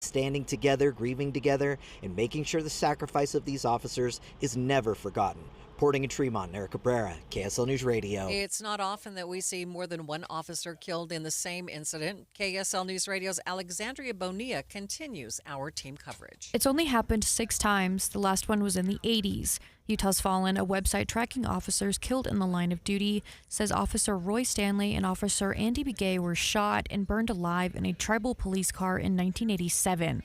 standing together, grieving together, and making sure the sacrifice of these officers is never forgotten. Reporting in Tremont, Eric Cabrera, KSL News Radio. It's not often that we see more than one officer killed in the same incident. KSL News Radio's Alexandria Bonilla continues our team coverage. It's only happened 6 times. The last one was in the 80s. Utah's Fallen, a website tracking officers killed in the line of duty, says Officer Roy Stanley and Officer Andy Begay were shot and burned alive in a tribal police car in 1987.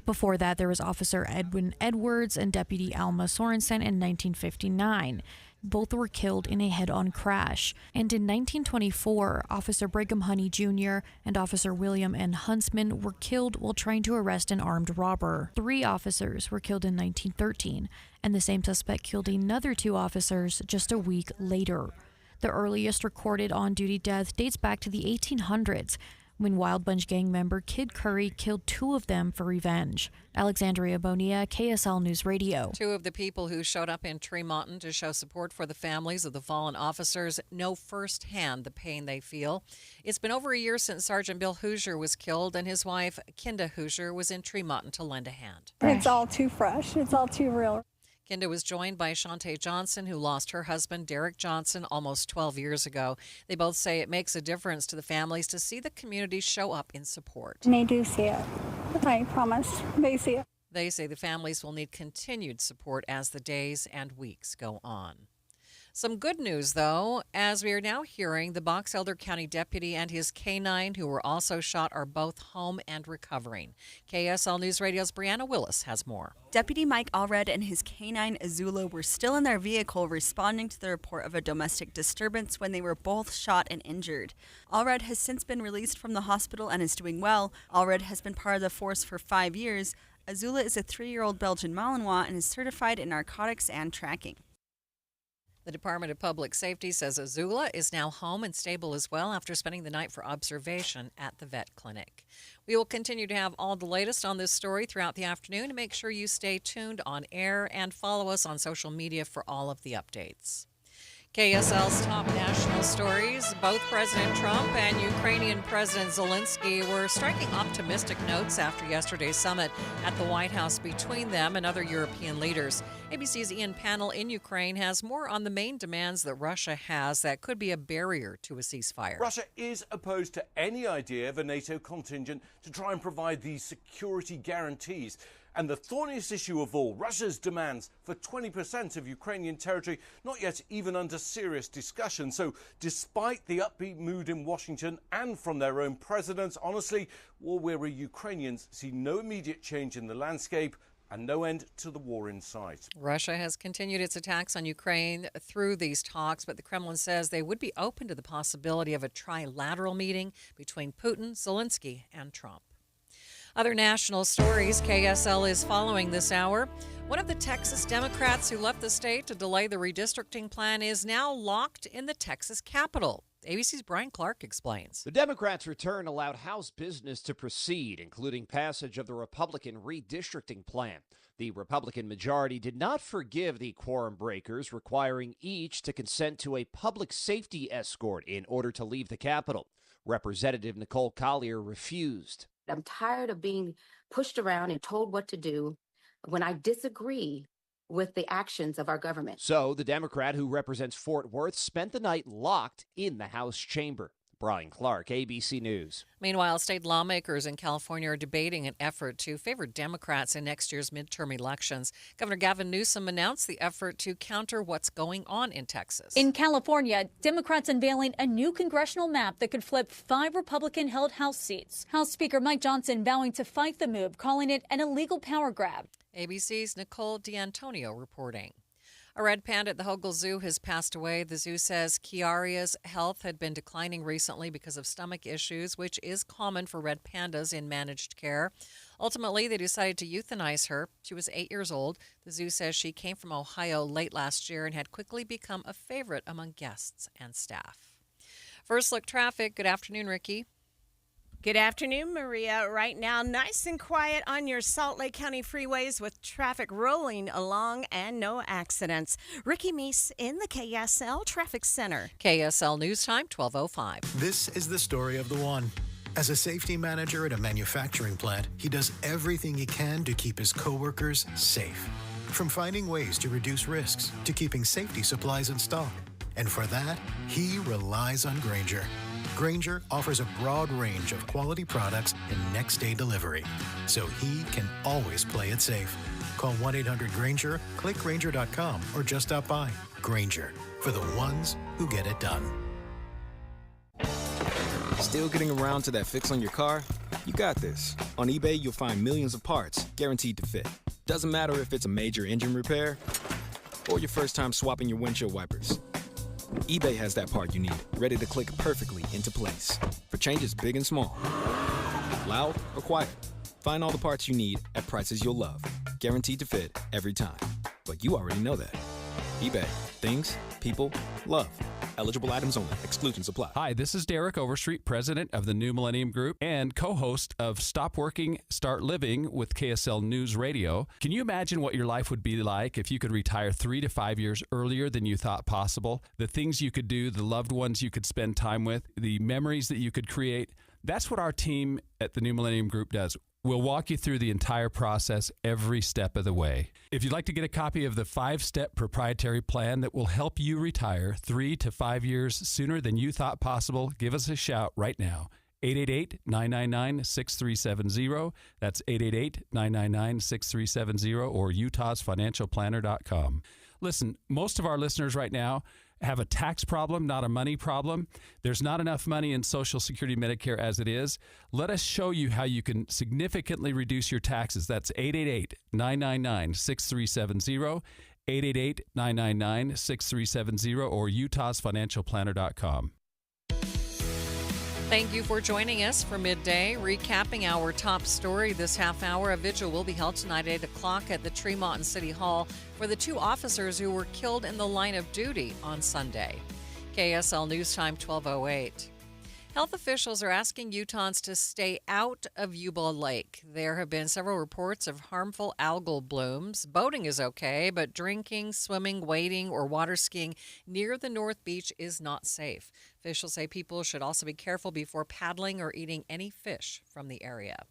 Before that, there was Officer Edwin Edwards and Deputy Alma Sorensen in 1959. Both were killed in a head-on crash. And in 1924, Officer Brigham Honey Jr. and Officer William N. Huntsman were killed while trying to arrest an armed robber. 3 officers were killed in 1913, and the same suspect killed another 2 officers just a week later. The earliest recorded on-duty death dates back to the 1800s, when Wild Bunch gang member Kid Curry killed 2 of them for revenge. Alexandria Bonilla, KSL News Radio. 2 of the people who showed up in Tremont to show support for the families of the fallen officers know firsthand the pain they feel. It's been over a year since Sergeant Bill Hoosier was killed, and his wife, Kinda Hoosier, was in Tremont to lend a hand. It's all too fresh. It's all too real. Kinda was joined by Shantae Johnson, who lost her husband, Derek Johnson, almost 12 years ago. They both say it makes a difference to the families to see the community show up in support. And they do see it. I promise. They see it. They say the families will need continued support as the days and weeks go on. Some good news, though, as we are now hearing, the Box Elder County deputy and his canine, who were also shot, are both home and recovering. KSL News Radio's Brianna Willis has more. Deputy Mike Allred and his canine Azula were still in their vehicle responding to the report of a domestic disturbance when they were both shot and injured. Allred has since been released from the hospital and is doing well. Allred has been part of the force for 5 years. Azula is a 3-year-old Belgian Malinois and is certified in narcotics and tracking. The Department of Public Safety says Azula is now home and stable as well after spending the night for observation at the vet clinic. We will continue to have all the latest on this story throughout the afternoon, and make sure you stay tuned on air and follow us on social media for all of the updates. KSL's top national stories. Both President Trump and Ukrainian President Zelensky were striking optimistic notes after yesterday's summit at the White House between them and other European leaders. ABC's Ian Pannell in Ukraine has more on the main demands that Russia has that could be a barrier to a ceasefire. Russia is opposed to any idea of a NATO contingent to try and provide these security guarantees. And the thorniest issue of all, Russia's demands for 20% of Ukrainian territory, not yet even under serious discussion. So despite the upbeat mood in Washington and from their own president, honestly, war-weary Ukrainians see no immediate change in the landscape and no end to the war in sight. Russia has continued its attacks on Ukraine through these talks, but the Kremlin says they would be open to the possibility of a trilateral meeting between Putin, Zelensky, and Trump. Other national stories KSL is following this hour. One of the Texas Democrats who left the state to delay the redistricting plan is now locked in the Texas Capitol. ABC's Brian Clark explains. The Democrats' return allowed House business to proceed, including passage of the Republican redistricting plan. The Republican majority did not forgive the quorum breakers, requiring each to consent to a public safety escort in order to leave the Capitol. Representative Nicole Collier refused. I'm tired of being pushed around and told what to do when I disagree with the actions of our government. So the Democrat who represents Fort Worth spent the night locked in the House chamber. Brian Clark, ABC News. Meanwhile, state lawmakers in California are debating an effort to favor Democrats in next year's midterm elections. Governor Gavin Newsom announced the effort to counter what's going on in Texas. In California, Democrats unveiling a new congressional map that could flip 5 Republican-held House seats. House Speaker Mike Johnson vowing to fight the move, calling it an illegal power grab. ABC's Nicole D'Antonio reporting. A red panda at the Hogle Zoo has passed away. The zoo says Kiaria's health had been declining recently because of stomach issues, which is common for red pandas in managed care. Ultimately, they decided to euthanize her. She was 8 years old. The zoo says she came from Ohio late last year and had quickly become a favorite among guests and staff. First look traffic. Good afternoon, Ricky. Good afternoon, Maria. Right now, nice and quiet on your Salt Lake County freeways with traffic rolling along and no accidents. Ricky Meese in the KSL Traffic Center. KSL News Time, 12:05. This is the story of the one. As a safety manager at a manufacturing plant, he does everything he can to keep his coworkers safe. From finding ways to reduce risks to keeping safety supplies in stock. And for that, he relies on Grainger. Grainger offers a broad range of quality products and next-day delivery, so he can always play it safe. Call 1-800-GRAINGER, click Grainger.com, or just stop by. Grainger, for the ones who get it done. Still getting around to that fix on your car? You got this. On eBay, you'll find millions of parts guaranteed to fit. Doesn't matter if it's a major engine repair or your first time swapping your windshield wipers. eBay has that part you need, ready to click perfectly into place for changes big and small. Loud or quiet, find all the parts you need at prices you'll love. Guaranteed to fit every time. But you already know that. eBay. Things, people, love. Eligible items only. Exclusions apply. Hi, this is Derek Overstreet, president of the New Millennium Group and co-host of Stop Working, Start Living with KSL News Radio. Can you imagine what your life would be like if you could retire 3 to 5 years earlier than you thought possible? The things you could do, the loved ones you could spend time with, the memories that you could create. That's what our team at the New Millennium Group does. We'll walk you through the entire process every step of the way. If you'd like to get a copy of the 5-step proprietary plan that will help you retire 3 to 5 years sooner than you thought possible, give us a shout right now. 888-999-6370. That's 888-999-6370 or utahsfinancialplanner.com. Listen, most of our listeners right now have a tax problem, not a money problem. There's not enough money in Social Security Medicare as it is. Let us show you how you can significantly reduce your taxes. That's 888-999-6370, 888-999-6370, or utahsfinancialplanner.com. Thank you for joining us for Midday. Recapping our top story this half hour, a vigil will be held tonight at 8 o'clock at the Tremont City Hall for the 2 officers who were killed in the line of duty on Sunday. KSL News Time 12:08. Health officials are asking Utahns to stay out of Yuba Lake. There have been several reports of harmful algal blooms. Boating is okay, but drinking, swimming, wading, or water skiing near the North Beach is not safe. Officials say people should also be careful before paddling or eating any fish from the area.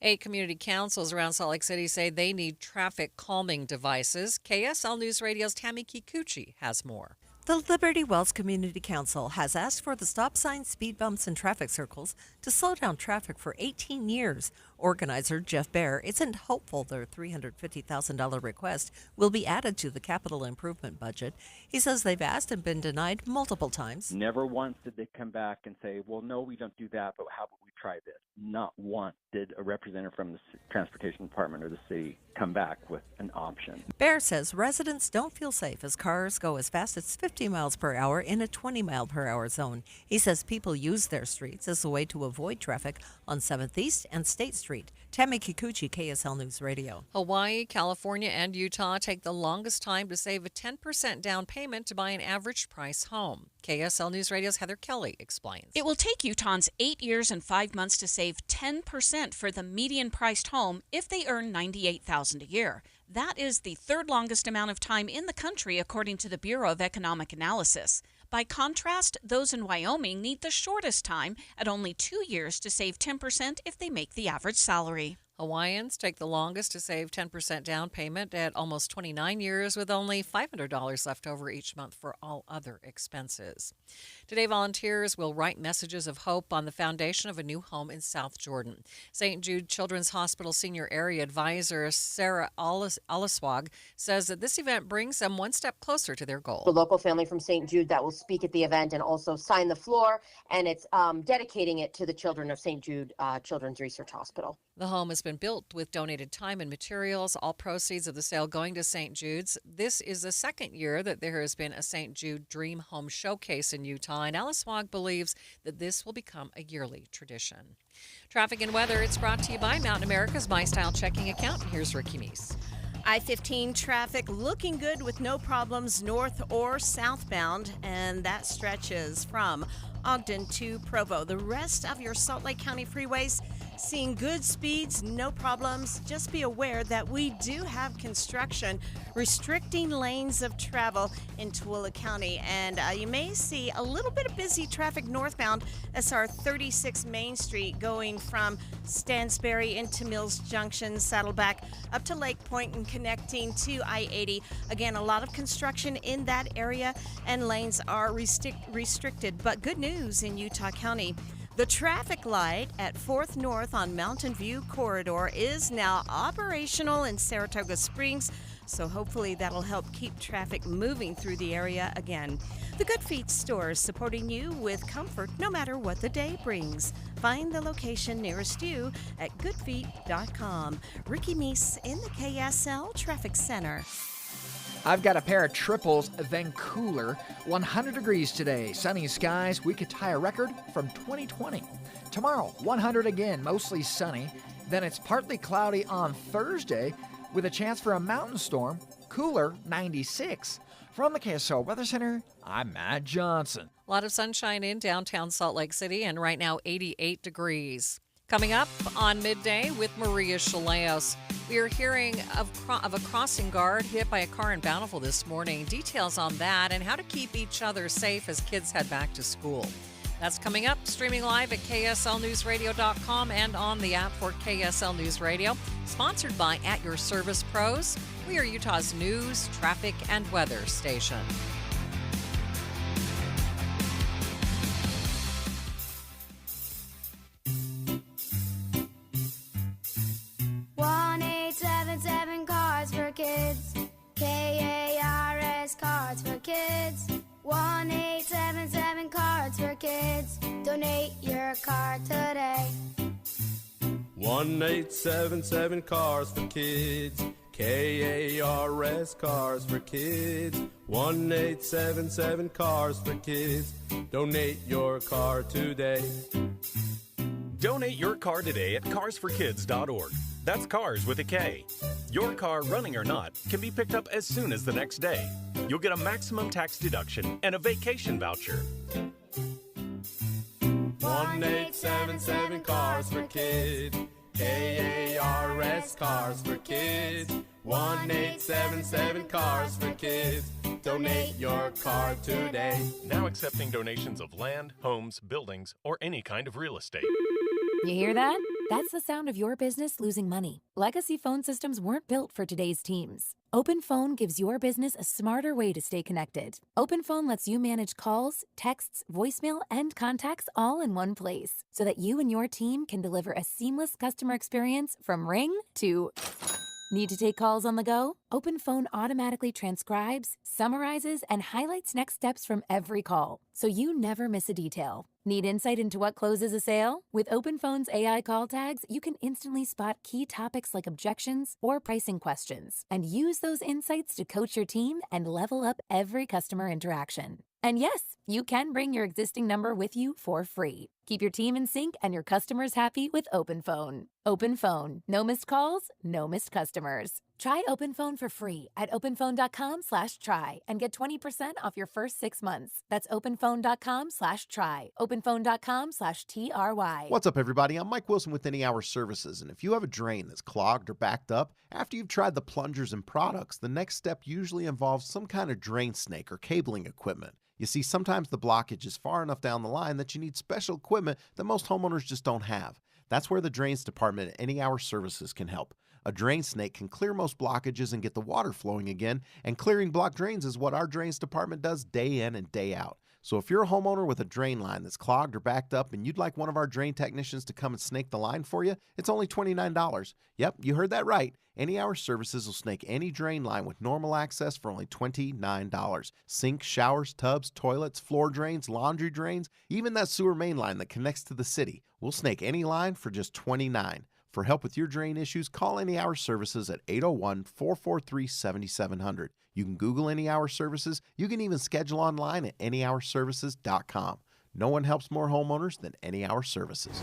8 community councils around Salt Lake City say they need traffic calming devices. KSL News Radio's Tammy Kikuchi has more. The Liberty Wells Community Council has asked for the stop signs, speed bumps, and traffic circles to slow down traffic for 18 years. Organizer Jeff Baer isn't hopeful their $350,000 request will be added to the capital improvement budget. He says they've asked and been denied multiple times. Never once did they come back and say, well, no, we don't do that, but how about we try this? Not once did a representative from the Transportation Department or the city come back with an option. Baer says residents don't feel safe as cars go as fast as 50 miles per hour in a 20-mile-per-hour zone. He says people use their streets as a way to avoid traffic on 7th East and State Street. Tammy Kikuchi, KSL News Radio. Hawaii, California, and Utah take the longest time to save a 10% down payment to buy an average price home. KSL News Radio's Heather Kelly explains. It will take Utahns 8 years and 5 months to save 10% for the median priced home if they earn $98,000 a year. That is the 3rd longest amount of time in the country, according to the Bureau of Economic Analysis. By contrast, those in Wyoming need the shortest time at only 2 years to save 10% if they make the average salary. Hawaiians take the longest to save 10% down payment at almost 29 years, with only $500 left over each month for all other expenses. Today, volunteers will write messages of hope on the foundation of a new home in South Jordan. St. Jude Children's Hospital Senior Area Advisor Sarah Olaswag says that this event brings them one step closer to their goal. The local family from St. Jude that will speak at the event and also sign the floor, and it's dedicating it to the children of St. Jude Children's Research Hospital. The home has been built with donated time and materials, all proceeds of the sale going to St. Jude's. This is the second year that there has been a St. Jude Dream Home Showcase in Utah, and Alice Wog believes that this will become a yearly tradition. Traffic and weather, it's brought to you by Mountain America's My Style checking account. Here's Ricky Meese. I-15 traffic looking good with no problems north or southbound, and that stretches from Ogden to Provo. The rest of your Salt Lake County freeways seeing good speeds, no problems. Just be aware that we do have construction restricting lanes of travel in Tooele County. And you may see a little bit of busy traffic northbound SR 36 Main Street going from Stansbury into Mills Junction, Saddleback, up to Lake Point and connecting to I-80. Again, a lot of construction in that area and lanes are restricted. But good news in Utah County. The traffic light at 4th North on Mountain View Corridor is now operational in Saratoga Springs, so hopefully that'll help keep traffic moving through the area again. The Good Feet store is supporting you with comfort no matter what the day brings. Find the location nearest you at goodfeet.com. Ricky Meese in the KSL Traffic Center. I've got a pair of triples, then cooler. 100 degrees today, sunny skies. We could tie a record from 2020. Tomorrow, 100 again, mostly sunny. Then it's partly cloudy on Thursday with a chance for a mountain storm. Cooler, 96. From the KSL Weather Center, I'm Matt Johnson. A lot of sunshine in downtown Salt Lake City, and right now 88 degrees. Coming up on Midday with Maria Shilaos, we are hearing of a crossing guard hit by a car in Bountiful this morning. Details on that and how to keep each other safe as kids head back to school. That's coming up, streaming live at KSLNewsRadio.com and on the app for KSL News Radio. Sponsored by At Your Service Pros. We are Utah's news, traffic, and weather station. Cards for Kids. KARS Cards for Kids. 1-877 Cards for Kids. Donate your card today. 1-877 Cars for Kids. KARS Cars for Kids. 1-877 Cars for Kids. Donate your car today. Donate your car today at carsforkids.org. That's cars with a K. Your car, running or not, can be picked up as soon as the next day. You'll get a maximum tax deduction and a vacation voucher. 1-877 Cars for Kids. KARS Cars for Kids. 1-877 Cars for Kids. Donate your car today. Now accepting donations of land, homes, buildings, or any kind of real estate. You hear that? That's the sound of your business losing money. Legacy phone systems weren't built for today's teams. OpenPhone gives your business a smarter way to stay connected. OpenPhone lets you manage calls, texts, voicemail, and contacts all in one place so that you and your team can deliver a seamless customer experience from ring to... Need to take calls on the go? OpenPhone automatically transcribes, summarizes, and highlights next steps from every call, so you never miss a detail. Need insight into what closes a sale? With OpenPhone's AI call tags, you can instantly spot key topics like objections or pricing questions, and use those insights to coach your team and level up every customer interaction. And yes, you can bring your existing number with you for free. Keep your team in sync and your customers happy with OpenPhone. OpenPhone. No missed calls, no missed customers. Try OpenPhone for free at openphone.com/try and get 20% off your first 6 months. That's openphone.com/try. Openphone.com/TRY. What's up, everybody? I'm Mike Wilson with Any Hour Services, and if you have a drain that's clogged or backed up, after you've tried the plungers and products, the next step usually involves some kind of drain snake or cabling equipment. You see, sometimes the blockage is far enough down the line that you need special equipment that most homeowners just don't have. That's where the Drains Department at Any Hour Services can help. A drain snake can clear most blockages and get the water flowing again, and clearing blocked drains is what our Drains Department does day in and day out. So if you're a homeowner with a drain line that's clogged or backed up and you'd like one of our drain technicians to come and snake the line for you, it's only $29. Yep, you heard that right. Any Hour Services will snake any drain line with normal access for only $29. Sinks, showers, tubs, toilets, floor drains, laundry drains, even that sewer main line that connects to the city. We'll snake any line for just $29. For help with your drain issues, call Any Hour Services at 801-443-7700. You can Google Any Hour Services. You can even schedule online at anyhourservices.com. No one helps more homeowners than Any Hour Services.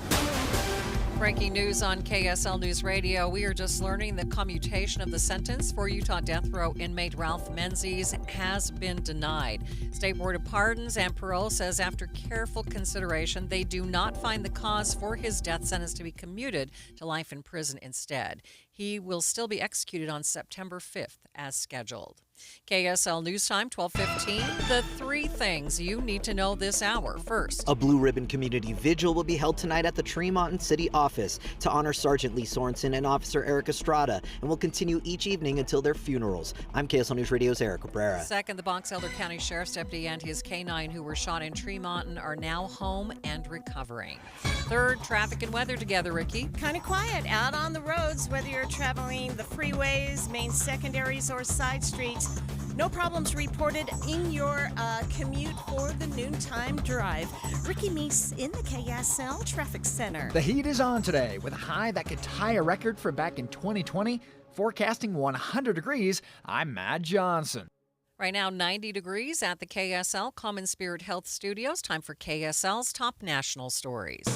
Breaking news on KSL News Radio. We are just learning the commutation of the sentence for Utah death row inmate Ralph Menzies has been denied. State Board of Pardons and Parole says after careful consideration, they do not find the cause for his death sentence to be commuted to life in prison instead. He will still be executed on September 5th as scheduled. KSL News Time, 12:15. The three things you need to know this hour. First, a Blue Ribbon Community Vigil will be held tonight at the Tremont City office to honor Sergeant Lee Sorensen and Officer Eric Estrada, and will continue each evening until their funerals. I'm KSL News Radio's Eric Cabrera. Second, the Box Elder County Sheriff's Deputy and his K-9 who were shot in Tremont are now home and recovering. Third, traffic and weather together, Ricky. Kind of quiet out on the roads, whether you're traveling the freeways, main secondaries, or side streets. No problems reported in your commute for the noontime drive. Ricky Meese in the KSL Traffic Center. The heat is on today with a high that could tie a record from back in 2020. Forecasting 100 degrees, I'm Matt Johnson. Right now, 90 degrees at the KSL Common Spirit Health Studios. Time for KSL's top national stories.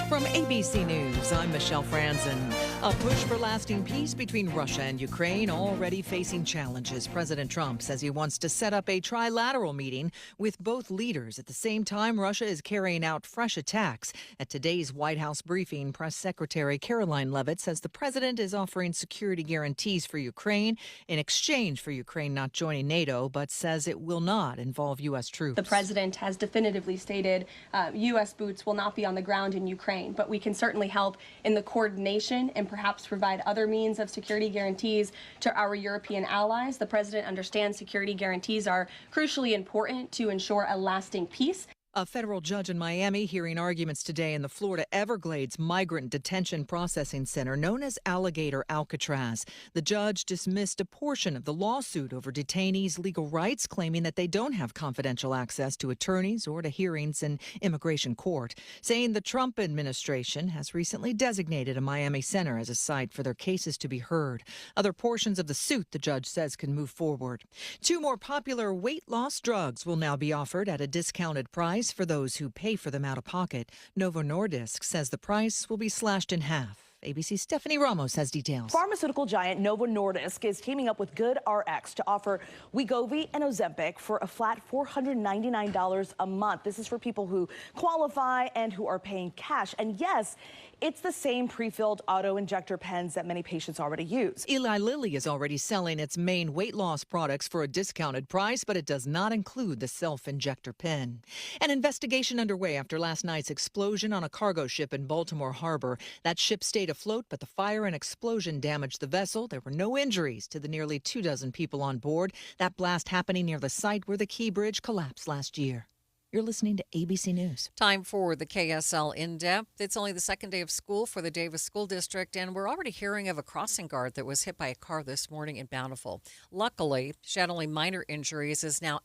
From ABC News, I'm Michelle Franzen. A push for lasting peace between Russia and Ukraine already facing challenges. President Trump says he wants to set up a trilateral meeting with both leaders. At the same time, Russia is carrying out fresh attacks. At today's White House briefing, Press Secretary Caroline Leavitt says the president is offering security guarantees for Ukraine in exchange for Ukraine not joining NATO, but says it will not involve U.S. troops. The president has definitively stated U.S. boots will not be on the ground in Ukraine. But we can certainly help in the coordination and perhaps provide other means of security guarantees to our European allies. The president understands security guarantees are crucially important to ensure a lasting peace. A federal judge in Miami hearing arguments today in the Florida Everglades Migrant Detention Processing Center known as Alligator Alcatraz. The judge dismissed a portion of the lawsuit over detainees' legal rights, claiming that they don't have confidential access to attorneys or to hearings in immigration court, saying the Trump administration has recently designated a Miami center as a site for their cases to be heard. Other portions of the suit, the judge says, can move forward. Two more popular weight loss drugs will now be offered at a discounted price for those who pay for them out of pocket. Novo Nordisk says the price will be slashed in half. ABC's Stephanie Ramos has details. Pharmaceutical giant Novo Nordisk is teaming up with GoodRx to offer Wegovy and Ozempic for a flat $499 a month. This is for people who qualify and who are paying cash. And yes, it's the same pre-filled auto-injector pens that many patients already use. Eli Lilly is already selling its main weight loss products for a discounted price, but it does not include the self-injector pen. An investigation underway after last night's explosion on a cargo ship in Baltimore Harbor. That ship stayed afloat, but the fire and explosion damaged the vessel. There were no injuries to the nearly 24 people on board. That blast happening near the site where the Key Bridge collapsed last year. You're listening to ABC News. Time for the KSL In-Depth. It's only the second day of school for the Davis School District, and we're already hearing of a crossing guard that was hit by a car this morning in Bountiful. Luckily, she had only minor injuries is now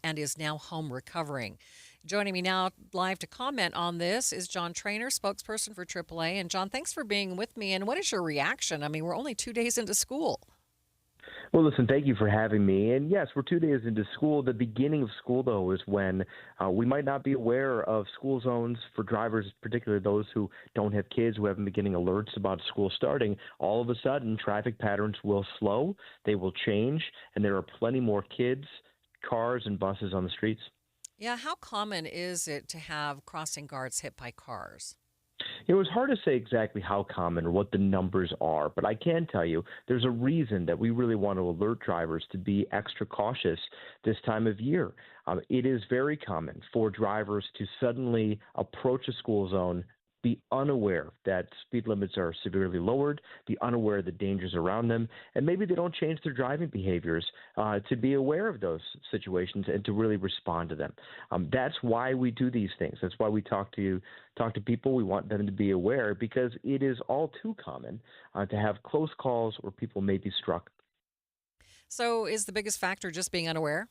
home recovering. Joining me now live to comment on this is John Trainer, spokesperson for AAA. And John, thanks for being with me. And what is your reaction? I mean, we're only 2 days into school. Well, listen, thank you for having me. And yes, we're 2 days into school. The beginning of school, though, is when we might not be aware of school zones for drivers, particularly those who don't have kids, who haven't been getting alerts about school starting. All of a sudden, traffic patterns will slow, they will change, and there are plenty more kids, cars, and buses on the streets. Yeah, how common is it to have crossing guards hit by cars? It was hard to say exactly how common or what the numbers are, but I can tell you there's a reason that we really want to alert drivers to be extra cautious this time of year. It is very common for drivers to suddenly approach a school zone, be unaware that speed limits are severely lowered, be unaware of the dangers around them, and maybe they don't change their driving behaviors to be aware of those situations and to really respond to them. That's why we do these things. That's why we talk to people. We want them to be aware because it is all too common to have close calls where people may be struck. So is the biggest factor just being unaware?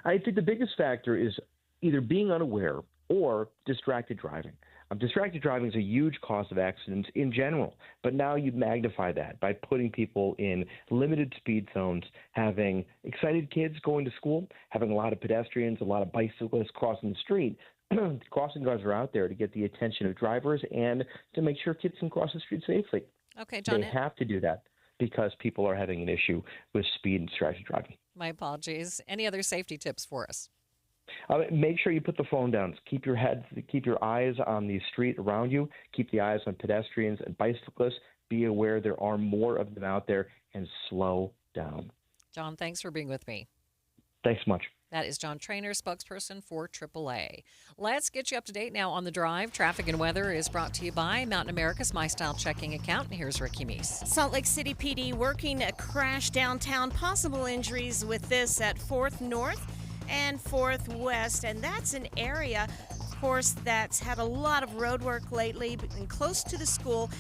I think the biggest factor is either being unaware or distracted driving. Distracted driving is a huge cause of accidents in general, but now you magnify that by putting people in limited speed zones, having excited kids going to school, having a lot of pedestrians, a lot of bicyclists crossing the street. crossing guards are out there to get the attention of drivers and to make sure kids can cross the street safely. Okay, John. They have to do that because people are having an issue with speed and distracted driving. My apologies. Any other safety tips for us? Make sure you put the phone down. Keep your eyes on the street around you. Keep the eyes on pedestrians and bicyclists. Be aware there are more of them out there, and slow down. John, thanks for being with me. Thanks so much. That is John Trainer, spokesperson for AAA. Let's get you up to date now on the drive. Traffic and weather is brought to you by Mountain America's My Style checking account. And here's Ricky Meese. Salt Lake City PD working a crash downtown. Possible injuries with this at 4th North and 4th West. And that's an area, of course, that's had a lot of road work lately. And close to the school,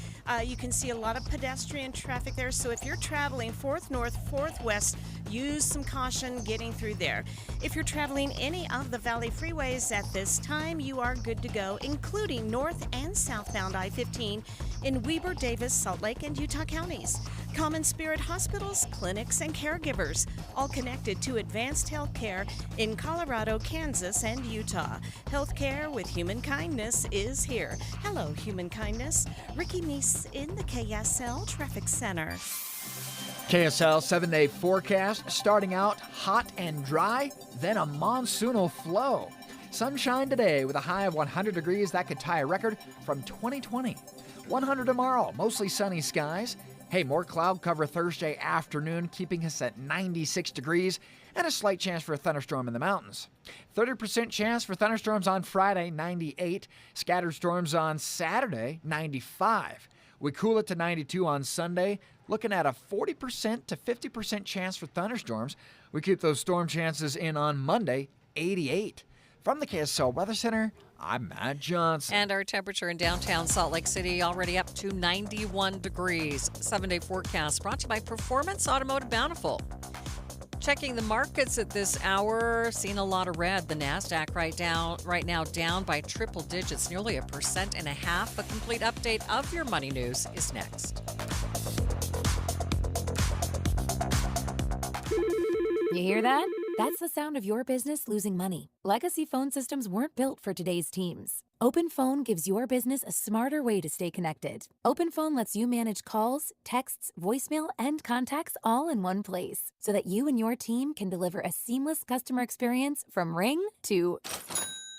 you can see a lot of pedestrian traffic there. So if you're traveling 4th North, 4th West, use some caution getting through there. If you're traveling any of the Valley freeways at this time, you are good to go, including north and southbound I-15 in Weber, Davis, Salt Lake, and Utah counties. Common Spirit hospitals, clinics, and caregivers, all connected to advanced health care in Colorado, Kansas, and Utah. Healthcare with human kindness is here. Hello, human kindness. Ricky Meese in the KSL Traffic Center. KSL 7-day forecast starting out hot and dry, then a monsoonal flow. Sunshine today with a high of 100 degrees. That could tie a record from 2020. 100 tomorrow, mostly sunny skies. Hey, more cloud cover Thursday afternoon, keeping us at 96 degrees, and a slight chance for a thunderstorm in the mountains. 30% chance for thunderstorms on Friday, 98. Scattered storms on Saturday, 95. We cool it to 92 on Sunday, looking at a 40% to 50% chance for thunderstorms. We keep those storm chances in on Monday, 88. From the KSL Weather Center, I'm Matt Johnson. And our temperature in downtown Salt Lake City already up to 91 degrees. 7-day forecast brought to you by Performance Automotive Bountiful. Checking the markets at this hour, seeing a lot of red. The NASDAQ right now down by triple digits, nearly 1.5%. A complete update of your money news is next. You hear that? That's the sound of your business losing money. Legacy phone systems weren't built for today's teams. Open Phone gives your business a smarter way to stay connected. Open Phone lets you manage calls, texts, voicemail, and contacts all in one place so that you and your team can deliver a seamless customer experience from ring to...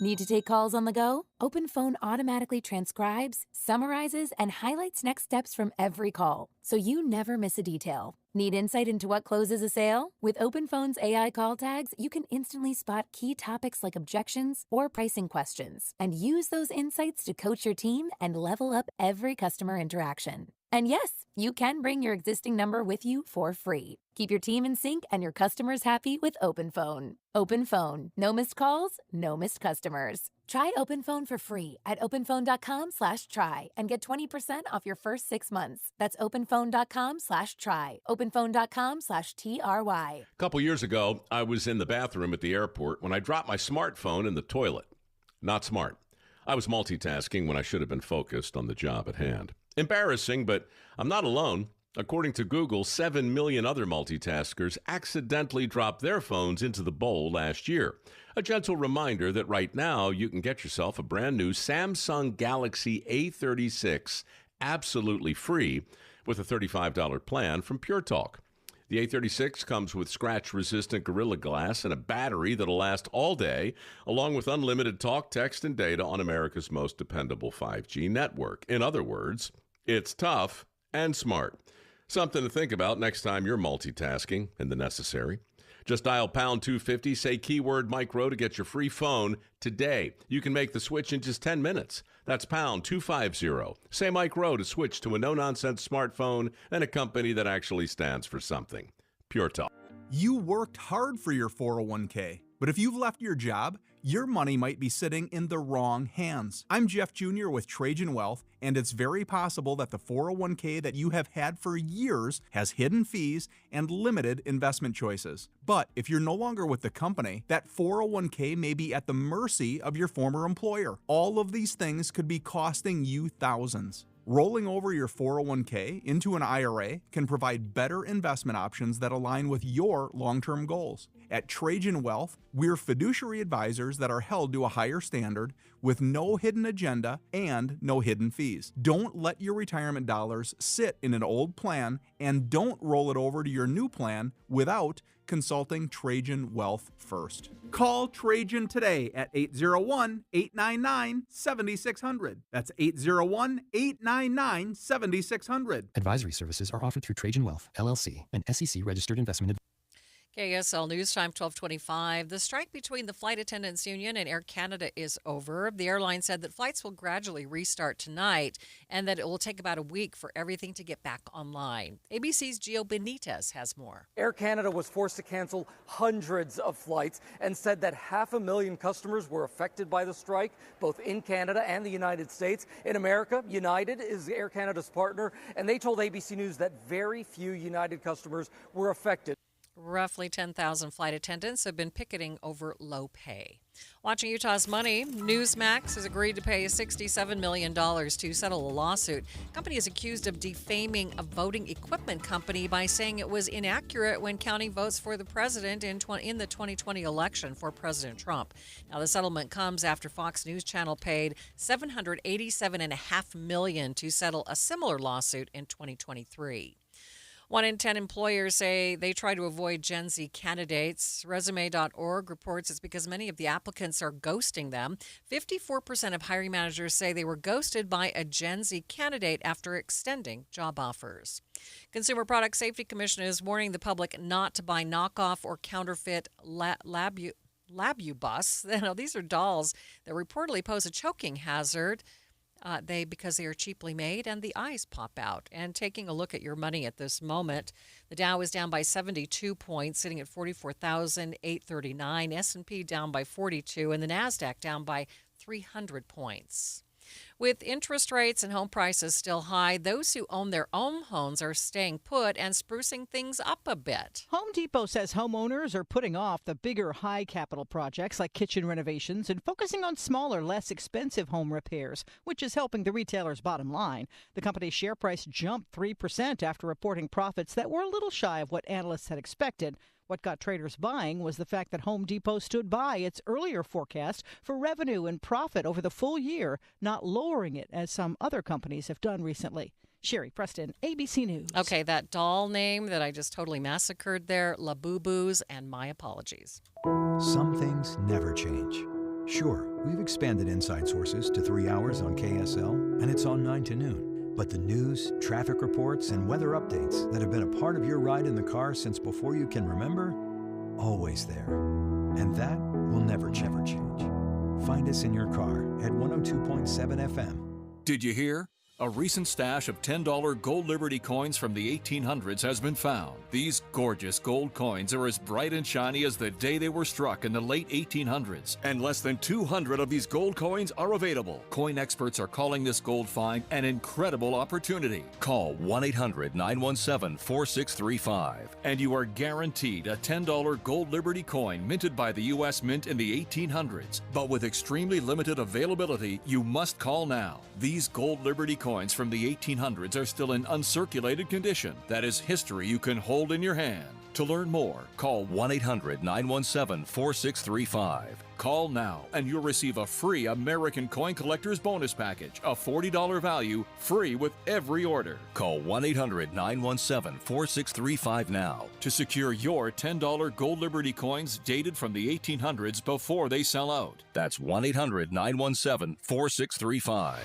Need to take calls on the go? Open Phone automatically transcribes, summarizes, and highlights next steps from every call, so you never miss a detail. Need insight into what closes a sale? With Open Phone's AI call tags, you can instantly spot key topics like objections or pricing questions, and use those insights to coach your team and level up every customer interaction. And yes, you can bring your existing number with you for free. Keep your team in sync and your customers happy with Open Phone. Open Phone. No missed calls, no missed customers. Try Open Phone for free at openphone.com/try and get 20% off your first 6 months. That's openphone.com/try. openphone.com/TRY. A couple years ago, I was in the bathroom at the airport when I dropped my smartphone in the toilet. Not smart. I was multitasking when I should have been focused on the job at hand. Embarrassing, but I'm not alone. According to Google, 7 million other multitaskers accidentally dropped their phones into the bowl last year. A gentle reminder that right now you can get yourself a brand new Samsung Galaxy A36 absolutely free with a $35 plan from Pure Talk. The A36 comes with scratch-resistant Gorilla Glass and a battery that'll last all day, along with unlimited talk, text, and data on America's most dependable 5G network. In other words, it's tough and smart. Something to think about next time you're multitasking in the necessary. Just dial pound 250, say keyword micro to get your free phone today. You can make the switch in just 10 minutes. That's pound 250. Say micro to switch to a no-nonsense smartphone and a company that actually stands for something. Pure Talk. You worked hard for your 401k, but if you've left your job, your money might be sitting in the wrong hands. I'm Jeff Jr. with Trajan Wealth, and it's very possible that the 401k that you have had for years has hidden fees and limited investment choices. But if you're no longer with the company, that 401k may be at the mercy of your former employer. All of these things could be costing you thousands. Rolling over your 401k into an IRA can provide better investment options that align with your long-term goals. At Trajan Wealth, we're fiduciary advisors that are held to a higher standard with no hidden agenda and no hidden fees. Don't let your retirement dollars sit in an old plan, and don't roll it over to your new plan without consulting Trajan Wealth first. Call Trajan today at 801-899-7600. That's 801-899-7600. Advisory services are offered through Trajan Wealth, LLC, an SEC-registered investment advisor. KSL News Time 1225. The strike between the Flight Attendants Union and Air Canada is over. The airline said that flights will gradually restart tonight and that it will take about a week for everything to get back online. ABC's Gio Benitez has more. Air Canada was forced to cancel hundreds of flights and said that 500,000 customers were affected by the strike, both in Canada and the United States. In America, United is Air Canada's partner, and they told ABC News that very few United customers were affected. Roughly 10,000 flight attendants have been picketing over low pay. Watching Utah's money, Newsmax has agreed to pay $67 million to settle a lawsuit. The company is accused of defaming a voting equipment company by saying it was inaccurate when counting votes for the president in the 2020 election for President Trump. Now, the settlement comes after Fox News Channel paid $787.5 million to settle a similar lawsuit in 2023. 1 in 10 employers say they try to avoid Gen Z candidates. Resume.org reports it's because many of the applicants are ghosting them. 54% of hiring managers say they were ghosted by a Gen Z candidate after extending job offers. Consumer Product Safety Commission is warning the public not to buy knockoff or counterfeit Labubus. These are dolls that reportedly pose a choking hazard. Because they are cheaply made and the eyes pop out. And taking a look at your money at this moment, the Dow is down by 72 points, sitting at 44,839. S&P down by 42, and the Nasdaq down by 300 points. With interest rates and home prices still high, those who own their own homes are staying put and sprucing things up a bit. Home Depot says homeowners are putting off the bigger high capital projects like kitchen renovations and focusing on smaller, less expensive home repairs, which is helping the retailer's bottom line. The company's share price jumped 3% after reporting profits that were a little shy of what analysts had expected. What got traders buying was the fact that Home Depot stood by its earlier forecast for revenue and profit over the full year, not lowering it as some other companies have done recently. Sherry Preston, ABC News. Okay, that doll name that I just totally massacred there, Labubus, and my apologies. Some things never change. Sure, we've expanded Inside Sources to 3 hours on KSL, and it's on 9 to noon. But the news, traffic reports, and weather updates that have been a part of your ride in the car since before you can remember, always there. And that will never change. Find us in your car at 102.7 FM. Did you hear? A recent stash of $10 gold Liberty coins from the 1800s has been found. These gorgeous gold coins are as bright and shiny as the day they were struck in the late 1800s. And less than 200 of these gold coins are available. Coin experts are calling this gold find an incredible opportunity. Call 1-800-917-4635 and you are guaranteed a $10 gold Liberty coin minted by the U.S. Mint in the 1800s. But with extremely limited availability, you must call now. These gold Liberty coins from the 1800s are still in uncirculated condition. That is history you can hold in your hand. To learn more, call 1-800-917-4635. Call now and you'll receive a free American Coin Collector's Bonus Package, a $40 value, free with every order. Call 1-800-917-4635 now to secure your $10 gold Liberty coins dated from the 1800s before they sell out. That's 1-800-917-4635.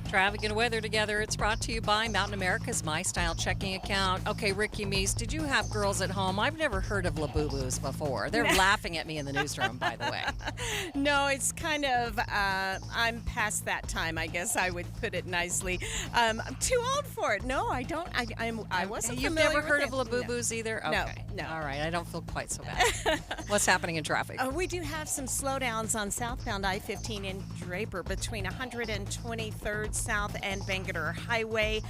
Traffic and weather together. It's brought to you by Mountain America's My Style checking account. Okay, Ricky Meese, did you have girls at home? I've never heard of Labubus before. They're laughing at me in the newsroom, by the way. No, it's kind of, I'm past that time, I guess I would put it nicely. I'm too old for it. No, I don't. I wasn't You've familiar never heard with of Labubus either? Okay. No. All right, I don't feel quite so bad. What's happening in traffic? We do have some slowdowns on southbound I-15 in Draper between 123rd South and Bangerter Highway.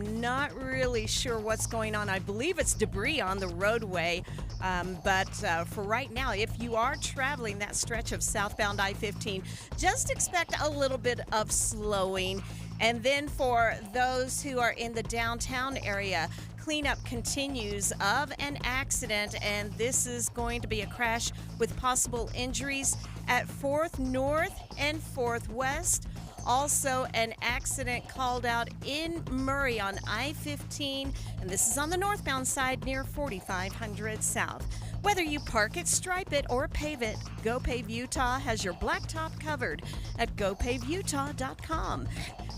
Not really sure what's going on. I believe it's debris on the roadway. But for right now, if you are traveling that stretch of southbound I-15, just expect a little bit of slowing. And then for those who are in the downtown area, cleanup continues of an accident, and this is going to be a crash with possible injuries at 4th North and 4th West. Also, an accident called out in Murray on I-15, and this is on the northbound side near 4500 South. Whether you park it, stripe it, or pave it, GoPave Utah has your blacktop covered at GoPaveUtah.com.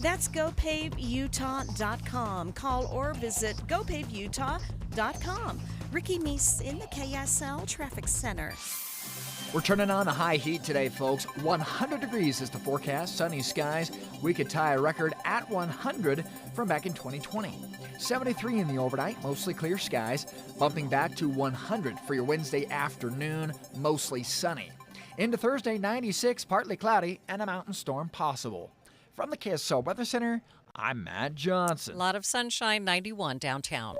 That's GoPaveUtah.com. Call or visit GoPaveUtah.com. Ricky Meese in the KSL Traffic Center. We're turning on the high heat today, folks. 100 degrees is the forecast, sunny skies. We could tie a record at 100 from back in 2020. 73 in the overnight, mostly clear skies, bumping back to 100 for your Wednesday afternoon, mostly sunny. Into Thursday, 96, partly cloudy, and a mountain storm possible. From the KSL Weather Center, I'm Matt Johnson. A lot of sunshine, 91 downtown.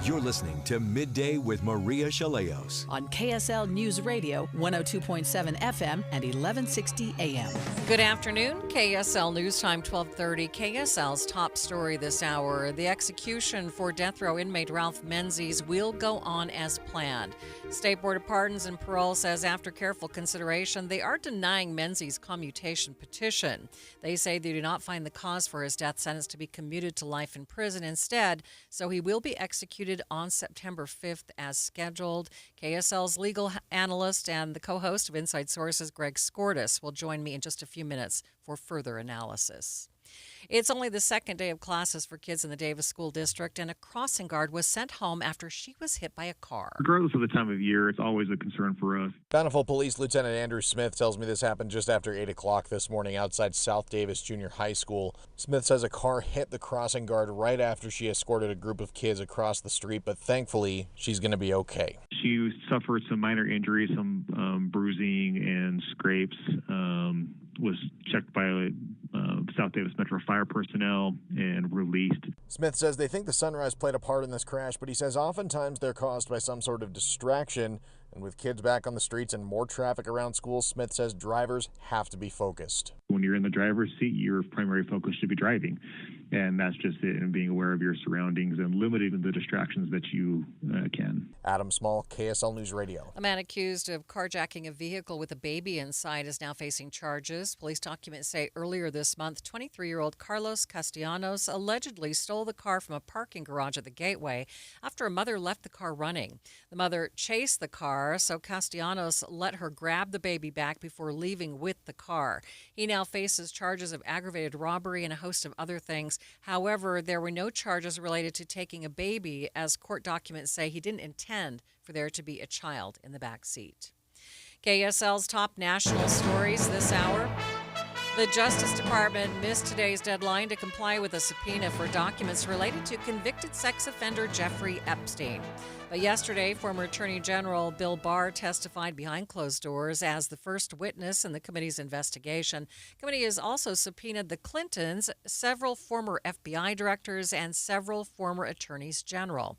You're listening to Midday with Maria Shilaos on KSL News Radio, 102.7 FM and 1160 AM. Good afternoon. KSL News Time 1230. KSL's top story this hour. The execution for death row inmate Ralph Menzies will go on as planned. State Board of Pardons and Parole says after careful consideration, they are denying Menzies' commutation petition. They say they do not find the cause for his death sentence to be commuted to life in prison instead, so he will be executed on September 5th as scheduled. KSL's legal analyst and the co-host of Inside Sources, Greg Skordas, will join me in just a few minutes for further analysis. It's only the second day of classes for kids in the Davis School District, and a crossing guard was sent home after she was hit by a car. Regardless of the time of year, it's always a concern for us. Bountiful Police Lieutenant Andrew Smith tells me this happened just after 8 o'clock this morning outside South Davis Junior High School. Smith says a car hit the crossing guard right after she escorted a group of kids across the street, but thankfully, she's going to be okay. She suffered some minor injuries, some bruising and scrapes, was checked by South Davis Metro Fire personnel and released. Smith says they think the sunrise played a part in this crash, but he says oftentimes they're caused by some sort of distraction. And with kids back on the streets and more traffic around schools, Smith says drivers have to be focused. When you're in the driver's seat, your primary focus should be driving. And that's just it, and being aware of your surroundings and limiting the distractions that you can. Adam Small, KSL News Radio. A man accused of carjacking a vehicle with a baby inside is now facing charges. Police documents say earlier this month, 23-year-old Carlos Castellanos allegedly stole the car from a parking garage at the Gateway after a mother left the car running. The mother chased the car, so Castellanos let her grab the baby back before leaving with the car. He now faces charges of aggravated robbery and a host of other things. However, there were no charges related to taking a baby, as court documents say he didn't intend for there to be a child in the back seat. KSL's top national stories this hour. The Justice Department missed today's deadline to comply with a subpoena for documents related to convicted sex offender Jeffrey Epstein. But yesterday, former Attorney General Bill Barr testified behind closed doors as the first witness in the committee's investigation. The committee has also subpoenaed the Clintons, several former FBI directors, and several former attorneys general.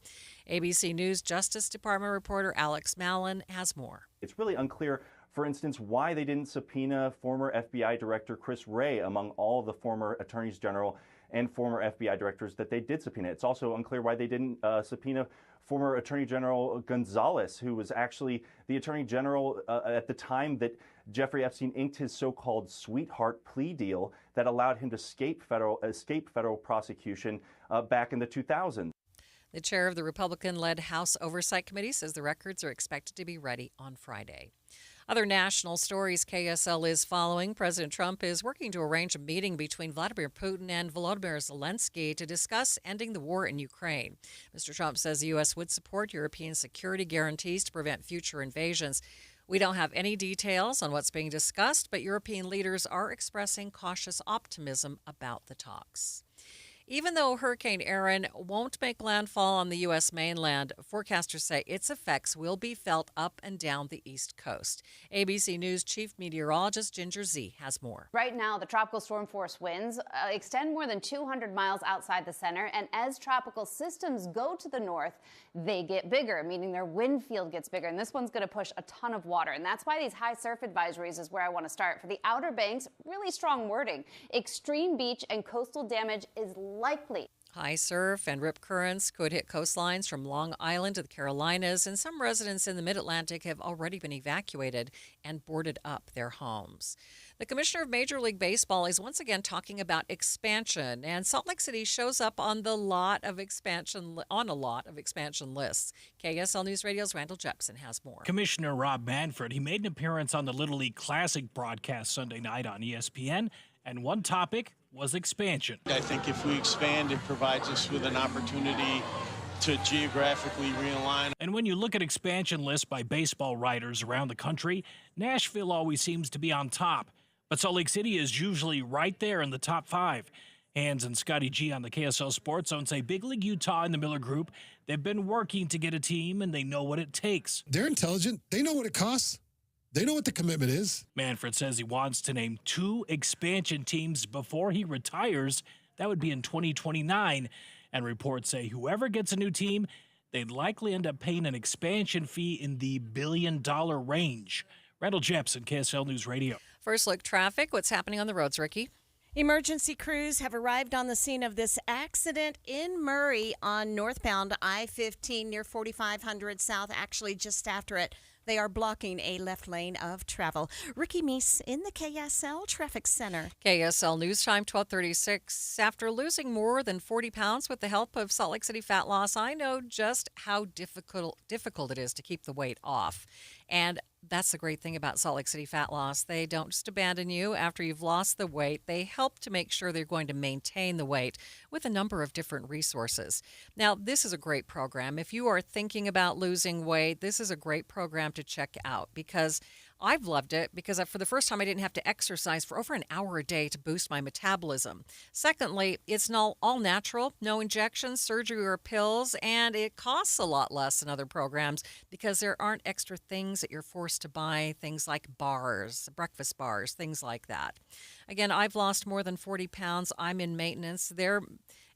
ABC News Justice Department reporter Alex Mallon has more. It's really unclear, for instance, why they didn't subpoena former FBI Director Chris Wray among all of the former attorneys general and former FBI directors that they did subpoena. It's also unclear why they didn't subpoena former Attorney General Gonzalez, who was actually the Attorney General at the time that Jeffrey Epstein inked his so-called sweetheart plea deal that allowed him to escape federal prosecution back in the 2000s. The chair of the Republican-led House Oversight Committee says the records are expected to be ready on Friday. Other national stories KSL is following. President Trump is working to arrange a meeting between Vladimir Putin and Volodymyr Zelensky to discuss ending the war in Ukraine. Mr. Trump says the U.S. would support European security guarantees to prevent future invasions. We don't have any details on what's being discussed, but European leaders are expressing cautious optimism about the talks. Even though Hurricane Erin won't make landfall on the U.S. mainland, forecasters say its effects will be felt up and down the East Coast. ABC News Chief Meteorologist Ginger Z has more. Right now, the tropical storm force winds extend more than 200 miles outside the center, and as tropical systems go to the north, they get bigger, meaning their wind field gets bigger, and this one's going to push a ton of water, and that's why these high surf advisories is where I want to start. For the Outer Banks, really strong wording. Extreme beach and coastal damage is likely. High surf and rip currents could hit coastlines from Long Island to the Carolinas, and some residents in the Mid-Atlantic have already been evacuated and boarded up their homes. The commissioner of Major League Baseball is once again talking about expansion, and Salt Lake City shows up on a lot of expansion lists. KSL News Radio's Randall Jepson has more. Commissioner Rob Manfred, he made an appearance on the Little League Classic broadcast Sunday night on ESPN, and one topic was expansion. I think if we expand, it provides us with an opportunity to geographically realign. And when you look at expansion lists by baseball writers around the country, Nashville always seems to be on top. But Salt Lake City is usually right there in the top 5. Hans and Scotty G on the KSL Sports Zone say Big League Utah and the Miller Group, they've been working to get a team and they know what it takes. They're intelligent. They know what it costs. They know what the commitment is. Manfred says he wants to name 2 expansion teams before he retires. That would be in 2029. And reports say whoever gets a new team, they'd likely end up paying an expansion fee in the $1 billion range. Randall Jepson, KSL News Radio. First look traffic. What's happening on the roads, Ricky? Emergency crews have arrived on the scene of this accident in Murray on northbound I-15 near 4500 South, actually just after it. They are blocking a left lane of travel. Ricky Meese in the KSL Traffic Center. KSL News Time, 12:36. After losing more than 40 pounds with the help of Salt Lake City Fat Loss, I know just how difficult it is to keep the weight off. And that's the great thing about Salt Lake City Fat Loss. They don't just abandon you after you've lost the weight. They help to make sure they're going to maintain the weight with a number of different resources. Now, this is a great program. If you are thinking about losing weight, this is a great program to check out because I've loved it because for the first time I didn't have to exercise for over an hour a day to boost my metabolism. Secondly, it's all natural, no injections, surgery, or pills, and it costs a lot less than other programs because there aren't extra things that you're forced to buy, things like bars, breakfast bars, things like that. Again, I've lost more than 40 pounds. I'm in maintenance. Their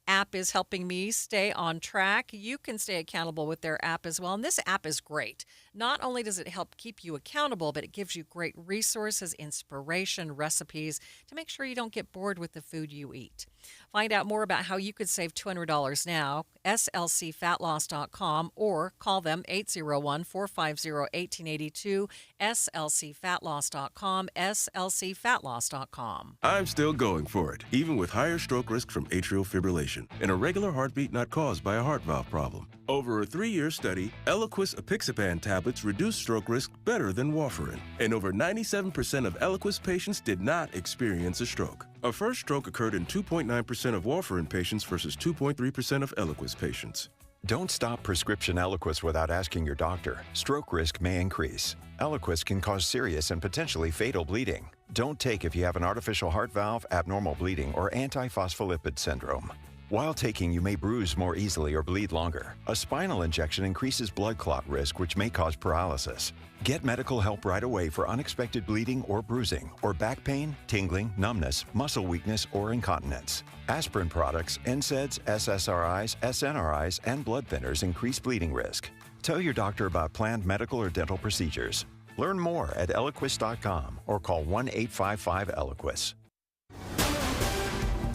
app is helping me stay on track. You can stay accountable with their app as well. And this app is great. Not only does it help keep you accountable, but it gives you great resources, inspiration, recipes to make sure you don't get bored with the food you eat. Find out more about how you could save $200 now, slcfatloss.com, or call them 801-450-1882, slcfatloss.com, slcfatloss.com. I'm still going for it, even with higher stroke risk from atrial fibrillation, and a regular heartbeat not caused by a heart valve problem. Over a 3-year study, Eliquis apixaban tablets reduced stroke risk better than warfarin, and over 97% of Eliquis patients did not experience a stroke. A first stroke occurred in 2.9% of warfarin patients versus 2.3% of Eliquis patients. Don't stop prescription Eliquis without asking your doctor. Stroke risk may increase. Eliquis can cause serious and potentially fatal bleeding. Don't take if you have an artificial heart valve, abnormal bleeding, or antiphospholipid syndrome. While taking, you may bruise more easily or bleed longer. A spinal injection increases blood clot risk, which may cause paralysis. Get medical help right away for unexpected bleeding or bruising, or back pain, tingling, numbness, muscle weakness, or incontinence. Aspirin products, NSAIDs, SSRIs, SNRIs, and blood thinners increase bleeding risk. Tell your doctor about planned medical or dental procedures. Learn more at Eliquis.com or call 1-855-ELIQUIS.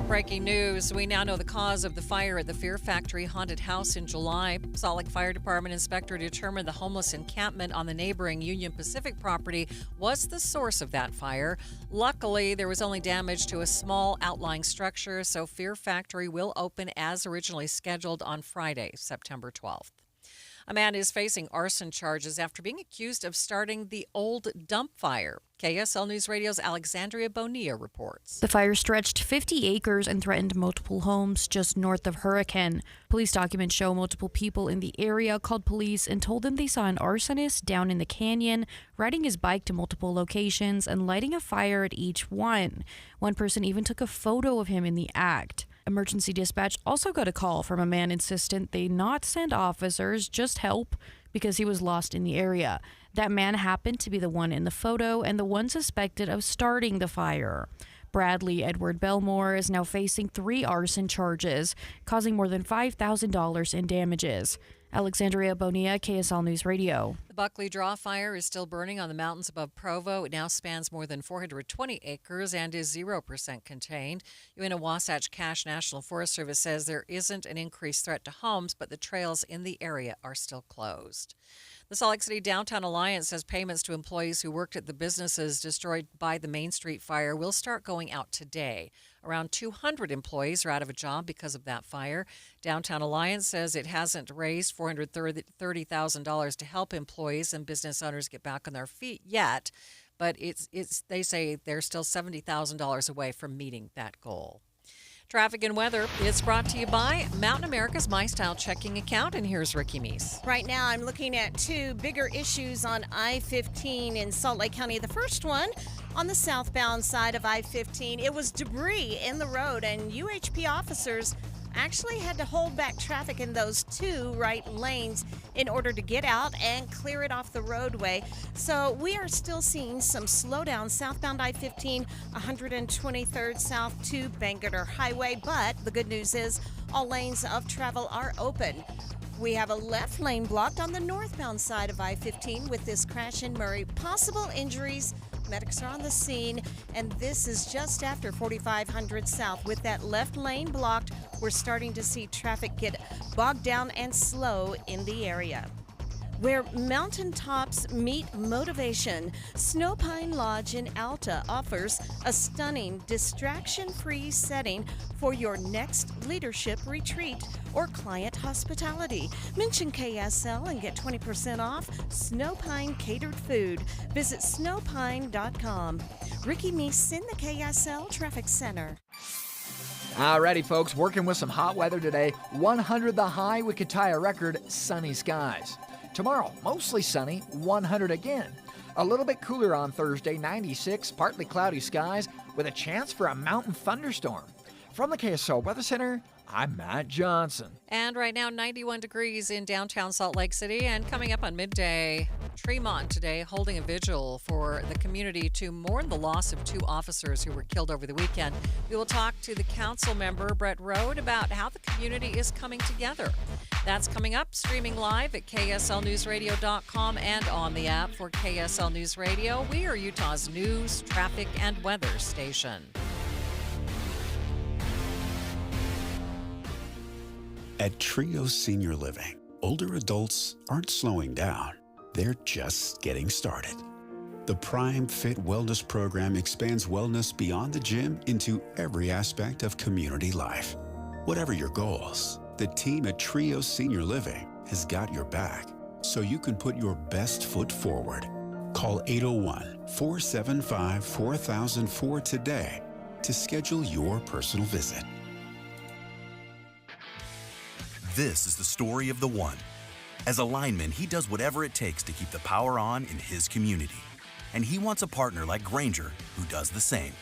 Breaking news. We now know the cause of the fire at the Fear Factory haunted house in July. Salt Lake Fire Department inspector determined the homeless encampment on the neighboring Union Pacific property was the source of that fire. Luckily, there was only damage to a small outlying structure, so Fear Factory will open as originally scheduled on Friday, September 12th. A man is facing arson charges after being accused of starting the old dump fire. KSL News Radio's Alexandria Bonilla reports. The fire stretched 50 acres and threatened multiple homes just north of Hurricane. Police documents show multiple people in the area called police and told them they saw an arsonist down in the canyon, riding his bike to multiple locations and lighting a fire at each one. One person even took a photo of him in the act. Emergency dispatch also got a call from a man insistent they not send officers, just help, because he was lost in the area. That man happened to be the one in the photo and the one suspected of starting the fire. Bradley Edward Belmore is now facing 3 arson charges, causing more than $5,000 in damages. Alexandria Bonilla, KSL News Radio. The Buckley Draw Fire is still burning on the mountains above Provo. It now spans more than 420 acres and is 0% contained. UNO Wasatch Cache National Forest Service says there isn't an increased threat to homes, but the trails in the area are still closed. The Salt Lake City Downtown Alliance says payments to employees who worked at the businesses destroyed by the Main Street fire will start going out today. Around 200 employees are out of a job because of that fire. Downtown Alliance says it hasn't raised $430,000 to help employees and business owners get back on their feet yet, but they say they're still $70,000 away from meeting that goal. Traffic and weather is brought to you by Mountain America's MyStyle checking account, and here's Ricky Meese. Right now, I'm looking at 2 bigger issues on I-15 in Salt Lake County. The first one on the southbound side of I-15. It was debris in the road, and UHP officers actually had to hold back traffic in those 2 right lanes in order to get out and clear it off the roadway. So we are still seeing some slowdown southbound I-15, 123rd south to Bangerter Highway, but the good news is all lanes of travel are open. We have a left lane blocked on the northbound side of I-15 with this crash in Murray. Possible injuries. Medics are on the scene, and this is just after 4500 south. With that left lane blocked, we're starting to see traffic get bogged down and slow in the area. Where mountaintops meet motivation, Snow Pine Lodge in Alta offers a stunning, distraction-free setting for your next leadership retreat or client hospitality. Mention KSL and get 20% off Snow Pine catered food. Visit snowpine.com. Ricky Meese in the KSL Traffic Center. Alrighty, folks, working with some hot weather today. 100 the high, we could tie a record, sunny skies. Tomorrow, mostly sunny, 100 again. A little bit cooler on Thursday, 96, partly cloudy skies with a chance for a mountain thunderstorm. From the KSL Weather Center, I'm Matt Johnson. And right now, 91 degrees in downtown Salt Lake City. And coming up on midday, Tremont today holding a vigil for the community to mourn the loss of 2 officers who were killed over the weekend. We will talk to the council member, Brett Rode, about how the community is coming together. That's coming up, streaming live at KSLNewsRadio.com and on the app for KSL News Radio. We are Utah's news, traffic, and weather station. At Trio Senior Living, older adults aren't slowing down. They're just getting started. The Prime Fit Wellness program expands wellness beyond the gym into every aspect of community life. Whatever your goals, the team at Trio Senior Living has got your back, so you can put your best foot forward. Call 801-475-4004 today to schedule your personal visit. This is the story of the one. As a lineman, he does whatever it takes to keep the power on in his community. And he wants a partner like Grainger who does the same.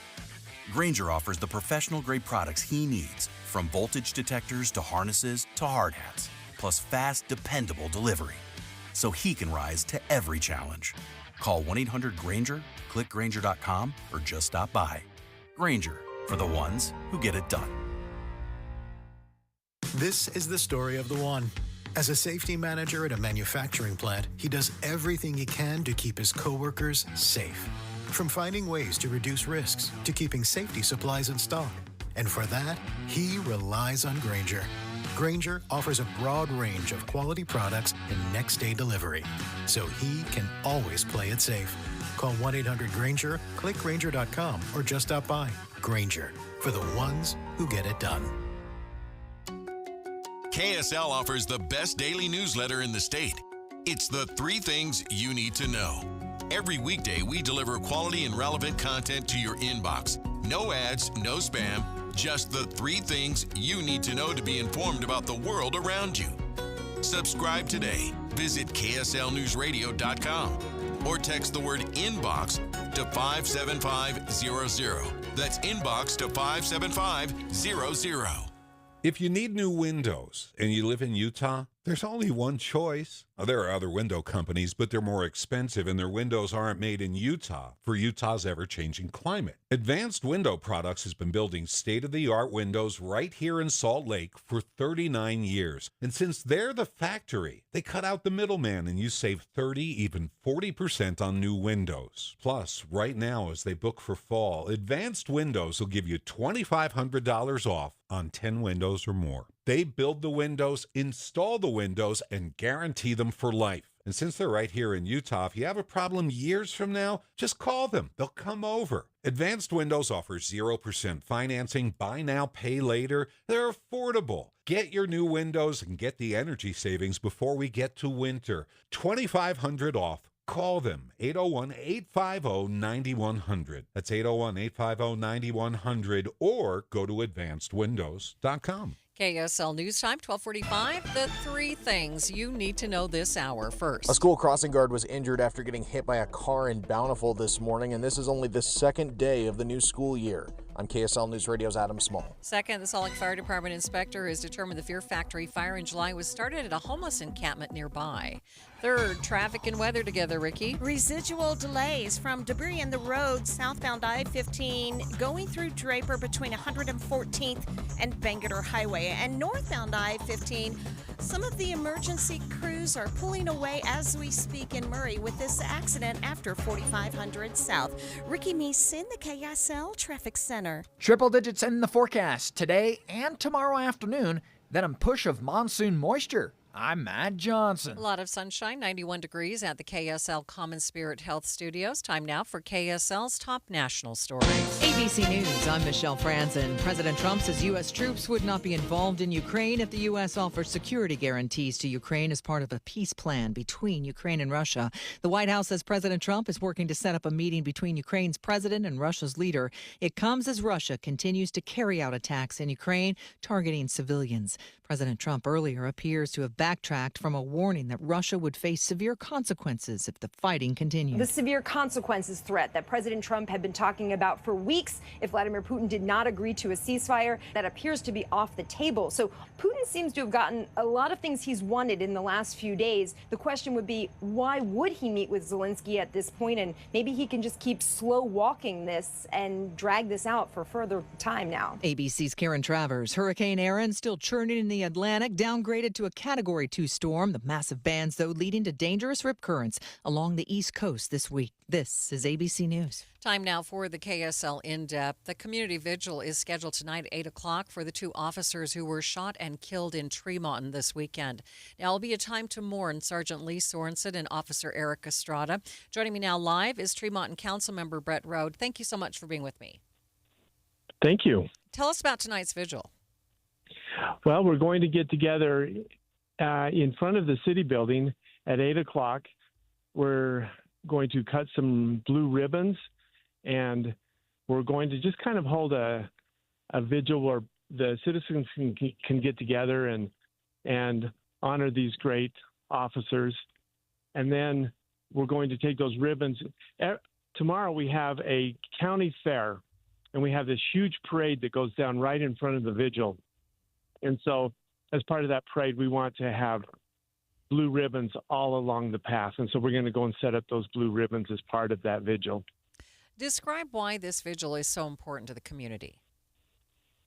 Grainger offers the professional-grade products he needs, from voltage detectors to harnesses to hard hats, plus fast, dependable delivery, so he can rise to every challenge. Call 1-800-GRAINGER, click Grainger.com, or just stop by. Grainger, for the ones who get it done. This is the story of the one. As a safety manager at a manufacturing plant, he does everything he can to keep his coworkers safe. From finding ways to reduce risks to keeping safety supplies in stock. And for that, he relies on Grainger. Grainger offers a broad range of quality products and next-day delivery, so he can always play it safe. Call 1-800-GRAINGER, click Grainger.com, or just stop by. Grainger, for the ones who get it done. KSL offers the best daily newsletter in the state. It's the 3 things you need to know. Every weekday, we deliver quality and relevant content to your inbox. No ads, no spam, just the 3 things you need to know to be informed about the world around you. Subscribe today. Visit KSLNewsRadio.com or text the word inbox to 57500. That's inbox to 57500. If you need new windows and you live in Utah, there's only one choice. There are other window companies, but they're more expensive and their windows aren't made in Utah for Utah's ever-changing climate. Advanced Window Products has been building state-of-the-art windows right here in Salt Lake for 39 years. And since they're the factory, they cut out the middleman and you save 30, even 40% on new windows. Plus, right now as they book for fall, Advanced Windows will give you $2,500 off on 10 windows or more. They build the windows, install the windows, and guarantee them for life. And since they're right here in Utah, if you have a problem years from now, just call them. They'll come over. Advanced Windows offers 0% financing, buy now, pay later. They're affordable. Get your new windows and get the energy savings before we get to winter. $2,500 off. Call them, 801-850-9100. That's 801-850-9100, or go to advancedwindows.com. KSL News Time, 1245. The three things you need to know this hour. First, a school crossing guard was injured after getting hit by a car in Bountiful this morning, and this is only the second day of the new school year. I'm KSL News Radio's Adam Small. Second, the Salt Lake Fire Department inspector has determined the Fear Factory fire in July was started at a homeless encampment nearby. Third, traffic and weather together, Ricky. Residual delays from debris in the road southbound I-15 going through Draper between 114th and Bangerter Highway, and northbound I-15. Some of the emergency crews are pulling away as we speak in Murray with this accident after 4500 South. Ricky Meese in the KSL Traffic Center. Triple digits in the forecast today and tomorrow afternoon, then a push of monsoon moisture. I'm Matt Johnson. A lot of sunshine, 91 degrees at the KSL Common Spirit Health Studios. Time now for KSL's top national stories. ABC News, I'm Michelle Franzen. President Trump says U.S. troops would not be involved in Ukraine if the U.S. offers security guarantees to Ukraine as part of a peace plan between Ukraine and Russia. The White House says President Trump is working to set up a meeting between Ukraine's president and Russia's leader. It comes as Russia continues to carry out attacks in Ukraine, targeting civilians. President Trump earlier appears to have backtracked from a warning that Russia would face severe consequences if the fighting continued. The severe consequences threat that President Trump had been talking about for weeks if Vladimir Putin did not agree to a ceasefire, that appears to be off the table. So Putin seems to have gotten a lot of things he's wanted in the last few days. The question would be, why would he meet with Zelensky at this point? And maybe he can just keep slow walking this and drag this out for further time now. ABC's Karen Travers. Hurricane Aaron still churning in the Atlantic, downgraded to a Category 2 storm. The massive bands, though, leading to dangerous rip currents along the East Coast this week. This is ABC News. Time now for the KSL In-Depth. The community vigil is scheduled tonight at 8 o'clock for the two officers who were shot and killed in Tremont this weekend. Now, it'll be a time to mourn Sergeant Lee Sorensen and Officer Eric Estrada. Joining me now live is Tremont Councilmember Brett Road. Thank you so much for being with me. Thank you. Tell us about tonight's vigil. Well, we're going to get together in front of the city building at 8 o'clock. We're going to cut some blue ribbons, and we're going to just kind of hold a vigil where the citizens can get together and honor these great officers. And then we're going to take those ribbons. Tomorrow we have a county fair, and we have this huge parade that goes down right in front of the vigil. And so as part of that parade, we want to have blue ribbons all along the path. And so we're going to go and set up those blue ribbons as part of that vigil. Describe why this vigil is so important to the community.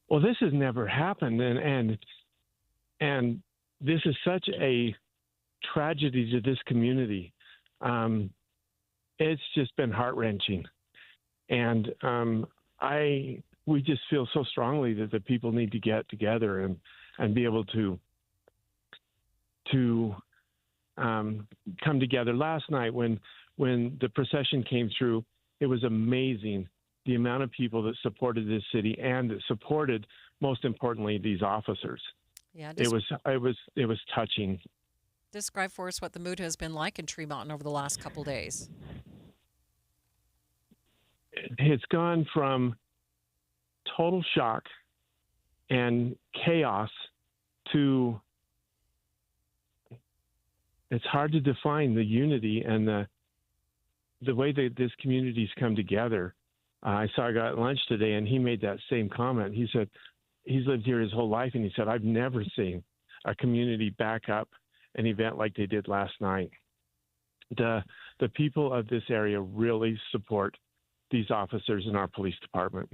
Well, this has never happened. And this is such a tragedy to this community. It's just been heart-wrenching. And we just feel so strongly that the people need to get together and be able to come together. Last night when the procession came through, it was amazing the amount of people that supported this city and that supported, most importantly, these officers. Yeah, it was touching. Describe for us what the mood has been like in Tremont over the last couple days. It's gone from total shock and chaos to, it's hard to define the unity and the way that this community's come together. I saw a guy at lunch today, and he made that same comment. He said, he's lived here his whole life, and he said, I've never seen a community back up an event like they did last night. The people of this area really support these officers in our police department.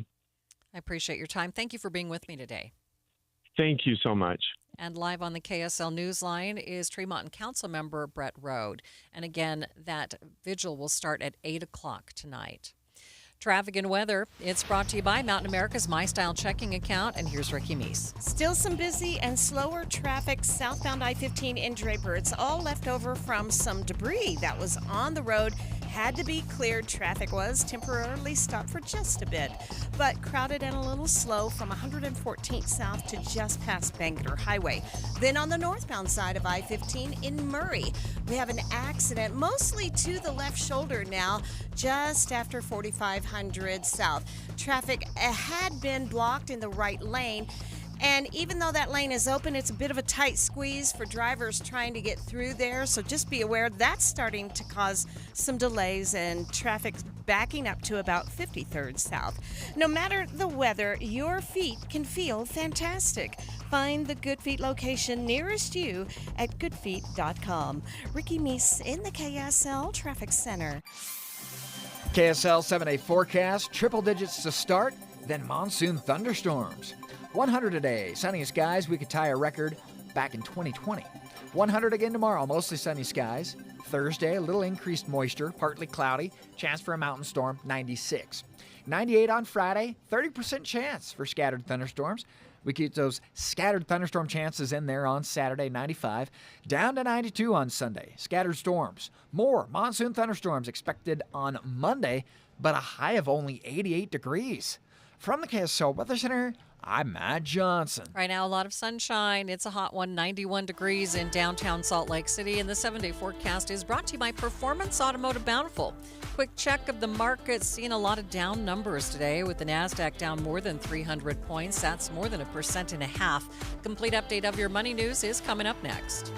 I appreciate your time. Thank you for being with me today. Thank you so much. And live on the KSL Newsline is Tremont Council member Brett Rode. And again, that vigil will start at 8 o'clock tonight. Traffic and weather, it's brought to you by Mountain America's My Style checking account. And here's Ricky Meese. Still some busy and slower traffic southbound I-15 in Draper. It's all left over from some debris that was on the road. Had to be cleared. Traffic was temporarily stopped for just a bit, but crowded and a little slow from 114th south to just past Bangor Highway. Then on the northbound side of I-15 in Murray, we have an accident mostly to the left shoulder now, just after 4500 south. Traffic had been blocked in the right lane. And even though that lane is open, it's a bit of a tight squeeze for drivers trying to get through there. So just be aware that's starting to cause some delays and traffic backing up to about 53rd South. No matter the weather, your feet can feel fantastic. Find the Good Feet location nearest you at goodfeet.com. Ricky Meese in the KSL Traffic Center. KSL 7-day forecast, triple digits to start, then monsoon thunderstorms. 100 today, sunny skies, we could tie a record back in 2020. 100 again tomorrow, mostly sunny skies. Thursday, a little increased moisture, partly cloudy, chance for a mountain storm, 96. 98 on Friday, 30% chance for scattered thunderstorms. We keep those scattered thunderstorm chances in there on Saturday, 95. Down to 92 on Sunday, scattered storms. More monsoon thunderstorms expected on Monday, but a high of only 88 degrees. From the KSL Weather Center, I'm Matt Johnson. Right now, a lot of sunshine. It's a hot one, 91 degrees in downtown Salt Lake City. And the 7-day forecast is brought to you by Performance Automotive Bountiful. Quick check of the markets, seeing a lot of down numbers today with the NASDAQ down more than 300 points. That's more than 1.5%. Complete update of your money news is coming up next.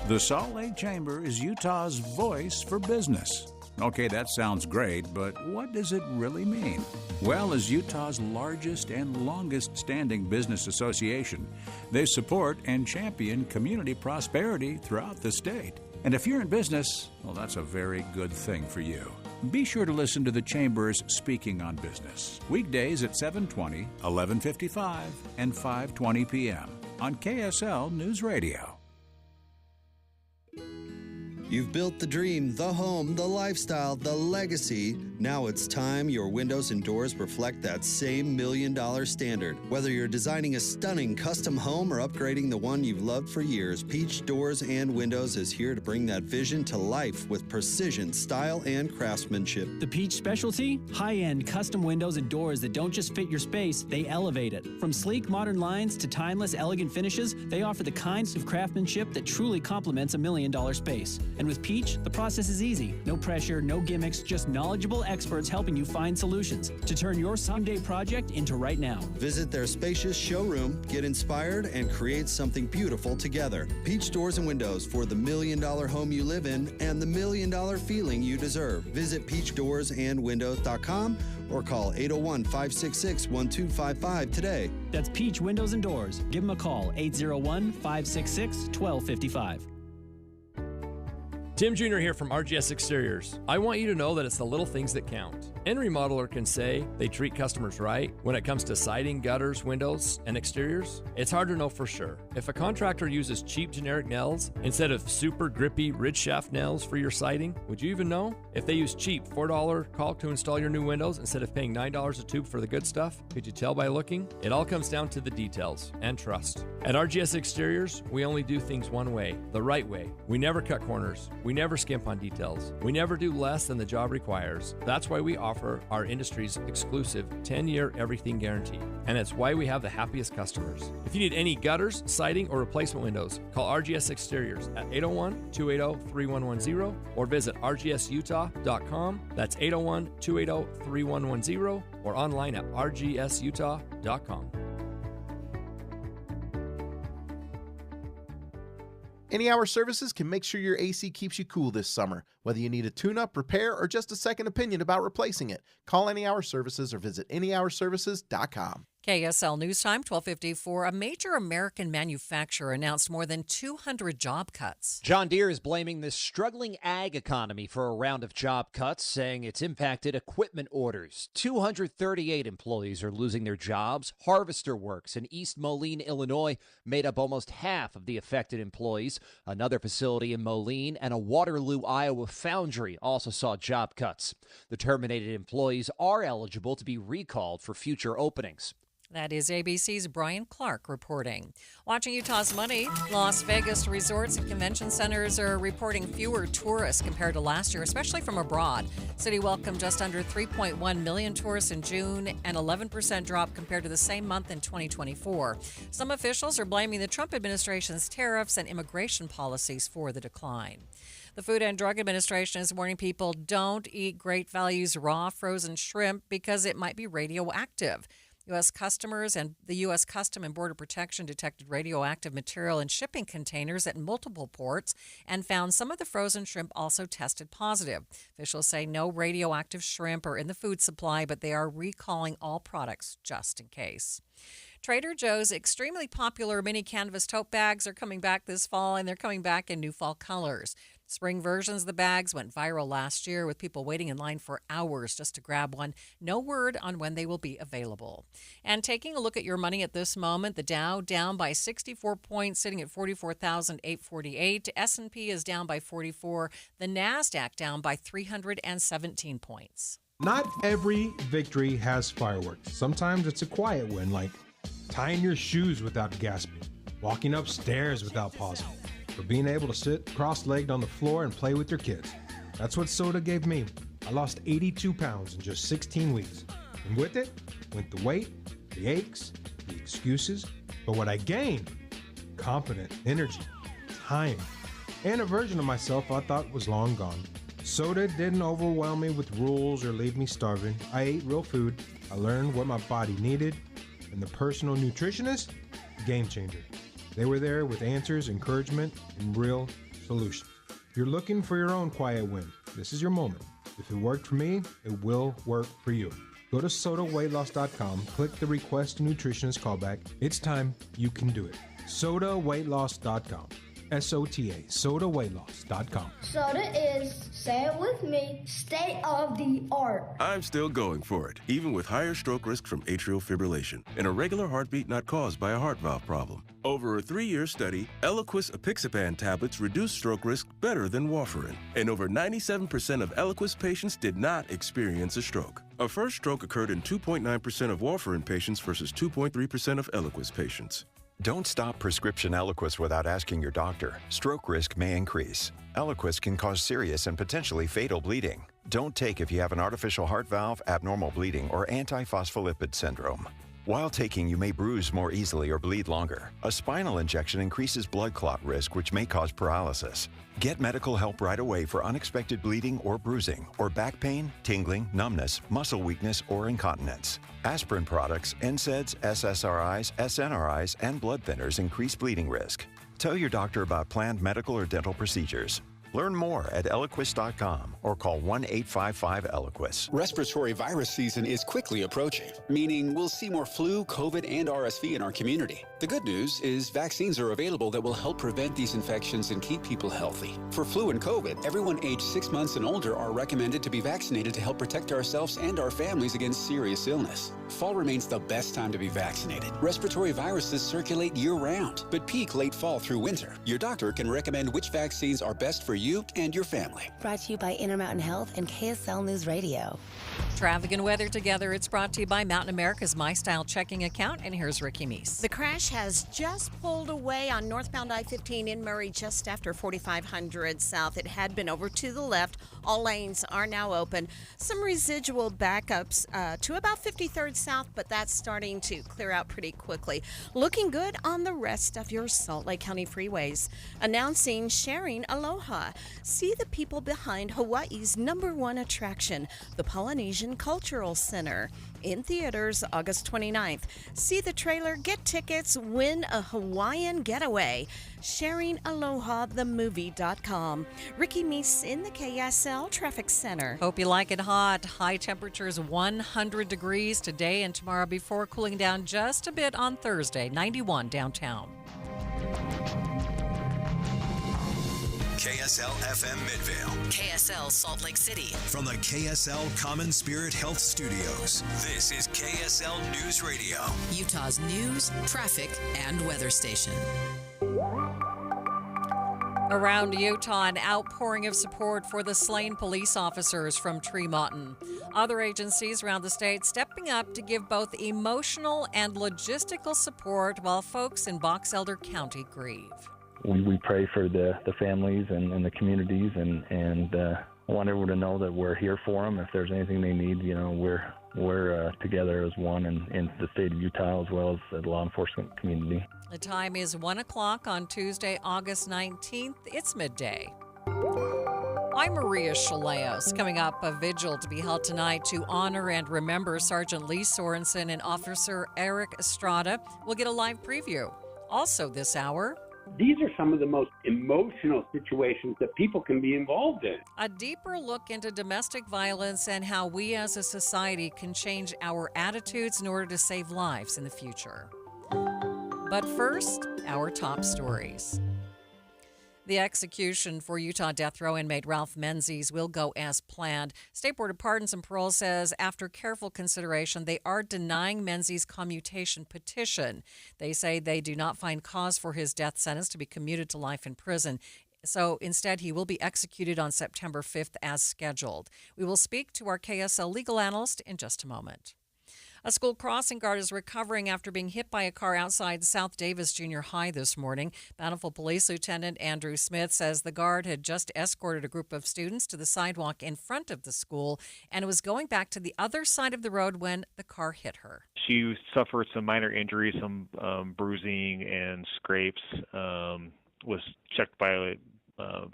The Salt Lake Chamber is Utah's voice for business. Okay, that sounds great, but what does it really mean? Well, as Utah's largest and longest-standing business association, they support and champion community prosperity throughout the state. And if you're in business, well, that's a very good thing for you. Be sure to listen to the Chamber's Speaking on Business, weekdays at 7:20, 11:55, and 5:20 p.m. on KSL News Radio. You've built the dream, the home, the lifestyle, the legacy. Now it's time your windows and doors reflect that same $1 million standard. Whether you're designing a stunning custom home or upgrading the one you've loved for years, Peach Doors and Windows is here to bring that vision to life with precision, style, and craftsmanship. The Peach specialty? High-end custom windows and doors that don't just fit your space, they elevate it. From sleek modern lines to timeless elegant finishes, they offer the kinds of craftsmanship that truly complements a $1 million space. And with Peach, the process is easy. No pressure, no gimmicks, just knowledgeable experts helping you find solutions to turn your someday project into right now. Visit their spacious showroom, get inspired, and create something beautiful together. Peach Doors and Windows for the $1 million home you live in and the $1 million feeling you deserve. Visit peachdoorsandwindows.com or call 801-566-1255 today. That's Peach Windows and Doors. Give them a call, 801-566-1255. Tim Jr. here from RGS Exteriors. I want you to know that it's the little things that count. Any remodeler can say they treat customers right when it comes to siding, gutters, windows, and exteriors. It's hard to know for sure. If a contractor uses cheap generic nails instead of super grippy ridge shaft nails for your siding, would you even know? If they use cheap $4 caulk to install your new windows instead of paying $9 a tube for the good stuff, could you tell by looking? It all comes down to the details and trust. At RGS Exteriors, we only do things one way, the right way. We never cut corners. We never skimp on details. We never do less than the job requires. That's why we offer our industry's exclusive 10-year everything guarantee. And it's why we have the happiest customers. If you need any gutters, siding, or replacement windows, call RGS Exteriors at 801-280-3110 or visit rgsutah.com. That's 801-280-3110 or online at rgsutah.com. Any Hour Services can make sure your AC keeps you cool this summer. Whether you need a tune-up, repair, or just a second opinion about replacing it, call Any Hour Services or visit anyhourservices.com. KSL News Time, 12:54. A major American manufacturer announced more than 200 job cuts. John Deere is blaming the struggling ag economy for a round of job cuts, saying it's impacted equipment orders. 238 employees are losing their jobs. Harvester Works in East Moline, Illinois, made up almost half of the affected employees. Another facility in Moline and a Waterloo, Iowa foundry also saw job cuts. The terminated employees are eligible to be recalled for future openings. That is ABC's Brian Clark reporting. Watching Utah's money, Las Vegas resorts and convention centers are reporting fewer tourists compared to last year, especially from abroad. City welcomed just under 3.1 million tourists in June, an 11% drop compared to the same month in 2024. Some officials are blaming the Trump administration's tariffs and immigration policies for the decline. The Food and Drug Administration is warning people don't eat Great Value's raw frozen shrimp because it might be radioactive. U.S. customers and the U.S. Custom and Border Protection detected radioactive material in shipping containers at multiple ports and found some of the frozen shrimp also tested positive. Officials say no radioactive shrimp are in the food supply, but they are recalling all products just in case. Trader Joe's extremely popular mini canvas tote bags are coming back this fall, and they're coming back in new fall colors. Spring versions of the bags went viral last year with people waiting in line for hours just to grab one. No word on when they will be available. And taking a look at your money at this moment, the Dow down by 64 points, sitting at 44,848. S&P is down by 44. The NASDAQ down by 317 points. Not every victory has fireworks. Sometimes it's a quiet win, like tying your shoes without gasping, walking upstairs without pausing, or being able to sit cross-legged on the floor and play with your kids. That's what soda gave me. I lost 82 pounds in just 16 weeks. And with it went the weight, the aches, the excuses. But what I gained, confidence, energy, time, and a version of myself I thought was long gone. Soda didn't overwhelm me with rules or leave me starving. I ate real food. I learned what my body needed. And the personal nutritionist, game changer. They were there with answers, encouragement, and real solutions. If you're looking for your own quiet win, this is your moment. If it worked for me, it will work for you. Go to SodaWeightLoss.com, click the Request a Nutritionist callback. It's time. You can do it. SodaWeightLoss.com. SOTA, SodaWeightLoss.com. Soda is, say it with me, state of the art. I'm still going for it, even with higher stroke risk from atrial fibrillation, an irregular heartbeat not caused by a heart valve problem. Over a 3-year study, Eliquis apixaban tablets reduced stroke risk better than warfarin, and over 97% of Eliquis patients did not experience a stroke. A first stroke occurred in 2.9% of warfarin patients versus 2.3% of Eliquis patients. Don't stop prescription Eliquis without asking your doctor. Stroke risk may increase. Eliquis can cause serious and potentially fatal bleeding. Don't take if you have an artificial heart valve, abnormal bleeding, or antiphospholipid syndrome. While taking, you may bruise more easily or bleed longer. A spinal injection increases blood clot risk, which may cause paralysis. Get medical help right away for unexpected bleeding or bruising, or back pain, tingling, numbness, muscle weakness, or incontinence. Aspirin products, NSAIDs, SSRIs, SNRIs, and blood thinners increase bleeding risk. Tell your doctor about planned medical or dental procedures. Learn more at Eliquis.com or call 1-855-ELIQUIS. Respiratory virus season is quickly approaching, meaning we'll see more flu, COVID, and RSV in our community. The good news is vaccines are available that will help prevent these infections and keep people healthy. For flu and COVID, everyone aged 6 months and older are recommended to be vaccinated to help protect ourselves and our families against serious illness. Fall remains the best time to be vaccinated. Respiratory viruses circulate year-round, but peak late fall through winter. Your doctor can recommend which vaccines are best for you and your family. Brought to you by Intermountain Health and KSL News Radio. Traffic and weather together. It's brought to you by Mountain America's My Style checking account. And here's Ricky Meese. The crash has just pulled away on northbound I-15 in Murray just after 4500 south. It had been over to the left. All lanes are now open. Some residual backups to about 53rd south, but that's starting to clear out pretty quickly. Looking good on the rest of your Salt Lake County freeways. Announcing Sharing Aloha. See the people behind Hawaii's #1 attraction, the Polynesian Cultural Center. In theaters August 29th. See the trailer, get tickets, win a Hawaiian getaway. SharingAlohaTheMovie.com. Ricky Meese in the KSL Traffic Center. Hope you like it hot. High temperatures 100 degrees today and tomorrow before cooling down just a bit on Thursday, 91 downtown. KSL FM Midvale. KSL Salt Lake City. From the KSL Common Spirit Health Studios, this is KSL News Radio. Utah's news, traffic, and weather station. Around Utah, an outpouring of support for the slain police officers from Tremonton. Other agencies around the state stepping up to give both emotional and logistical support while folks in Box Elder County grieve. We pray for the families and the communities, and I want everyone to know that we're here for them. If there's anything they need, we're together as one in the state of Utah as well as the law enforcement community. The time is 1 o'clock on Tuesday, August 19th. It's midday. I'm Maria Shilaos. Coming up, a vigil to be held tonight to honor and remember Sergeant Lee Sorensen and Officer Eric Estrada. We'll get a live preview. Also this hour, these are some of the most emotional situations that people can be involved in. a deeper look into domestic violence and how we as a society can change our attitudes in order to save lives in the future. But first, our top stories. The execution for Utah death row inmate Ralph Menzies will go as planned. State Board of Pardons and Parole says after careful consideration, they are denying Menzies' commutation petition. They say they do not find cause for his death sentence to be commuted to life in prison. So instead, he will be executed on September 5th as scheduled. We will speak to our KSL legal analyst in just a moment. A school crossing guard is recovering after being hit by a car outside South Davis Junior High this morning. Bountiful Police Lieutenant Andrew Smith says the guard had just escorted a group of students to the sidewalk in front of the school and was going back to the other side of the road when the car hit her. She suffered some minor injuries, some bruising and scrapes, was checked by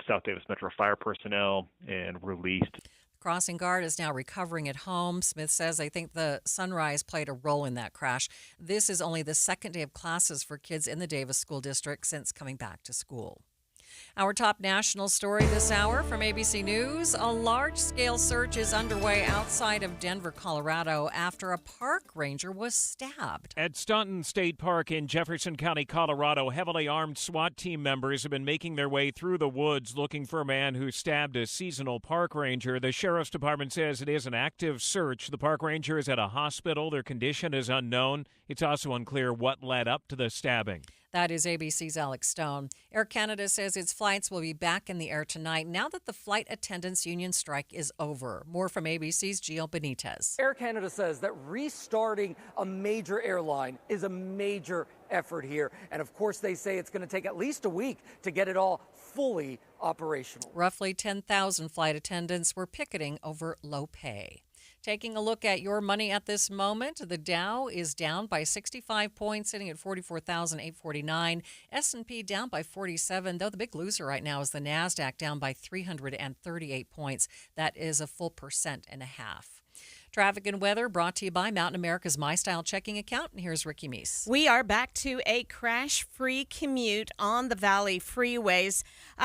South Davis Metro Fire personnel and released. Crossing guard is now recovering at home. Smith says they think the sunrise played a role in that crash. This is only the second day of classes for kids in the Davis School District since coming back to school. Our top national story this hour from ABC News. A large-scale search is underway outside of Denver, Colorado, after a park ranger was stabbed. At Staunton State Park in Jefferson County, Colorado, heavily armed SWAT team members have been making their way through the woods looking for a man who stabbed a seasonal park ranger. The Sheriff's Department says it is an active search. The park ranger is at a hospital. Their condition is unknown. It's also unclear what led up to the stabbing. That is ABC's Alex Stone. Air Canada says its flights will be back in the air tonight now that the flight attendants union strike is over. More from ABC's Gio Benitez. Air Canada says that restarting a major airline is a major effort here. And of course, they say it's going to take at least a week to get it all fully operational. Roughly 10,000 flight attendants were picketing over low pay. Taking a look at your money at this moment, the Dow is down by 65 points, sitting at 44,849. S&P down by 47, though the big loser right now is the NASDAQ, down by 338 points. That is a full 1.5%. Traffic and weather brought to you by Mountain America's My Style checking account. And here's Ricky Meese. We are back to a crash-free commute on the Valley freeways.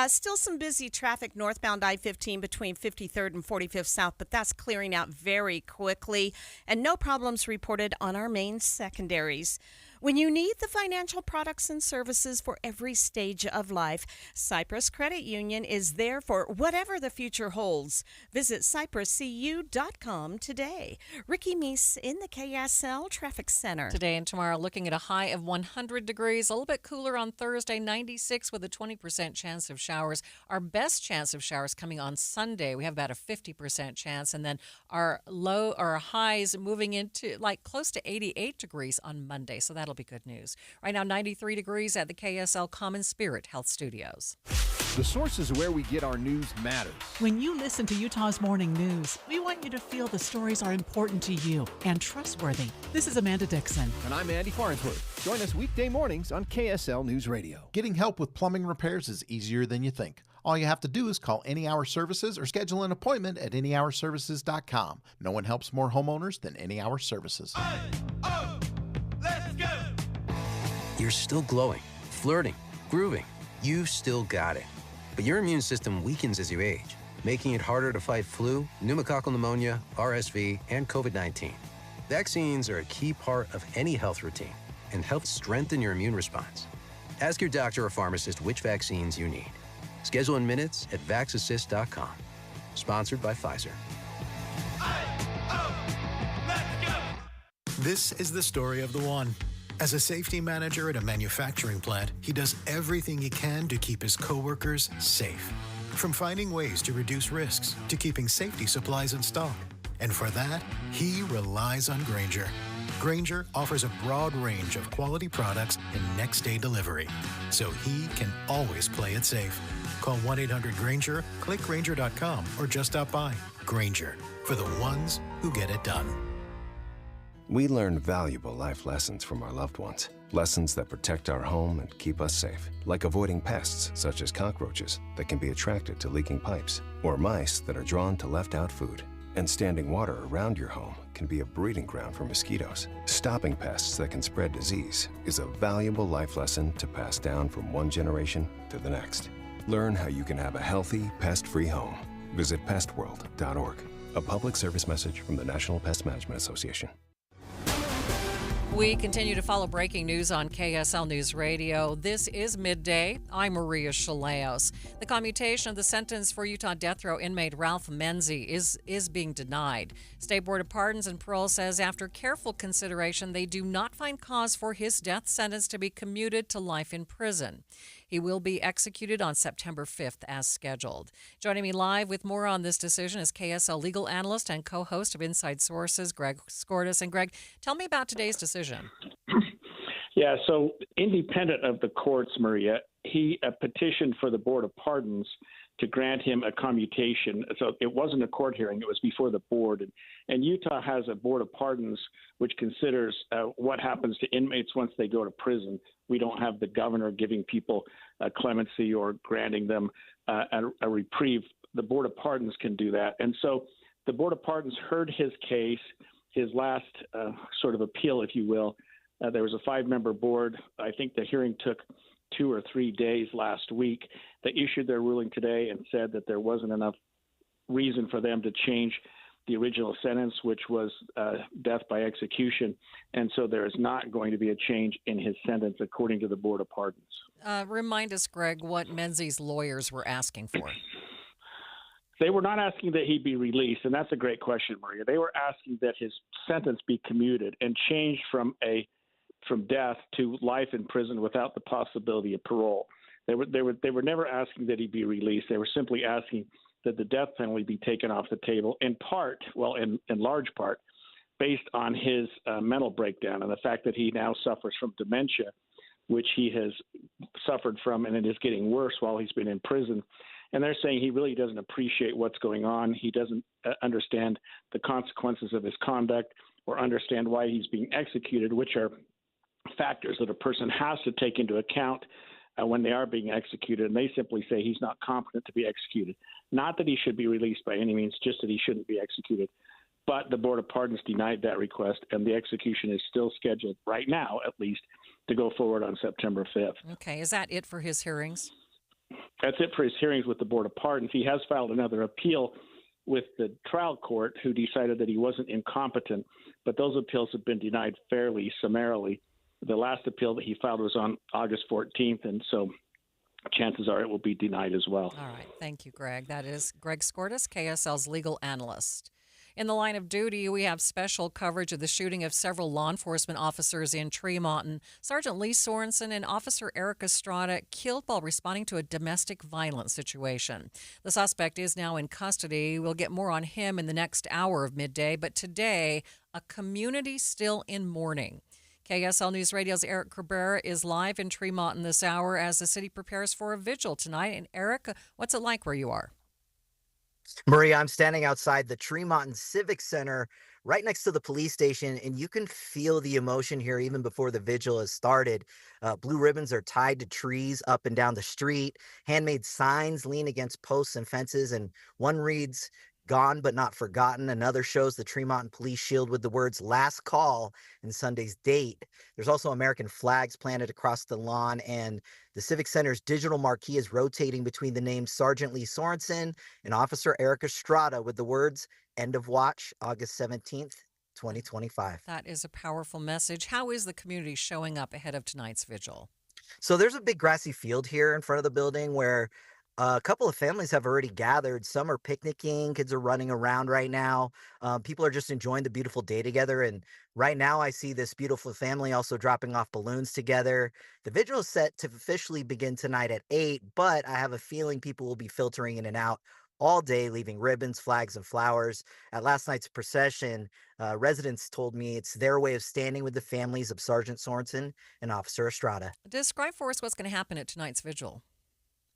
Still some busy traffic northbound I-15 between 53rd and 45th South, but that's clearing out very quickly. And no problems reported on our main secondaries. When you need the financial products and services for every stage of life, Cypress Credit Union is there for whatever the future holds. Visit cypresscu.com today. Ricky Meese in the KSL Traffic Center. Today and tomorrow, looking at a high of 100 degrees, a little bit cooler on Thursday, 96 with a 20% chance of showers. Our best chance of showers coming on Sunday. We have about a 50% chance, and then our highs moving into like close to 88 degrees on Monday. So that'll be good news. Right now, 93 degrees at the KSL Common Spirit Health Studios. The sources where we get our news matters. When you listen to Utah's Morning News, we want you to feel the stories are important to you and trustworthy. This is Amanda Dixon. And I'm Andy Farnsworth. Join us weekday mornings on KSL News Radio. Getting help with plumbing repairs is easier than you think. All you have to do is call Any Hour Services or schedule an appointment at anyhourservices.com. No one helps more homeowners than Any Hour Services. You're still glowing, flirting, grooving. You've still got it. But your immune system weakens as you age, making it harder to fight flu, pneumococcal pneumonia, RSV, and COVID-19. Vaccines are a key part of any health routine and help strengthen your immune response. Ask your doctor or pharmacist which vaccines you need. Schedule in minutes at vaxassist.com. Sponsored by Pfizer. This is the story of the one. As a safety manager at a manufacturing plant, he does everything he can to keep his coworkers safe. From finding ways to reduce risks to keeping safety supplies in stock. And for that, he relies on Grainger. Grainger offers a broad range of quality products and next-day delivery, so he can always play it safe. Call 1-800-GRAINGER, click Grainger.com, or just stop by. Grainger, for the ones who get it done. We learn valuable life lessons from our loved ones. Lessons that protect our home and keep us safe. Like avoiding pests such as cockroaches that can be attracted to leaking pipes, or mice that are drawn to left-out food. And standing water around your home can be a breeding ground for mosquitoes. Stopping pests that can spread disease is a valuable life lesson to pass down from one generation to the next. Learn how you can have a healthy, pest-free home. Visit pestworld.org. A public service message from the National Pest Management Association. We continue to follow breaking news on KSL News Radio. This is Midday. I'm Maria Shilaos. The commutation of the sentence for Utah death row inmate Ralph Menzie is being denied. State Board of Pardons and Parole says after careful consideration, they do not find cause for his death sentence to be commuted to life in prison. He will be executed on September 5th as scheduled. Joining me live with more on this decision is KSL legal analyst and co-host of Inside Sources, Greg Skordas. And Greg, tell me about today's decision. Yeah, so independent of the courts, Maria, he petitioned for the Board of Pardons to grant him a commutation. So it wasn't a court hearing, it was before the board. And Utah has a Board of Pardons which considers what happens to inmates once they go to prison. We don't have the governor giving people clemency or granting them a reprieve. The Board of Pardons can do that. And so the Board of Pardons heard his case, his last sort of appeal, if you will. There was a 5-member board. I think the hearing took 2 or 3 days last week. They issued their ruling today and said that there wasn't enough reason for them to change the original sentence, which was death by execution. And so there is not going to be a change in his sentence, according to the Board of Pardons. Remind us, Greg, what Menzie's lawyers were asking for. They were not asking that he be released, and that's a great question, Maria. They were asking that his sentence be commuted and changed from death to life in prison without the possibility of parole. They were never asking that he be released. They were simply asking that the death penalty be taken off the table, in large part, based on his mental breakdown and the fact that he now suffers from dementia, which he has suffered from, and it is getting worse while he's been in prison. And they're saying he really doesn't appreciate what's going on. He doesn't understand the consequences of his conduct or understand why he's being executed, which are factors that a person has to take into account when they are being executed. And they simply say he's not competent to be executed. Not that he should be released by any means, just that he shouldn't be executed. But the Board of Pardons denied that request, and the execution is still scheduled, right now at least, to go forward on September 5th. Okay. Is that it for his hearings? That's it for his hearings with the Board of Pardons. He has filed another appeal with the trial court, who decided that he wasn't incompetent, but those appeals have been denied fairly summarily. The last appeal that he filed was on August 14th, and so chances are it will be denied as well. All right. Thank you, Greg. That is Greg Skordas, KSL's legal analyst. In the line of duty, we have special coverage of the shooting of several law enforcement officers in Tremont. Sergeant Lee Sorensen and Officer Eric Estrada killed while responding to a domestic violence situation. The suspect is now in custody. We'll get more on him in the next hour of Midday. But today, a community still in mourning. KSL News Radio's Eric Cabrera is live in Tremont this hour as the city prepares for a vigil tonight. And Eric, what's it like where you are? Maria, I'm standing outside the Tremont Civic Center right next to the police station, and you can feel the emotion here even before the vigil has started. Blue ribbons are tied to trees up and down the street. Handmade signs lean against posts and fences, and one reads, "Gone but not forgotten." Another shows the Tremont police shield with the words "Last Call" and Sunday's date. There's also American flags planted across the lawn, and the Civic Center's digital marquee is rotating between the names Sergeant Lee Sorensen and Officer Eric Estrada with the words "End of Watch, August 17th, 2025. That is a powerful message. How is the community showing up ahead of tonight's vigil? So there's a big grassy field here in front of the building where a couple of families have already gathered. Some are picnicking, kids are running around right now. People are just enjoying the beautiful day together. And right now, I see this beautiful family also dropping off balloons together. The vigil is set to officially begin tonight at 8, but I have a feeling people will be filtering in and out all day, leaving ribbons, flags, and flowers. At last night's procession, residents told me it's their way of standing with the families of Sergeant Sorensen and Officer Estrada. Describe for us what's going to happen at tonight's vigil.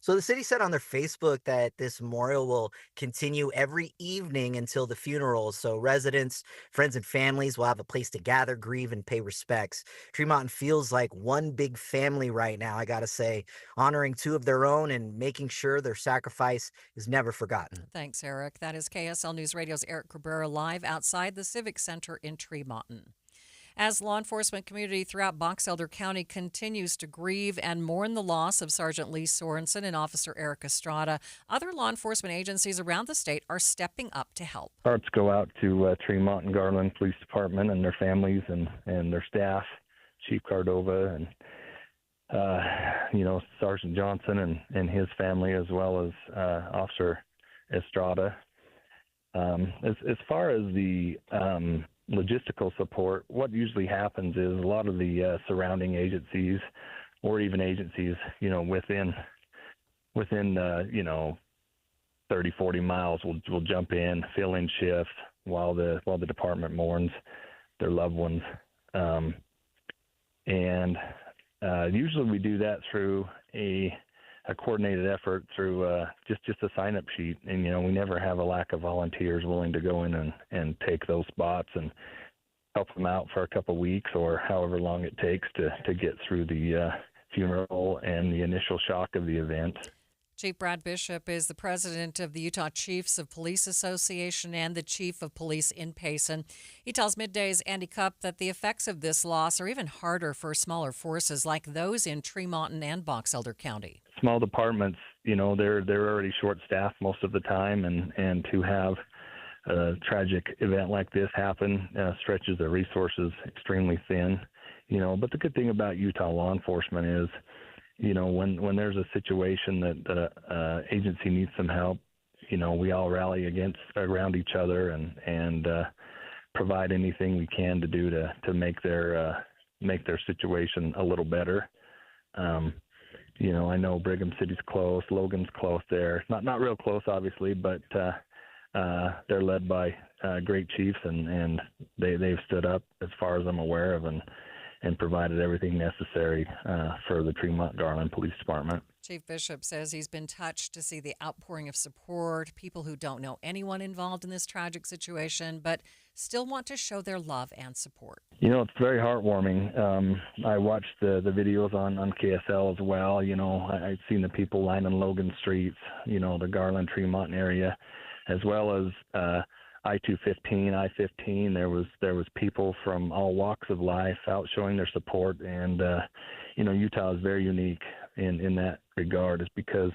So the city said on their Facebook that this memorial will continue every evening until the funeral. So residents, friends, and families will have a place to gather, grieve, and pay respects. Tremont feels like one big family right now, I gotta say, honoring two of their own and making sure their sacrifice is never forgotten. Thanks, Eric. That is KSL News Radio's Eric Cabrera live outside the Civic Center in Tremont. As law enforcement community throughout Box Elder County continues to grieve and mourn the loss of Sergeant Lee Sorensen and Officer Eric Estrada, other law enforcement agencies around the state are stepping up to help. Hearts go out to Tremont and Garland Police Department and their families and their staff, Chief Cardova and Sergeant Johnson and his family, as well as Officer Estrada. As far as the logistical support, what usually happens is a lot of the surrounding agencies or even agencies, within 30, 40 miles will jump in, fill in shifts while the department mourns their loved ones. Usually we do that through a coordinated effort through just a sign-up sheet, and we never have a lack of volunteers willing to go in and take those spots and help them out for a couple of weeks or however long it takes to get through the funeral and the initial shock of the event. Chief Brad Bishop is the president of the Utah Chiefs of Police Association and the chief of police in Payson. He tells Midday's Andy Cupp that the effects of this loss are even harder for smaller forces like those in Tremont and Box Elder County. Small departments, they're already short-staffed most of the time, and to have a tragic event like this happen stretches their resources extremely thin. But the good thing about Utah law enforcement is, when there's a situation that agency needs some help, we all rally around each other and provide anything we can to do to make their situation a little better. I know Brigham City's close, Logan's close there. Not real close, obviously, but they're led by great chiefs, and they've stood up as far as I'm aware of and provided everything necessary for the Tremont Garland Police Department. Chief Bishop says he's been touched to see the outpouring of support, people who don't know anyone involved in this tragic situation, but still want to show their love and support. It's very heartwarming. I watched the videos on KSL as well. I've seen the people lining Logan streets, the Garland, Tremont area, as well as I-215, I-15. There was people from all walks of life out showing their support, and Utah is very unique in that regard, is because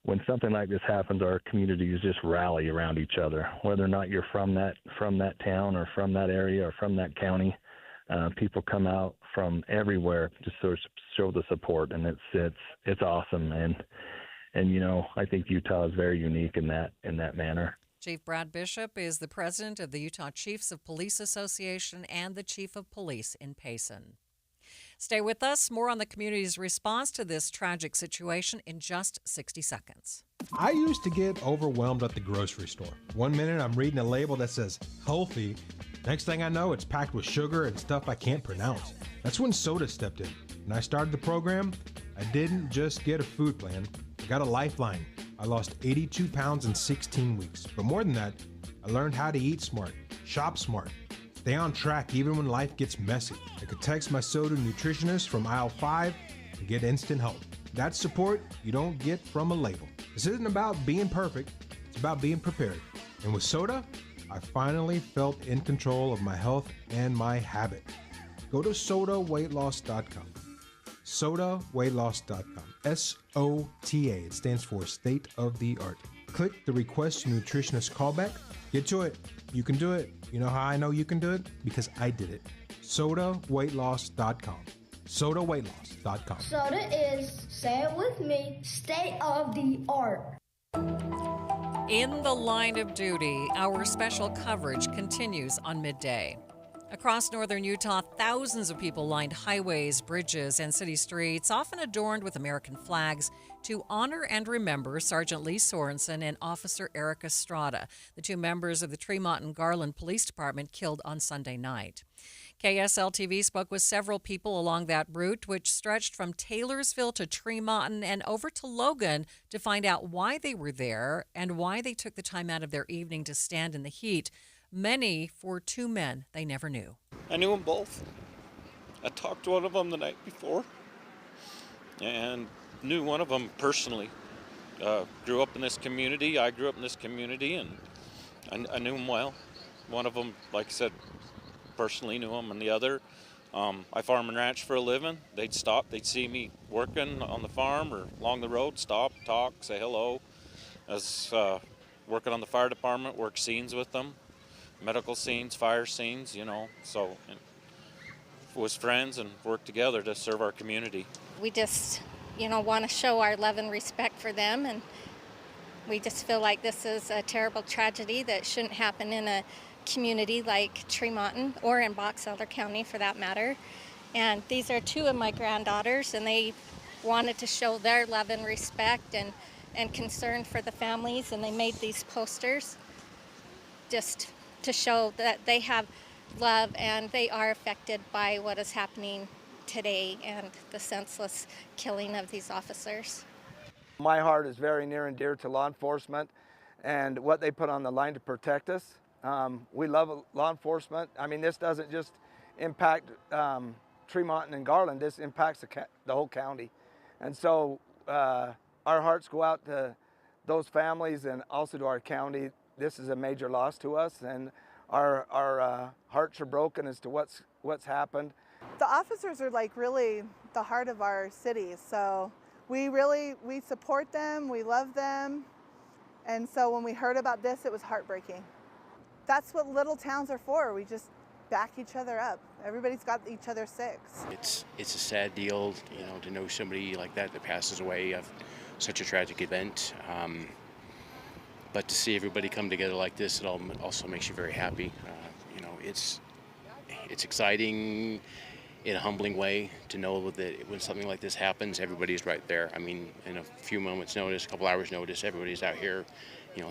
when something like this happens, our communities just rally around each other. Whether or not you're from that town or from that area or from that county, people come out from everywhere to sort of show the support, and it's awesome. And I think Utah is very unique in that manner. Chief Brad Bishop is the president of the Utah Chiefs of Police Association and the chief of police in Payson. Stay with us. More on the community's response to this tragic situation in just 60 seconds. I used to get overwhelmed at the grocery store. One minute I'm reading a label that says healthy. Next thing I know, it's packed with sugar and stuff I can't pronounce. That's when Soda stepped in. When I started the program, I didn't just get a food plan, I got a lifeline. I lost 82 pounds in 16 weeks. But more than that, I learned how to eat smart, shop smart, stay on track even when life gets messy. I could text my Soda nutritionist from aisle 5 and get instant help. That's support you don't get from a label. This isn't about being perfect, it's about being prepared. And with Soda, I finally felt in control of my health and my habit. Go to sodaweightloss.com. sodaweightloss.com. SOTA. It stands for State of the Art. Click the Request Nutritionist callback. Get to it. You can do it. You know how I know you can do it? Because I did it. sodaweightloss.com. sodaweightloss.com. Soda is, say it with me, state of the art. In the line of duty, our special coverage continues on Midday. Across northern Utah, thousands of people lined highways, bridges, and city streets, often adorned with American flags, to honor and remember Sergeant Lee Sorensen and Officer Eric Estrada, the two members of the Tremont and Garland Police Department killed on Sunday night. KSL-TV spoke with several people along that route, which stretched from Taylorsville to Tremont and over to Logan, to find out why they were there and why they took the time out of their evening to stand in the heat, many for two men they never knew. I knew them both. I talked to one of them the night before and knew one of them personally. Grew up in this community. I grew up in this community, and I knew him well. One of them, like I said, personally knew him, and the other, I farm and ranch for a living. They'd stop, they'd see me working on the farm or along the road, stop, talk, say hello. I was working on the fire department, work scenes with them, medical scenes, fire scenes, so was friends and worked together to serve our community. We just, want to show our love and respect for them, and we just feel like this is a terrible tragedy that shouldn't happen in a community like Tremont or in Box Elder County for that matter. And these are two of my granddaughters, and they wanted to show their love and respect and concern for the families, and they made these posters just to show that they have love and they are affected by what is happening today and the senseless killing of these officers. My heart is very near and dear to law enforcement and what they put on the line to protect us. We love law enforcement. I mean, this doesn't just impact Tremont and Garland, this impacts the whole county. And so our hearts go out to those families and also to our county. This is a major loss to us, and our hearts are broken as to what's happened. The officers are like really the heart of our city, so we support them, we love them, and so when we heard about this, it was heartbreaking. That's what little towns are for. We just back each other up. Everybody's got each other's six. It's a sad deal, to know somebody like that passes away of such a tragic event. But to see everybody come together like this, it also makes you very happy. It's exciting in a humbling way to know that when something like this happens, everybody's right there. I mean, in a few moments' notice, a couple hours' notice, everybody's out here.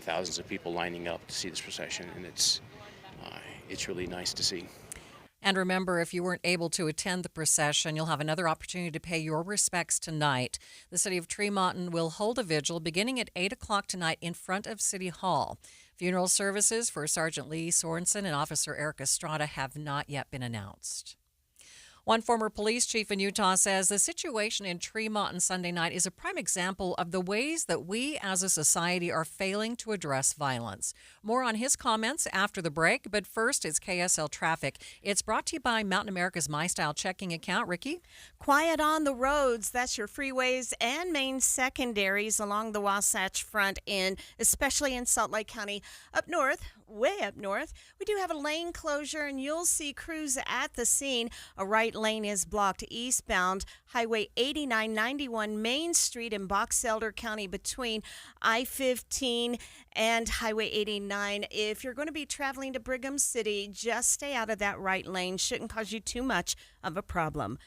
Thousands of people lining up to see this procession, and it's really nice to see. And remember, if you weren't able to attend the procession, you'll have another opportunity to pay your respects tonight. The city of Tremont will hold a vigil beginning at 8 o'clock tonight in front of City Hall. Funeral services for Sergeant Lee Sorensen and Officer Eric Estrada have not yet been announced. One former police chief in Utah says the situation in Tremont Sunday night is a prime example of the ways that we as a society are failing to address violence. More on his comments after the break, but first it's KSL Traffic. It's brought to you by Mountain America's MyStyle checking account. Ricky? Quiet on the roads. That's your freeways and main secondaries along the Wasatch Front End, especially in Salt Lake County. Up north, way up north, we do have a lane closure, and you'll see crews at the scene. A right lane is blocked eastbound Highway 8991 Main Street in Box Elder County between I-15 and Highway 89. If you're going to be traveling to Brigham City, just stay out of that right lane. Shouldn't cause you too much of a problem.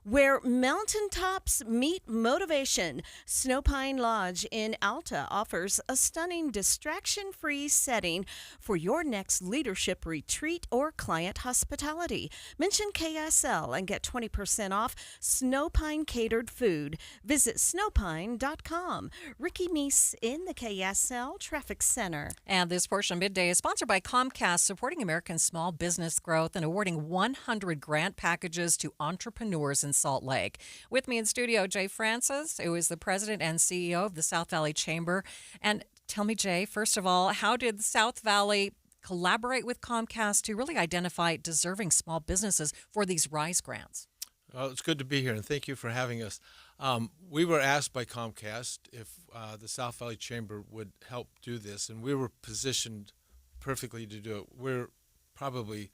Where mountaintops meet motivation, Snowpine Lodge in Alta offers a stunning distraction-free setting for your next leadership retreat or client hospitality. Mention KSL and get 20% off Snowpine catered food. Visit snowpine.com. Ricky Meese in the KSL Traffic Center. And this portion of Midday is sponsored by Comcast, supporting American small business growth and awarding 100 grant packages to entrepreneurs in Salt Lake. With me in studio, Jay Francis, who is the president and CEO of the South Valley Chamber. And tell me, Jay, first of all, how did South Valley collaborate with Comcast to really identify deserving small businesses for these RISE grants? Well, it's good to be here, and thank you for having us. We were asked by Comcast if the South Valley Chamber would help do this, and we were positioned perfectly to do it. We're probably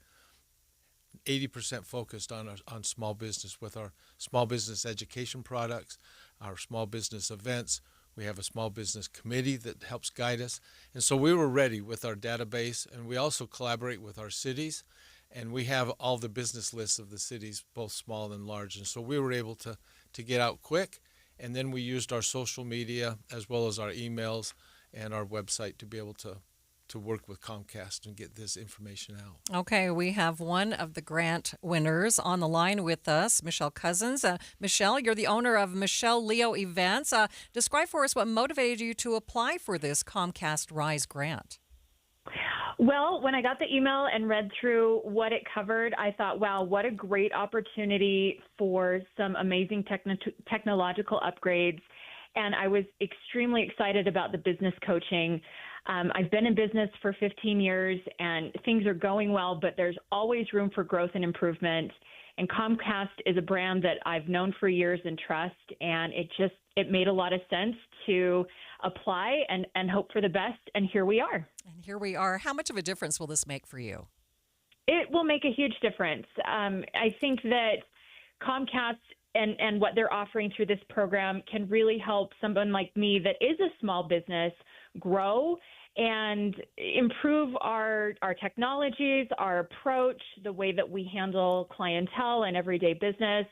80% focused on small business with our small business education products, our small business events. We have a small business committee that helps guide us. And so we were ready with our database, and we also collaborate with our cities, and we have all the business lists of the cities, both small and large. And so we were able to get out quick, and then we used our social media as well as our emails and our website to be able to work with Comcast and get this information out. Okay, we have one of the grant winners on the line with us, Michelle Cousins. Michelle, you're the owner of Michelle Leo Events. Describe for us what motivated you to apply for this Comcast RISE grant. Well, when I got the email and read through what it covered, I thought, wow, what a great opportunity for some amazing technological upgrades. And I was extremely excited about the business coaching. I've been in business for 15 years, and things are going well, but there's always room for growth and improvement. And Comcast is a brand that I've known for years and trust, and it made a lot of sense to apply and hope for the best, and here we are. And here we are. How much of a difference will this make for you? It will make a huge difference. I think that Comcast and what they're offering through this program can really help someone like me that is a small business grow and improve our technologies, our approach, the way that we handle clientele and everyday business.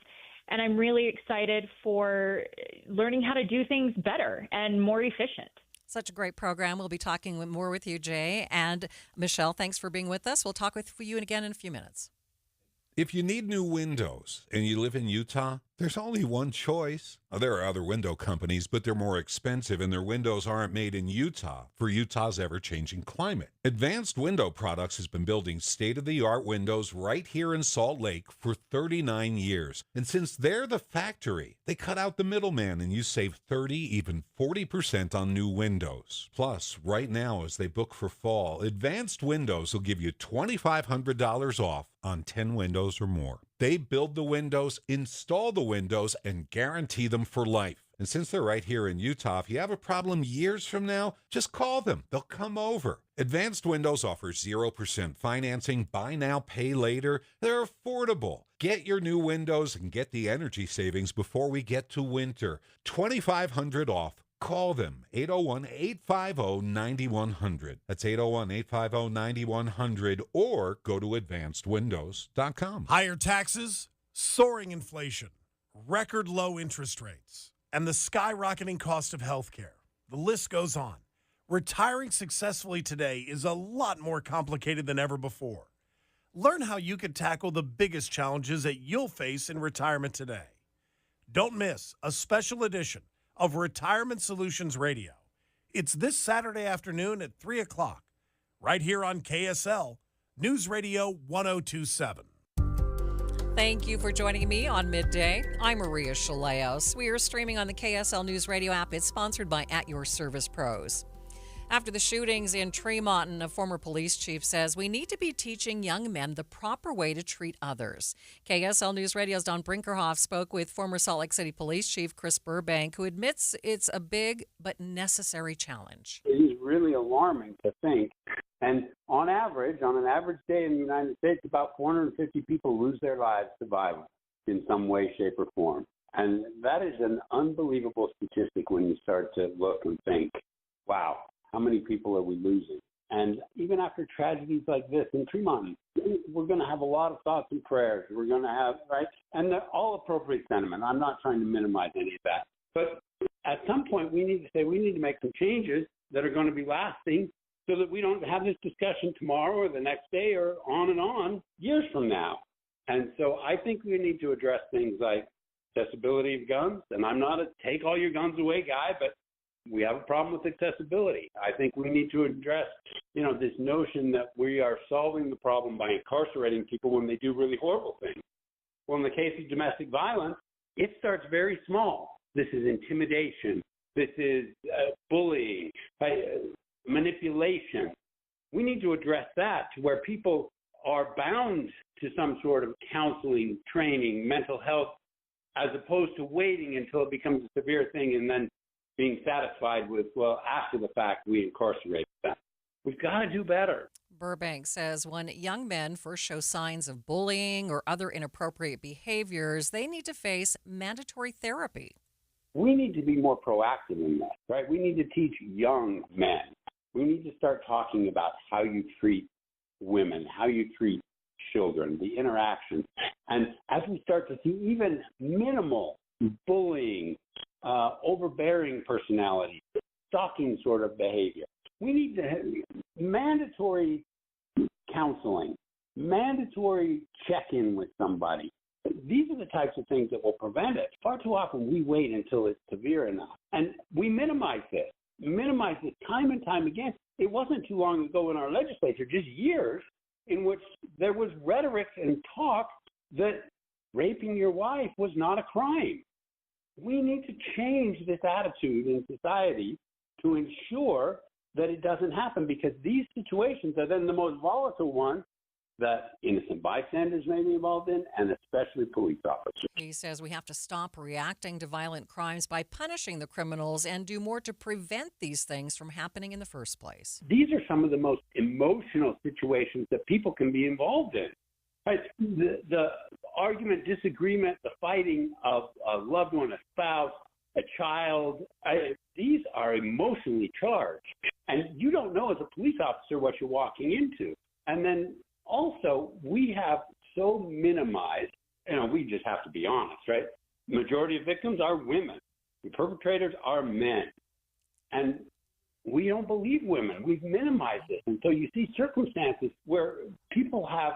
And I'm really excited for learning how to do things better and more efficient. Such a great program. We'll be talking more with you, Jay. And Michelle, thanks for being with us. We'll talk with you again in a few minutes. If you need new windows and you live in Utah, there's only one choice. There are other window companies, but they're more expensive, and their windows aren't made in Utah for Utah's ever-changing climate. Advanced Window Products has been building state-of-the-art windows right here in Salt Lake for 39 years. And since they're the factory, they cut out the middleman, and you save 30, even 40% on new windows. Plus, right now, as they book for fall, Advanced Windows will give you $2,500 off on 10 windows or more. They build the windows, install the windows, and guarantee them for life. And since they're right here in Utah, if you have a problem years from now, just call them. They'll come over. Advanced Windows offers 0% financing, buy now, pay later. They're affordable. Get your new windows and get the energy savings before we get to winter. $2,500 off. Call them, 801-850-9100. That's 801-850-9100, or go to advancedwindows.com. Higher taxes, soaring inflation, record low interest rates, and the skyrocketing cost of healthcare. The list goes on. Retiring successfully today is a lot more complicated than ever before. Learn how you can tackle the biggest challenges that you'll face in retirement today. Don't miss a special edition of Retirement Solutions Radio. It's this Saturday afternoon at 3 o'clock, right here on KSL, News Radio 1027. Thank you for joining me on Midday. I'm Maria Shilaos. We are streaming on the KSL News Radio app. It's sponsored by At Your Service Pros. After the shootings in Tremont, a former police chief says we need to be teaching young men the proper way to treat others. KSL News Radio's Don Brinkerhoff spoke with former Salt Lake City Police Chief Chris Burbank, who admits it's a big but necessary challenge. It is really alarming to think. And on an average day in the United States, about 450 people lose their lives to violence in some way, shape, or form. And that is an unbelievable statistic when you start to look and think, wow, how many people are we losing? And even after tragedies like this in Tremont, we're going to have a lot of thoughts and prayers. We're going to have, right? And they're all appropriate sentiment. I'm not trying to minimize any of that. But at some point, we need to say we need to make some changes that are going to be lasting so that we don't have this discussion tomorrow or the next day or on and on years from now. And so I think we need to address things like accessibility of guns. And I'm not a take all your guns away guy, but we have a problem with accessibility. I think we need to address, this notion that we are solving the problem by incarcerating people when they do really horrible things. Well, in the case of domestic violence, it starts very small. This is intimidation. This is bullying, manipulation. We need to address that to where people are bound to some sort of counseling, training, mental health, as opposed to waiting until it becomes a severe thing and then being satisfied with, well, after the fact, we incarcerate them. We've got to do better. Burbank says when young men first show signs of bullying or other inappropriate behaviors, they need to face mandatory therapy. We need to be more proactive in that, right? We need to teach young men. We need to start talking about how you treat women, how you treat children, the interactions. And as we start to see even minimal bullying, overbearing personality, stalking sort of behavior, we need to have mandatory counseling, mandatory check-in with somebody. These are the types of things that will prevent it. Far too often we wait until it's severe enough. And we minimize this time and time again. It wasn't too long ago in our legislature, just years, in which there was rhetoric and talk that raping your wife was not a crime. We need to change this attitude in society to ensure that it doesn't happen, because these situations are then the most volatile ones that innocent bystanders may be involved in, and especially police officers. He says we have to stop reacting to violent crimes by punishing the criminals and do more to prevent these things from happening in the first place. These are some of the most emotional situations that people can be involved in. Right? The argument, disagreement, the fighting of a loved one, a spouse, a child, these are emotionally charged. And you don't know as a police officer what you're walking into. And then also, we have so minimized, we just have to be honest, right? Majority of victims are women. The perpetrators are men. And we don't believe women. We've minimized this. And so you see circumstances where people have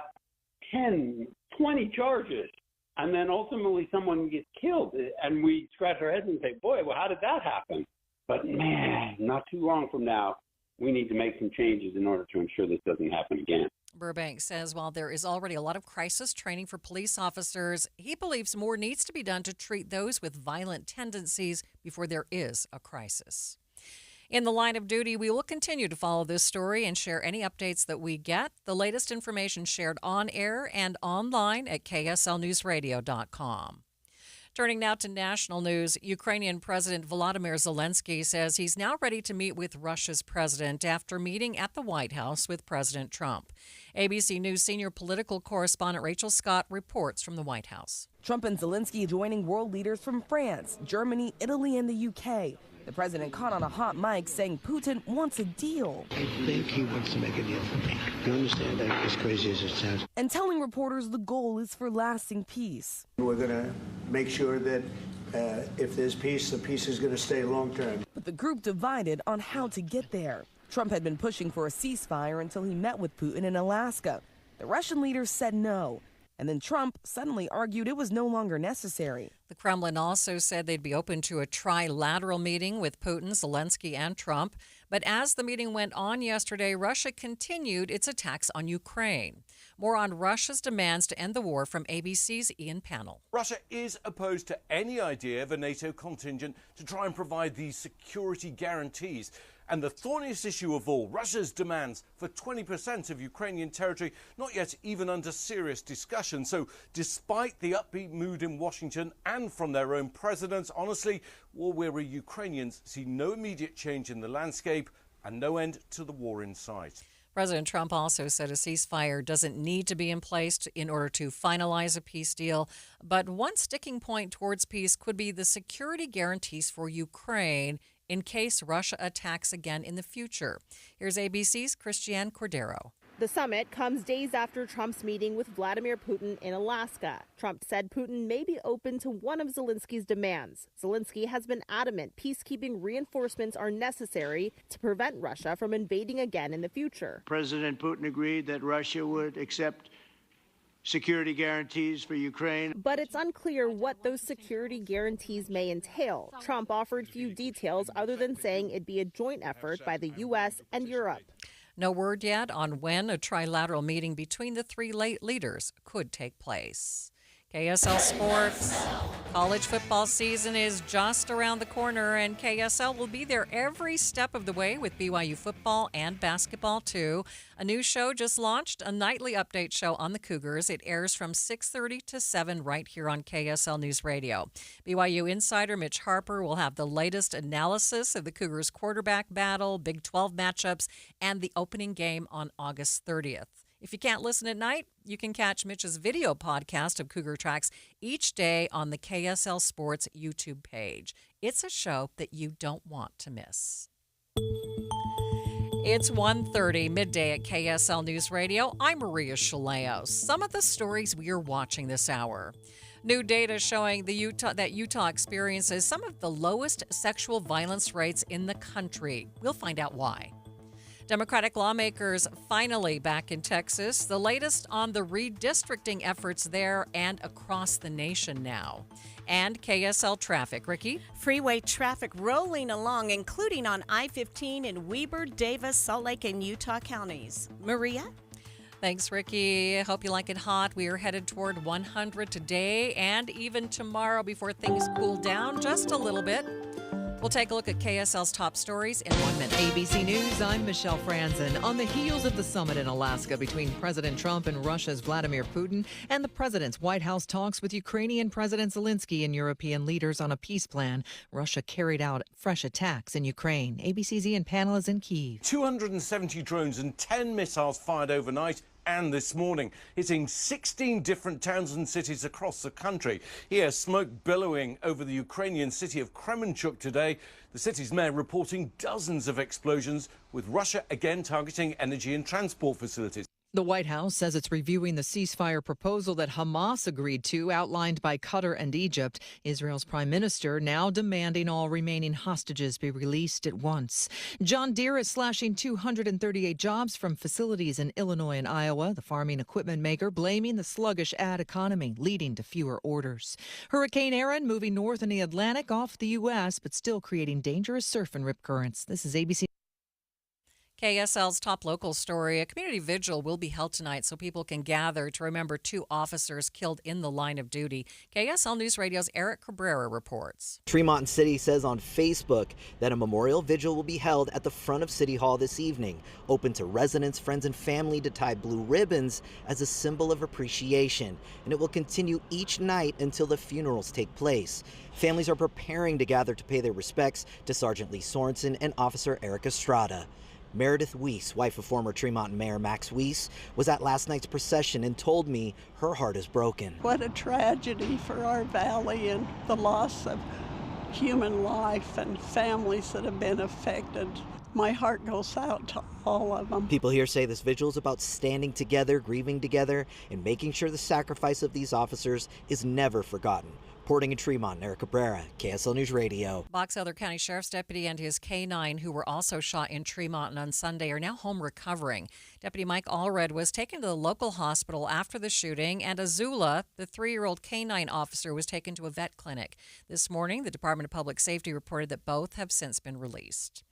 10, 20 charges, and then ultimately someone gets killed. And we scratch our heads and say, boy, well, how did that happen? But man, not too long from now, we need to make some changes in order to ensure this doesn't happen again. Burbank says while there is already a lot of crisis training for police officers, he believes more needs to be done to treat those with violent tendencies before there is a crisis. In the line of duty, we will continue to follow this story and share any updates that we get. The latest information shared on air and online at kslnewsradio.com. Turning now to national news, Ukrainian President Volodymyr Zelensky says he's now ready to meet with Russia's president after meeting at the White House with President Trump. ABC News senior political correspondent Rachel Scott reports from the White House. Trump and Zelensky joining world leaders from France, Germany, Italy, and the UK. The president caught on a hot mic saying Putin wants a deal. I think he wants to make a deal for me. You understand that, as crazy as it sounds? And telling reporters the goal is for lasting peace. We're going to make sure that if there's peace, the peace is going to stay long term. But the group divided on how to get there. Trump had been pushing for a ceasefire until he met with Putin in Alaska. The Russian leader said no. And then Trump suddenly argued it was no longer necessary. The Kremlin also said they'd be open to a trilateral meeting with Putin, Zelensky, and Trump. But as the meeting went on yesterday, Russia continued its attacks on Ukraine. More on Russia's demands to end the war from ABC's Ian Pannell. Russia is opposed to any idea of a NATO contingent to try and provide these security guarantees. And the thorniest issue of all, Russia's demands for 20% of Ukrainian territory, not yet even under serious discussion. So despite the upbeat mood in Washington and from their own president, honestly, war-weary Ukrainians see no immediate change in the landscape and no end to the war in sight. President Trump also said a ceasefire doesn't need to be in place in order to finalize a peace deal. But one sticking point towards peace could be the security guarantees for Ukraine in case Russia attacks again in the future. Here's ABC's Christiane Cordero. The summit comes days after Trump's meeting with Vladimir Putin in Alaska. Trump said Putin may be open to one of Zelensky's demands. Zelensky has been adamant peacekeeping reinforcements are necessary to prevent Russia from invading again in the future. President Putin agreed that Russia would accept security guarantees for Ukraine. But it's unclear what those security guarantees may entail. Trump offered few details other than saying it'd be a joint effort by the U.S. and Europe. No word yet on when a trilateral meeting between the three leaders could take place. KSL Sports. College football season is just around the corner, and KSL will be there every step of the way with BYU football and basketball, too. A new show just launched, a nightly update show on the Cougars. It airs from 6:30 to 7 right here on KSL News Radio. BYU insider Mitch Harper will have the latest analysis of the Cougars quarterback battle, Big 12 matchups, and the opening game on August 30th. If you can't listen at night, you can catch Mitch's video podcast of Cougar Tracks each day on the KSL Sports YouTube page. It's a show that you don't want to miss. It's 1:30 midday at KSL News Radio. I'm Maria Shilaos. Some of the stories we are watching this hour. New data showing that Utah experiences some of the lowest sexual violence rates in the country. We'll find out why. Democratic lawmakers finally back in Texas. The latest on the redistricting efforts there and across the nation now. And KSL traffic. Ricky? Freeway traffic rolling along, including on I-15 in Weber, Davis, Salt Lake, and Utah counties. Maria? Thanks, Ricky. Hope you like it hot. We are headed toward 100 today and even tomorrow before things cool down just a little bit. We'll take a look at KSL's top stories in 1 minute. ABC News, I'm Michelle Franzen. On the heels of the summit in Alaska between President Trump and Russia's Vladimir Putin and the president's White House talks with Ukrainian President Zelensky and European leaders on a peace plan, Russia carried out fresh attacks in Ukraine. ABC's Ian Pannell is in Kyiv. 270 drones and 10 missiles fired overnight and this morning, hitting 16 different towns and cities across the country. Here, smoke billowing over the Ukrainian city of Kremenchuk today. The city's mayor reporting dozens of explosions, with Russia again targeting energy and transport facilities. The White House says it's reviewing the ceasefire proposal that Hamas agreed to, outlined by Qatar and Egypt. Israel's prime minister now demanding all remaining hostages be released at once. John Deere is slashing 238 jobs from facilities in Illinois and Iowa. The farming equipment maker blaming the sluggish ad economy, leading to fewer orders. Hurricane Erin moving north in the Atlantic off the U.S., but still creating dangerous surf and rip currents. This is ABC. KSL's top local story. A community vigil will be held tonight so people can gather to remember 2 officers killed in the line of duty. KSL News Radio's Eric Cabrera reports. Tremont City says on Facebook that a memorial vigil will be held at the front of City Hall this evening, open to residents, friends, and family to tie blue ribbons as a symbol of appreciation. And it will continue each night until the funerals take place. Families are preparing to gather to pay their respects to Sergeant Lee Sorensen and Officer Eric Estrada. Meredith Weiss, wife of former Tremont Mayor Max Weiss, was at last night's procession and told me her heart is broken. What a tragedy for our valley and the loss of human life and families that have been affected. My heart goes out to all of them. People here say this vigil is about standing together, grieving together, and making sure the sacrifice of these officers is never forgotten. Reporting in Tremont, Eric Cabrera, KSL News Radio. Box Elder County Sheriff's deputy and his K-9, who were also shot in Tremont on Sunday, are now home recovering. Deputy Mike Allred was taken to the local hospital after the shooting, and Azula, the 3-year-old K-9 officer, was taken to a vet clinic. This morning, the Department of Public Safety reported that both have since been released.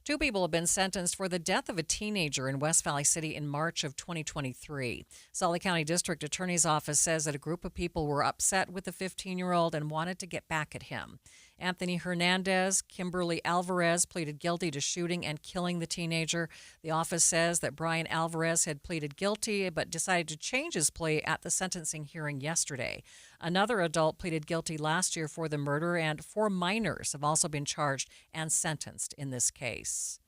2 people have been sentenced for the death of a teenager in West Valley City in March of 2023. Salt Lake County District Attorney's Office says that a group of people were upset with the 15-year-old and wanted to get back at him. Anthony Hernandez, Kimberly Alvarez pleaded guilty to shooting and killing the teenager. The office says that Brian Alvarez had pleaded guilty but decided to change his plea at the sentencing hearing yesterday. Another adult pleaded guilty last year for the murder, and 4 minors have also been charged and sentenced in this case.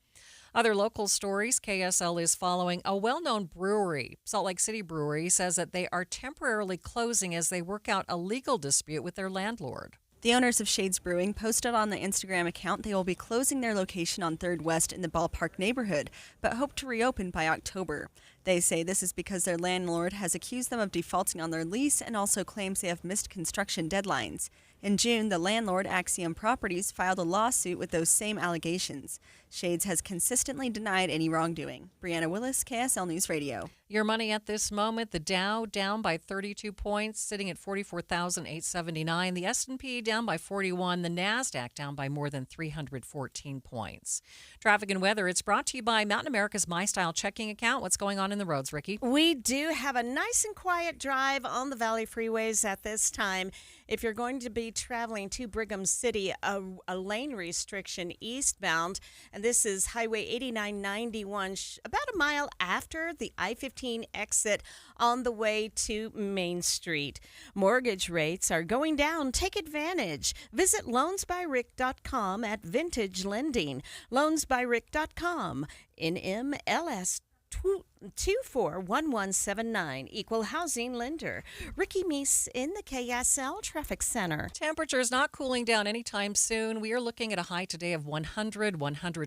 Other local stories, KSL is following a well-known brewery. Salt Lake City Brewery says that they are temporarily closing as they work out a legal dispute with their landlord. The owners of Shades Brewing posted on the Instagram account they will be closing their location on 3rd West in the Ballpark neighborhood, but hope to reopen by October. They say this is because their landlord has accused them of defaulting on their lease and also claims they have missed construction deadlines. In June, the landlord, Axiom Properties, filed a lawsuit with those same allegations. Shades has consistently denied any wrongdoing. Brianna Willis, KSL News Radio. Your money at this moment, the Dow down by 32 points, sitting at 44,879. The S&P down by 41. The NASDAQ down by more than 314 points. Traffic and weather, it's brought to you by Mountain America's My Style checking account. What's going on in the roads, Ricky? We do have a nice and quiet drive on the Valley freeways at this time. If you're going to be traveling to Brigham City, a lane restriction eastbound, and this is Highway 8991, about a mile after the I-15 exit on the way to Main Street. Mortgage rates are going down. Take advantage. Visit loansbyrick.com at Vintage Lending. Loansbyrick.com. NMLS 241179, Equal Housing Lender. Ricky Meese in the KSL Traffic Center. Temperatures not cooling down anytime soon. We are looking at a high today of 100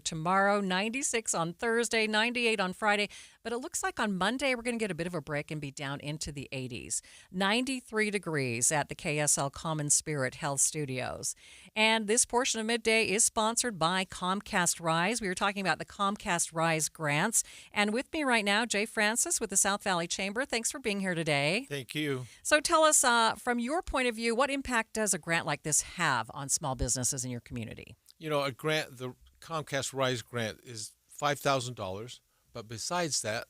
tomorrow, 96 on Thursday, 98 on Friday. But it looks like on Monday we're going to get a bit of a break and be down into the 80s. 93 degrees at the KSL Common Spirit Health Studios. And this portion of Midday is sponsored by Comcast Rise. We were talking about the Comcast Rise grants. And with me right now, Jay Francis with the South Valley Chamber. Thanks for being here today. Thank you. So tell us, from your point of view, what impact does a grant like this have on small businesses in your community? You know, a grant, the Comcast Rise grant is $5,000. But besides that,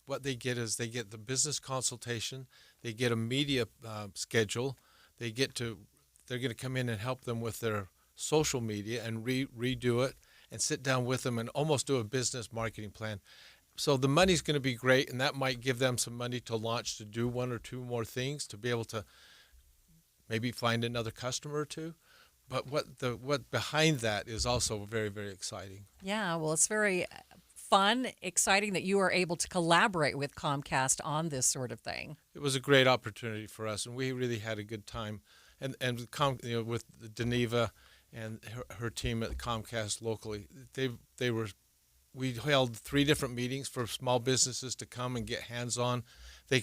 what they get is they get the business consultation, they get a media schedule, they're going to come in and help them with their social media and redo it and sit down with them and almost do a business marketing plan. So the money's going to be great, and that might give them some money to launch, to do one or two more things, to be able to maybe find another customer or two. But what behind that is also very, very exciting. Yeah, well, it's very fun, exciting that you are able to collaborate with Comcast on this sort of thing. It was a great opportunity for us, and we really had a good time. And with Deneva and her team at Comcast locally, we held 3 different meetings for small businesses to come and get hands-on. They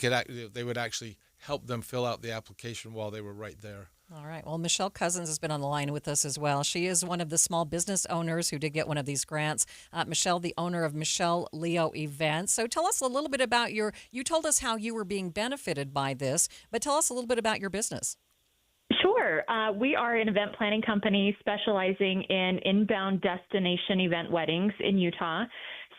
would actually help them fill out the application while they were right there. All right. Well, Michelle Cousins has been on the line with us as well. She is one of the small business owners who did get one of these grants. Michelle, the owner of Michelle Leo Events. So tell us a little bit about you told us how you were being benefited by this, but tell us a little bit about your business. Sure. We are an event planning company specializing in inbound destination event weddings in Utah.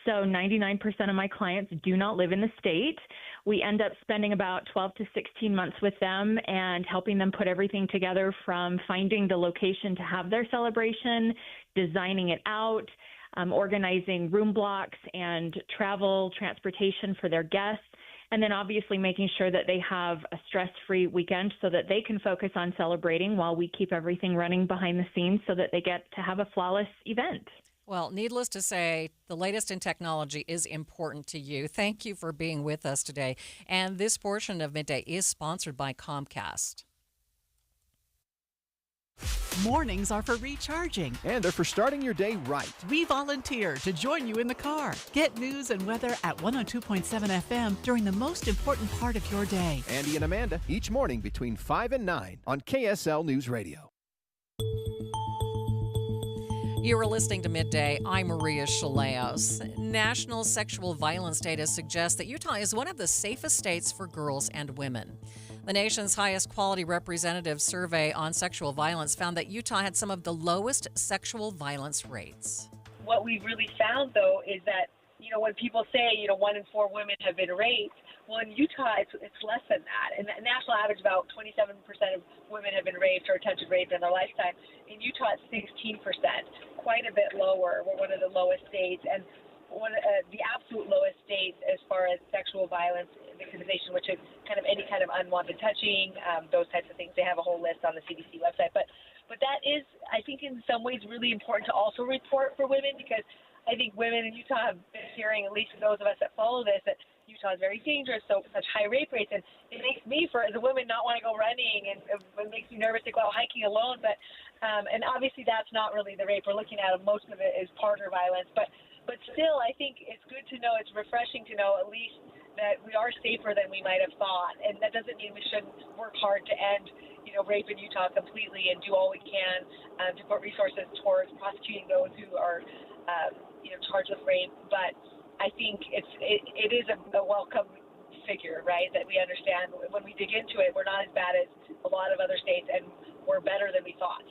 So 99% of my clients do not live in the state. We end up spending about 12 to 16 months with them and helping them put everything together, from finding the location to have their celebration, designing it out, organizing room blocks and travel, transportation for their guests, and then obviously making sure that they have a stress-free weekend so that they can focus on celebrating while we keep everything running behind the scenes so that they get to have a flawless event. Well, needless to say, the latest in technology is important to you. Thank you for being with us today. And this portion of Midday is sponsored by Comcast. Mornings are for recharging. And they're for starting your day right. We volunteer to join you in the car. Get news and weather at 102.7 FM during the most important part of your day. Andy and Amanda, each morning between 5 and 9 on KSL News Radio. You are listening to Midday. I'm Maria Shilaos. National sexual violence data suggests that Utah is one of the safest states for girls and women. The nation's highest quality representative survey on sexual violence found that Utah had some of the lowest sexual violence rates. What we really found, though, is that, when people say, 1 in 4 women have been raped, well, in Utah, it's less than that. And the national average, about 27% of women have been raped or attempted rape in their lifetime. In Utah, it's 16%, quite a bit lower. We're one of the lowest states, and the absolute lowest state as far as sexual violence victimization, which is kind of any kind of unwanted touching, those types of things. They have a whole list on the CDC website. But that is, I think, in some ways really important to also report for women, because I think women in Utah have been hearing, at least those of us that follow this, that Utah is very dangerous, so such high rape rates, and it makes me, as a woman, not want to go running, and it makes me nervous to go out hiking alone. But and obviously that's not really the rape we're looking at. Most of it is partner violence, but still, I think it's good to know. It's refreshing to know at least that we are safer than we might have thought, and that doesn't mean we shouldn't work hard to end rape in Utah completely and do all we can to put resources towards prosecuting those who are charged with rape. But I think it is a welcome figure, right? That we understand when we dig into it, we're not as bad as a lot of other states, and we're better than we thought.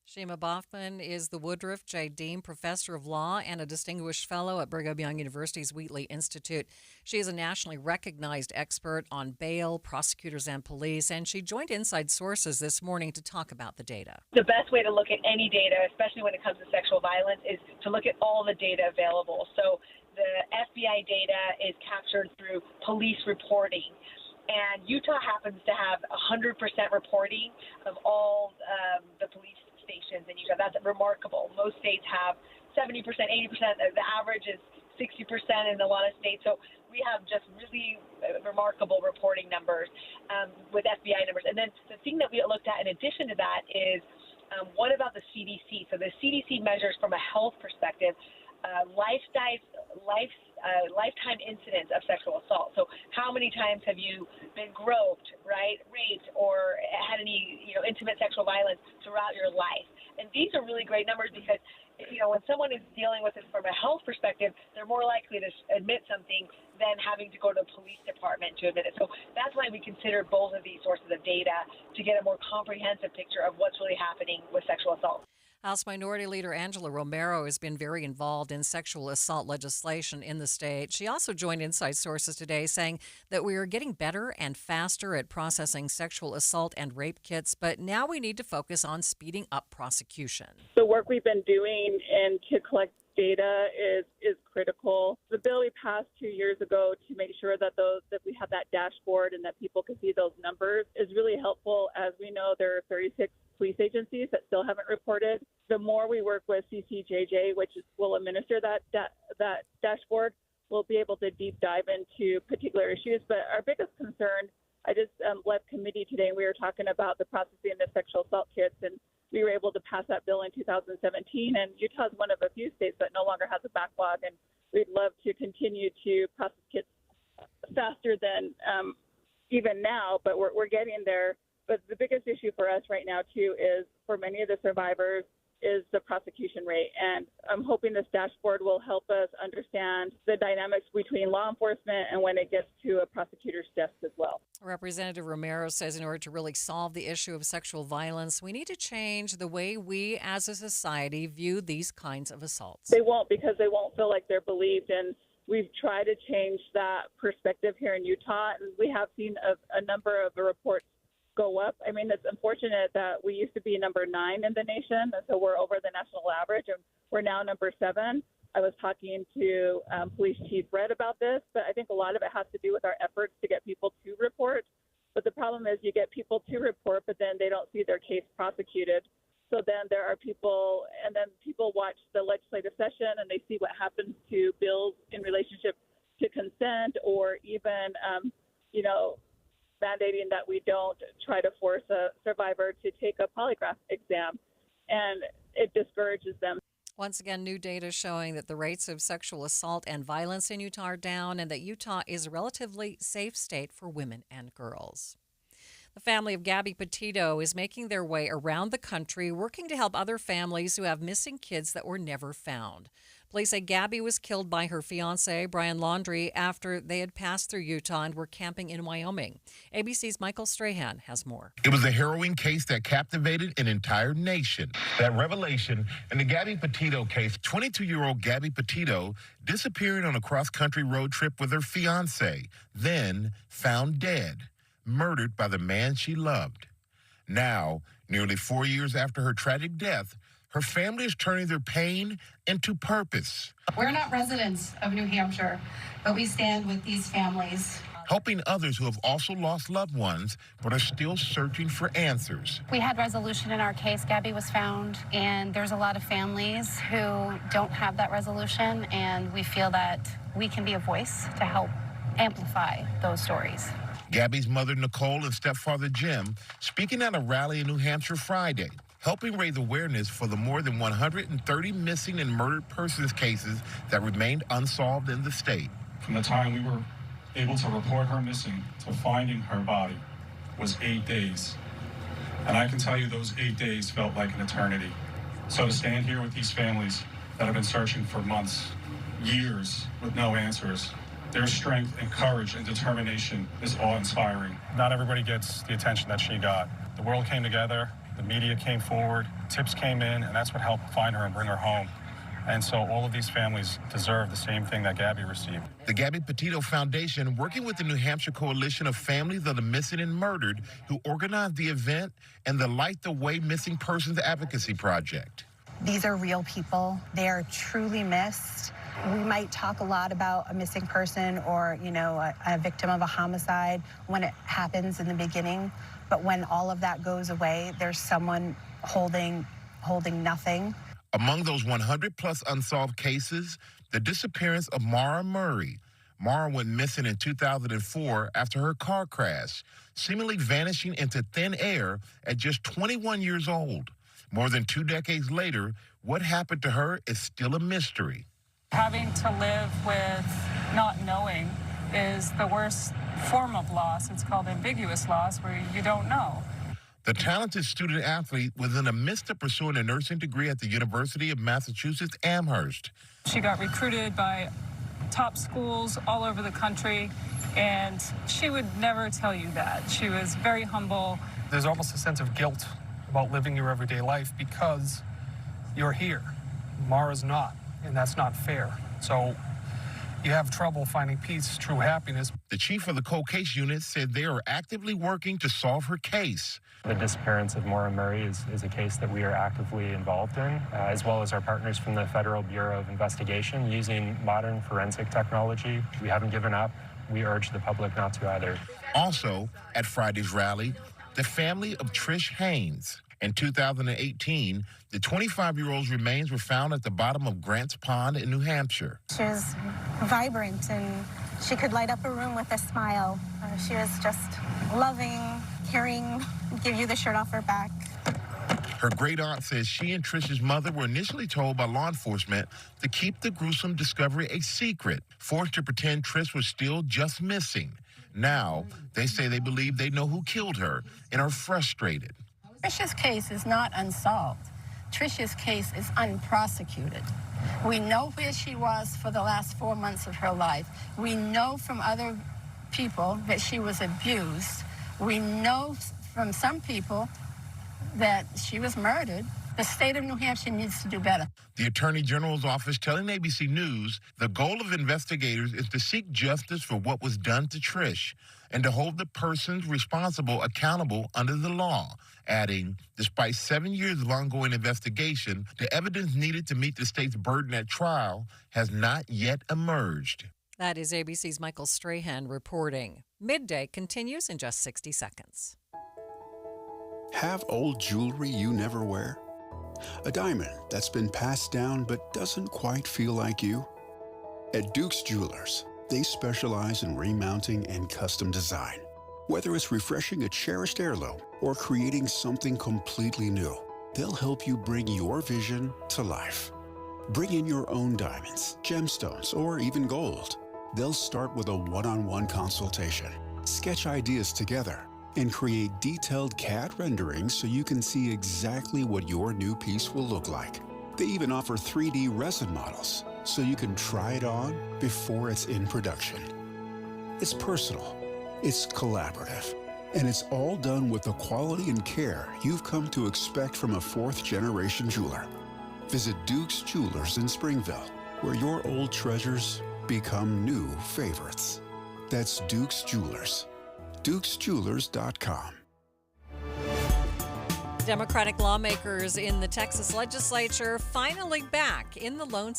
Shima Baughman is the Woodruff J. Dean Professor of Law and a Distinguished Fellow at Brigham Young University's Wheatley Institute. She is a nationally recognized expert on bail, prosecutors, and police, and she joined Inside Sources this morning to talk about the data. The best way to look at any data, especially when it comes to sexual violence, is to look at all the data available. So the FBI data is captured through police reporting. And Utah happens to have 100% reporting of all the police stations in Utah. That's remarkable. Most states have 70%, 80%. The average is 60% in a lot of states. So we have just really remarkable reporting numbers with FBI numbers. And then the thing that we looked at in addition to that is what about the CDC? So the CDC measures from a health perspective lifetime incidence of sexual assault. So how many times have you been groped, right, raped, or had any intimate sexual violence throughout your life? And these are really great numbers because when someone is dealing with it from a health perspective, they're more likely to admit something than having to go to the police department to admit it. So that's why we consider both of these sources of data to get a more comprehensive picture of what's really happening with sexual assault. House Minority Leader Angela Romero has been very involved in sexual assault legislation in the state. She also joined Inside Sources today saying that we are getting better and faster at processing sexual assault and rape kits, but now we need to focus on speeding up prosecution. The work we've been doing and to collect data is critical. The bill we passed 2 years ago to make sure that we have that dashboard and that people can see those numbers is really helpful. As we know, there are 36 police agencies that still haven't reported. The more we work with CCJJ, which will administer that dashboard, we'll be able to deep dive into particular issues. But our biggest concern, I just left committee today, and we were talking about the processing of sexual assault kits, and we were able to pass that bill in 2017. And Utah is one of a few states that no longer has a backlog, and we'd love to continue to process kits faster than even now, but we're getting there. But the biggest issue for us right now, too, is for many of the survivors is the prosecution rate. And I'm hoping this dashboard will help us understand the dynamics between law enforcement and when it gets to a prosecutor's desk as well. Representative Romero says in order to really solve the issue of sexual violence, we need to change the way we as a society view these kinds of assaults. They won't, because they won't feel like they're believed. And we've tried to change that perspective here in Utah. And we have seen a number of reports go up. I mean, it's unfortunate that we used to be number 9 in the nation, and so we're over the national average, and we're now number 7. I was talking to Police Chief Red about this, but I think a lot of it has to do with our efforts to get people to report. But the problem is you get people to report, but then they don't see their case prosecuted. So then there are people, and then people watch the legislative session, and they see what happens to bills in relationship to consent, or even, mandating that we don't try to force a survivor to take a polygraph exam, and it discourages them. Once again, new data showing that the rates of sexual assault and violence in Utah are down, and that Utah is a relatively safe state for women and girls. The family of Gabby Petito is making their way around the country, working to help other families who have missing kids that were never found. Police say Gabby was killed by her fiancé, Brian Laundrie, after they had passed through Utah and were camping in Wyoming. ABC's Michael Strahan has more. It was a harrowing case that captivated an entire nation. That revelation in the Gabby Petito case, 22-year-old Gabby Petito disappeared on a cross-country road trip with her fiancé, then found dead, murdered by the man she loved. Now, nearly 4 years after her tragic death, her family is turning their pain into purpose. We're not residents of New Hampshire, but we stand with these families. helping others who have also lost loved ones but are still searching for answers. We had resolution in our case. Gabby was found, and there's a lot of families who don't have that resolution, and we feel that we can be a voice to help amplify those stories. Gabby's mother, Nicole, and stepfather, Jim, speaking at a rally in New Hampshire Friday, helping raise awareness for the more than 130 missing and murdered persons cases that remained unsolved in the state. From the time we were able to report her missing to finding her body was 8 days. And I can tell you those 8 days felt like an eternity. So to stand here with these families that have been searching for months, years, with no answers, their strength and courage and determination is awe-inspiring. Not everybody gets the attention that she got. The world came together, the media came forward, tips came in, and that's what helped find her and bring her home. And so all of these families deserve the same thing that Gabby received. The Gabby Petito Foundation, working with the New Hampshire Coalition of Families of the Missing and Murdered, who organized the event, and the Light the Way Missing Persons Advocacy Project. These are real people. They are truly missed. We might talk a lot about a missing person or, a victim of a homicide when it happens in the beginning. But when all of that goes away, there's someone holding nothing. Among those 100-plus unsolved cases, the disappearance of Mara Murray. Mara went missing in 2004 after her car crash, seemingly vanishing into thin air at just 21 years old. More than 2 decades later, what happened to her is still a mystery. Having to live with not knowing is the worst form of loss. It's called ambiguous loss, where you don't know. The talented student-athlete was in the midst of pursuing a nursing degree at the University of Massachusetts Amherst. She got recruited by top schools all over the country, and she would never tell you that. She was very humble. There's almost a sense of guilt about living your everyday life because you're here. Mara's not, and that's not fair. So you have trouble finding peace, true happiness. The chief of the cold case unit said they are actively working to solve her case. The disappearance of Mara Murray is a case that we are actively involved in, as well as our partners from the Federal Bureau of Investigation using modern forensic technology. We haven't given up. We urge the public not to either. Also, at Friday's rally, the family of Trish Haynes. In 2018, the 25-year-old's remains were found at the bottom of Grants Pond in New Hampshire. She was vibrant, and she could light up a room with a smile. She was just loving, caring, give you the shirt off her back. Her great-aunt says she and Trish's mother were initially told by law enforcement to keep the gruesome discovery a secret, forced to pretend Trish was still just missing. Now, they say they believe they know who killed her and are frustrated. Trish's case is not unsolved. Trish's case is unprosecuted. We know where she was for the last 4 months of her life. We know from other people that she was abused. We know from some people that she was murdered. The state of New Hampshire needs to do better. The Attorney General's office telling ABC News the goal of investigators is to seek justice for what was done to Trish and to hold the persons responsible accountable under the law, adding, despite 7 years of ongoing investigation, the evidence needed to meet the state's burden at trial has not yet emerged. That is ABC's Michael Strahan reporting. Midday continues in just 60 seconds. Have old jewelry you never wear? A diamond that's been passed down but doesn't quite feel like you? At Duke's Jewelers, they specialize in remounting and custom design. Whether it's refreshing a cherished heirloom or creating something completely new, they'll help you bring your vision to life. Bring in your own diamonds, gemstones, or even gold. They'll start with a one-on-one consultation, sketch ideas together, and create detailed CAD renderings so you can see exactly what your new piece will look like. They even offer 3D resin models so you can try it on before it's in production. It's personal, it's collaborative, and it's all done with the quality and care you've come to expect from a fourth-generation jeweler. Visit Duke's Jewelers in Springville, where your old treasures become new favorites. That's Duke's Jewelers. DukesJewelers.com. Democratic lawmakers in the Texas legislature finally back in the Lone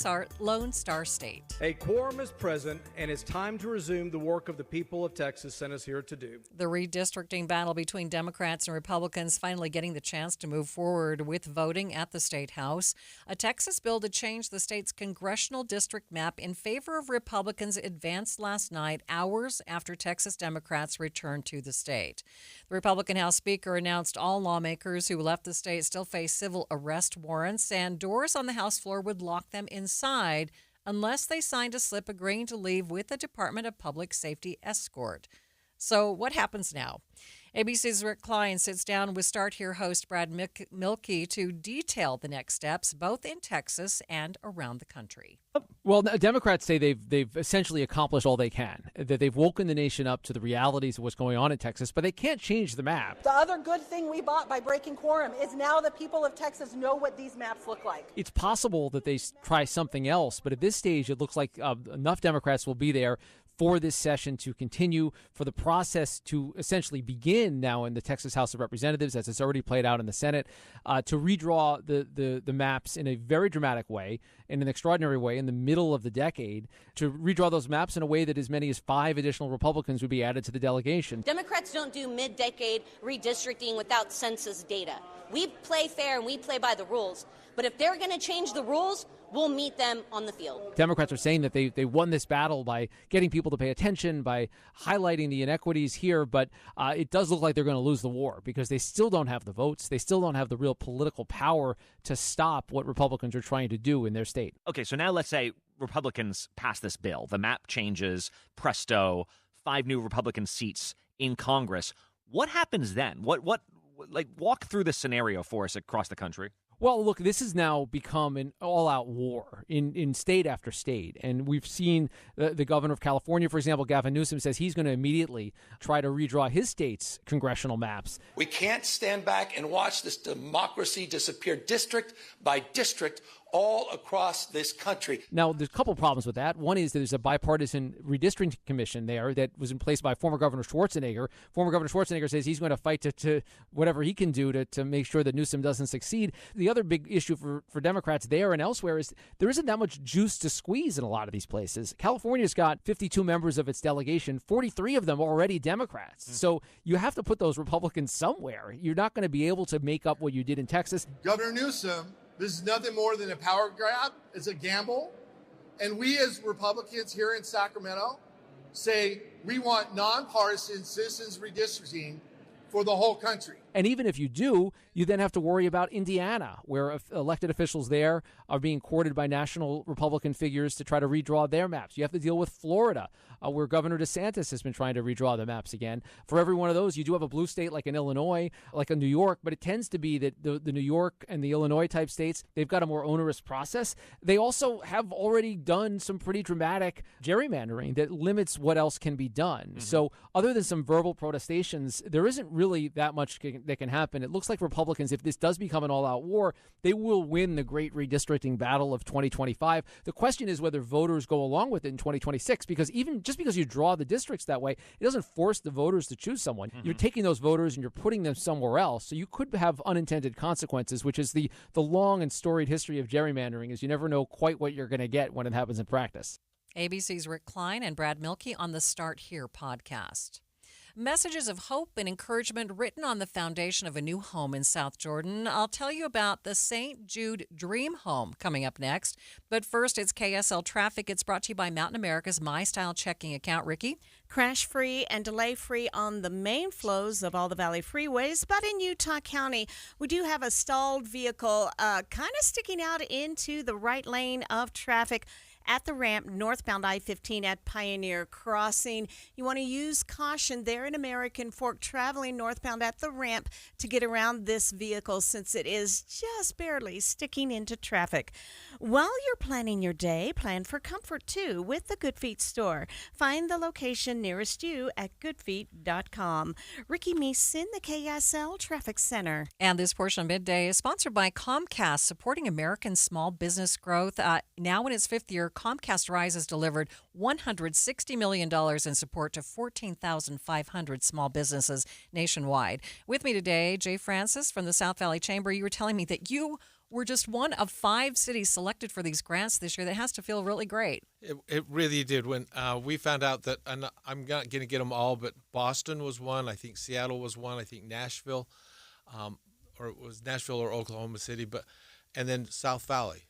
Star State. A quorum is present, and it's time to resume the work of the people of Texas sent us here to do. The redistricting battle between Democrats and Republicans finally getting the chance to move forward with voting at the State House. A Texas bill to change the state's congressional district map in favor of Republicans advanced last night, hours after Texas Democrats returned to the state. The Republican House Speaker announced all lawmakers who left the state still face civil arrest warrants, and doors on the House floor would lock them inside unless they signed a slip agreeing to leave with a Department of Public Safety escort. So what happens now? ABC's Rick Klein sits down with Start Here host Brad Milkey to detail the next steps, both in Texas and around the country. Well, Democrats say they've essentially accomplished all they can, that they've woken the nation up to the realities of what's going on in Texas, but they can't change the map. The other good thing we bought by breaking quorum is now the people of Texas know what these maps look like. It's possible that they try something else, but at this stage, it looks like enough Democrats will be there for this session to continue, for the process to essentially begin now in the Texas House of Representatives, as it's already played out in the Senate, to redraw the maps in a very dramatic way, in an extraordinary way, in the middle of the decade, to redraw those maps in a way that as many as 5 additional Republicans would be added to the delegation. Democrats don't do mid-decade redistricting without census data. We play fair and we play by the rules. But if they're going to change the rules, we'll meet them on the field. Democrats are saying that they won this battle by getting people to pay attention, by highlighting the inequities here, but it does look like they're going to lose the war because they still don't have the votes. They still don't have the real political power to stop what Republicans are trying to do in their state. Okay, so now let's say Republicans pass this bill. The map changes, presto, 5 new Republican seats in Congress. What happens then? What walk through this scenario for us across the country. Well, look, this has now become an all-out war in state after state. And we've seen the governor of California, for example, Gavin Newsom, says he's going to immediately try to redraw his state's congressional maps. We can't stand back and watch this democracy disappear district by district all across this country. Now, there's a couple problems with that. One is that there's a bipartisan redistricting commission there that was in place by former Governor Schwarzenegger. Former Governor Schwarzenegger says he's going to fight to whatever he can do to make sure that Newsom doesn't succeed. The other big issue for Democrats there and elsewhere is there isn't that much juice to squeeze in a lot of these places. California's got 52 members of its delegation, 43 of them already Democrats. So you have to put those Republicans somewhere. You're not going to be able to make up what you did in Texas. Governor Newsom, this is nothing more than a power grab. It's a gamble. And we as Republicans here in Sacramento say we want nonpartisan citizens redistricting for the whole country. And even if you do, you then have to worry about Indiana, where elected officials there are being courted by national Republican figures to try to redraw their maps. You have to deal with Florida, where Governor DeSantis has been trying to redraw the maps again. For every one of those, you do have a blue state like in Illinois, like in New York, but it tends to be that the New York and the Illinois type states, they've got a more onerous process. They also have already done some pretty dramatic gerrymandering that limits what else can be done. Mm-hmm. So other than some verbal protestations, there isn't really that much that can happen. It looks like Republicans, if this does become an all-out war, they will win the great redistricting battle of 2025. The question is whether voters go along with it in 2026, because even just because you draw the districts that way, it doesn't force the voters to choose someone. Mm-hmm. You're taking those voters and you're putting them somewhere else. So you could have unintended consequences, which is the long and storied history of gerrymandering, is you never know quite what you're going to get when it happens in practice. ABC's Rick Klein and Brad Milkey on the Start Here podcast. Messages of hope and encouragement written on the foundation of a new home in South Jordan. I'll tell you about the St. Jude Dream Home coming up next. But first, it's KSL Traffic. It's brought to you by Mountain America's MyStyle checking account. Ricky? Crash-free and delay-free on the main flows of all the Valley freeways. But in Utah County, we do have a stalled vehicle kind of sticking out into the right lane of traffic at the ramp northbound I-15 at Pioneer Crossing. You want to use caution there in American Fork traveling northbound at the ramp to get around this vehicle since it is just barely sticking into traffic. While you're planning your day, plan for comfort too with the Good Feet store. Find the location nearest you at goodfeet.com. Ricky Meese in the KSL Traffic Center. And this portion of Midday is sponsored by Comcast, supporting American small business growth. Now in its 5th year, Comcast Rise has delivered $160 million in support to 14,500 small businesses nationwide. With me today, Jay Francis from the South Valley Chamber. You were telling me that you were just one of 5 cities selected for these grants this year. That has to feel really great. It really did. When we found out that, and I'm not going to get them all, but Boston was one. I think Seattle was one. I think Nashville, or it was Nashville or Oklahoma City, and then South Valley.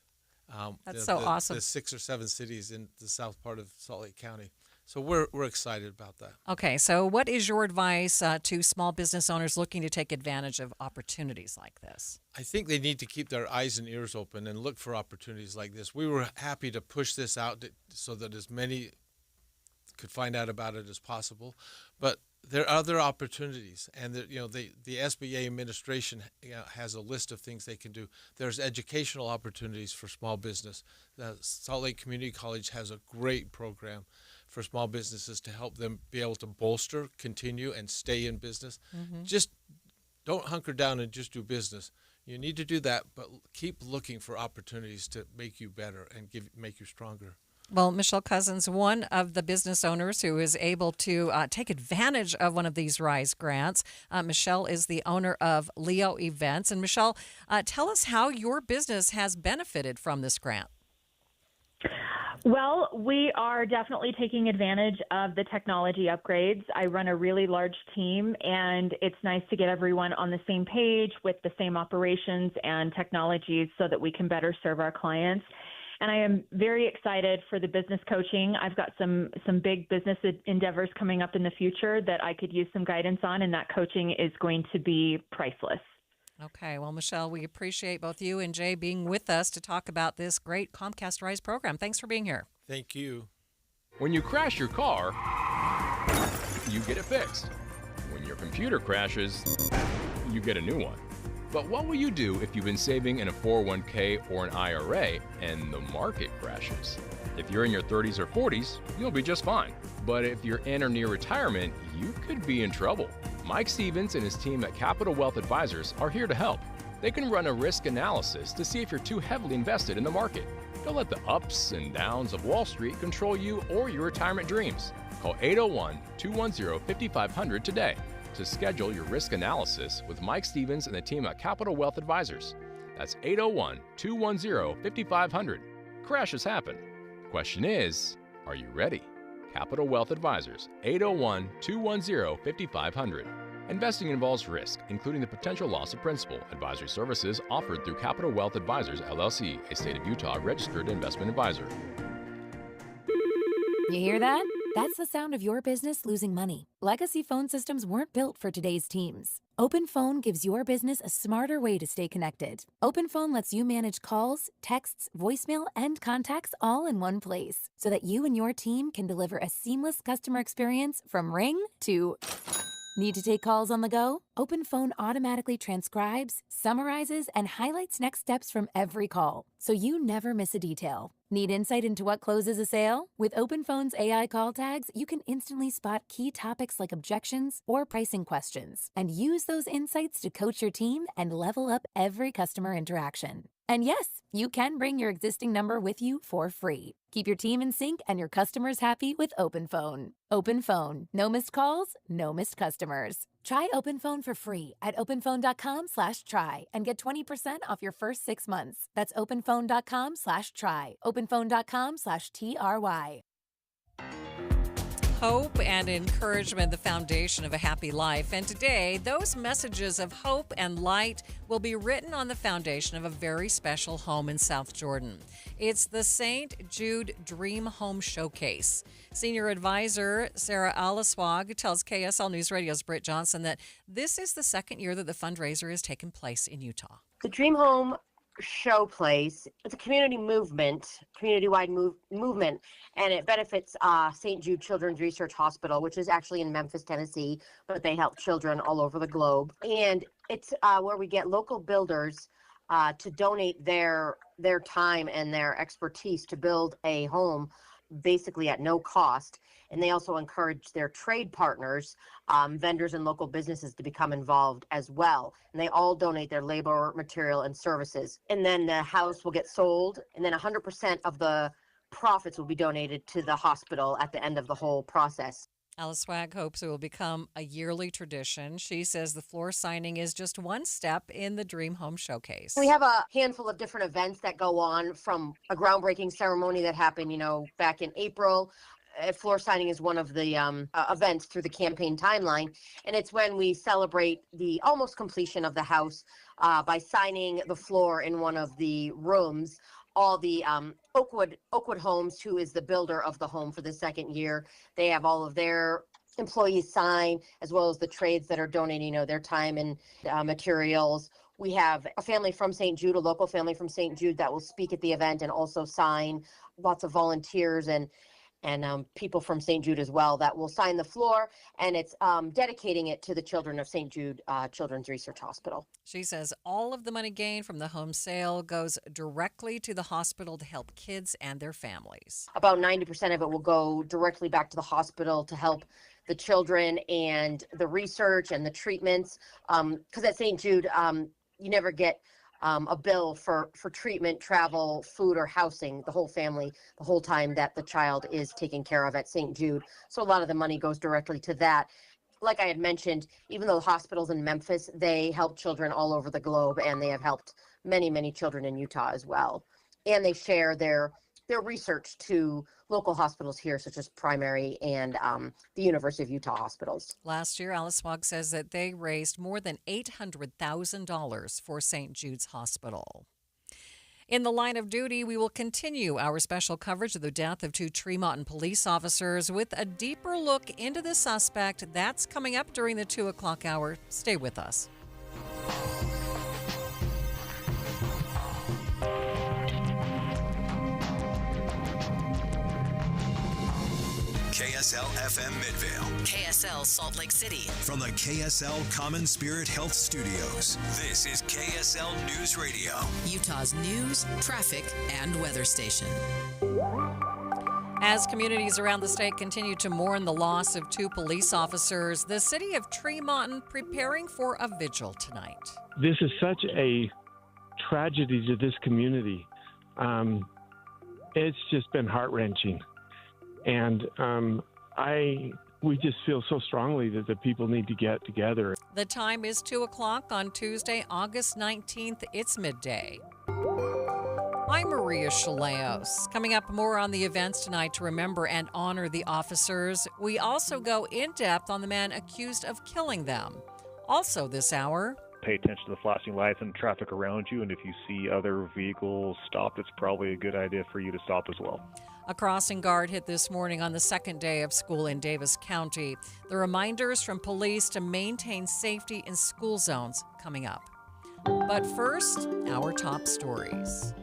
That's so awesome. The 6 or 7 cities in the south part of Salt Lake County. So we're excited about that. Okay, so what is your advice to small business owners looking to take advantage of opportunities like this? I think they need to keep their eyes and ears open and look for opportunities like this. We were happy to push this out so that as many could find out about it as possible. But there are other opportunities, and the SBA administration has a list of things they can do. There's educational opportunities for small business. The Salt Lake Community College has a great program for small businesses to help them be able to bolster, continue, and stay in business. Mm-hmm. Just don't hunker down and just do business. You need to do that, but keep looking for opportunities to make you better and make you stronger. Well, Michelle Cousins, one of the business owners who is able to take advantage of one of these RISE grants. Michelle is the owner of Leo Events. And Michelle, tell us how your business has benefited from this grant. Well, we are definitely taking advantage of the technology upgrades. I run a really large team, and it's nice to get everyone on the same page with the same operations and technologies so that we can better serve our clients. And I am very excited for the business coaching. I've got some big business endeavors coming up in the future that I could use some guidance on, and that coaching is going to be priceless. Okay. Well, Michelle, we appreciate both you and Jay being with us to talk about this great Comcast Rise program. Thanks for being here. Thank you. When you crash your car, you get it fixed. When your computer crashes, you get a new one. But what will you do if you've been saving in a 401k or an IRA and the market crashes? If you're in your 30s or 40s, you'll be just fine. But if you're in or near retirement, you could be in trouble. Mike Stevens and his team at Capital Wealth Advisors are here to help. They can run a risk analysis to see if you're too heavily invested in the market. Don't let the ups and downs of Wall Street control you or your retirement dreams. Call 801-210-5500 today to schedule your risk analysis with Mike Stevens and the team at Capital Wealth Advisors. That's 801-210-5500. Crashes happen. Question is, are you ready? Capital Wealth Advisors, 801-210-5500. Investing involves risk, including the potential loss of principal. Advisory services offered through Capital Wealth Advisors, LLC, a state of Utah registered investment advisor. You hear that? That's the sound of your business losing money. Legacy phone systems weren't built for today's teams. OpenPhone gives your business a smarter way to stay connected. OpenPhone lets you manage calls, texts, voicemail, and contacts all in one place so that you and your team can deliver a seamless customer experience from ring to... Need to take calls on the go? OpenPhone automatically transcribes, summarizes, and highlights next steps from every call, so you never miss a detail. Need insight into what closes a sale? With OpenPhone's AI call tags, you can instantly spot key topics like objections or pricing questions, and use those insights to coach your team and level up every customer interaction. And yes, you can bring your existing number with you for free. Keep your team in sync and your customers happy with OpenPhone. OpenPhone. No missed calls, no missed customers. Try OpenPhone for free at openphone.com/try and get 20% off your first 6 months. That's openphone.com/try. openphone.com/TRY. Hope and encouragement, the foundation of a happy life. And today, those messages of hope and light will be written on the foundation of a very special home in South Jordan. It's the St. Jude Dream Home Showcase. Senior advisor Sarah Alaswag tells KSL News Radio's Britt Johnson that this is the second year that the fundraiser has taken place in Utah. The Dream Home Showplace, it's a community movement, community-wide movement, and it benefits St. Jude Children's Research Hospital, which is actually in Memphis, Tennessee, but they help children all over the globe. And it's where we get local builders to donate their time and their expertise to build a home basically at no cost. And they also encourage their trade partners, vendors and local businesses to become involved as well. And they all donate their labor, material, and services. And then the house will get sold, and then 100% of the profits will be donated to the hospital at the end of the whole process. Alice Swag hopes it will become a yearly tradition. She says the floor signing is just one step in the Dream Home Showcase. We have a handful of different events that go on, from a groundbreaking ceremony that happened, back in April. Floor signing is one of the events through the campaign timeline, and it's when we celebrate the almost completion of the house by signing the floor in one of the rooms. All the Oakwood Homes, who is the builder of the home for the second year, they have all of their employees sign, as well as the trades that are donating, their time and materials. We have a family from St. Jude, a local family from St. Jude, that will speak at the event and also sign. Lots of volunteers and people from St. Jude as well that will sign the floor, and it's dedicating it to the children of St. Jude Children's Research Hospital. She says all of the money gained from the home sale goes directly to the hospital to help kids and their families. About 90% of it will go directly back to the hospital to help the children and the research and the treatments. Because at St. Jude, you never get a bill for treatment, travel, food, or housing, the whole family, the whole time that the child is taken care of at St. Jude. So a lot of the money goes directly to that. Like I had mentioned, even though the hospitals in Memphis, they help children all over the globe, and they have helped many, many children in Utah as well. And they share their research to local hospitals here, such as Primary and the University of Utah hospitals. Last year, Alice Wog says that they raised more than $800,000 for St. Jude's Hospital. In the line of duty, we will continue our special coverage of the death of 2 Tremonton police officers with a deeper look into the suspect. That's coming up during the 2 o'clock hour. Stay with us. KSL FM Midvale. KSL Salt Lake City. From the KSL Common Spirit Health Studios, this is KSL News Radio. Utah's news, traffic, and weather station. As communities around the state continue to mourn the loss of 2 police officers, the city of Tremonton preparing for a vigil tonight. This is such a tragedy to this community. It's just been heart-wrenching. And we just feel so strongly that the people need to get together. The time is 2 o'clock on Tuesday, August 19th. It's midday. I'm Maria Shilaos. Coming up, more on the events tonight to remember and honor the officers. We also go in depth on the man accused of killing them. Also this hour, pay attention to the flashing lights and traffic around you, and if you see other vehicles stopped, it's probably a good idea for you to stop as well. A crossing guard hit this morning on the second day of school in Davis County. The reminders from police to maintain safety in school zones coming up. But first, our top stories.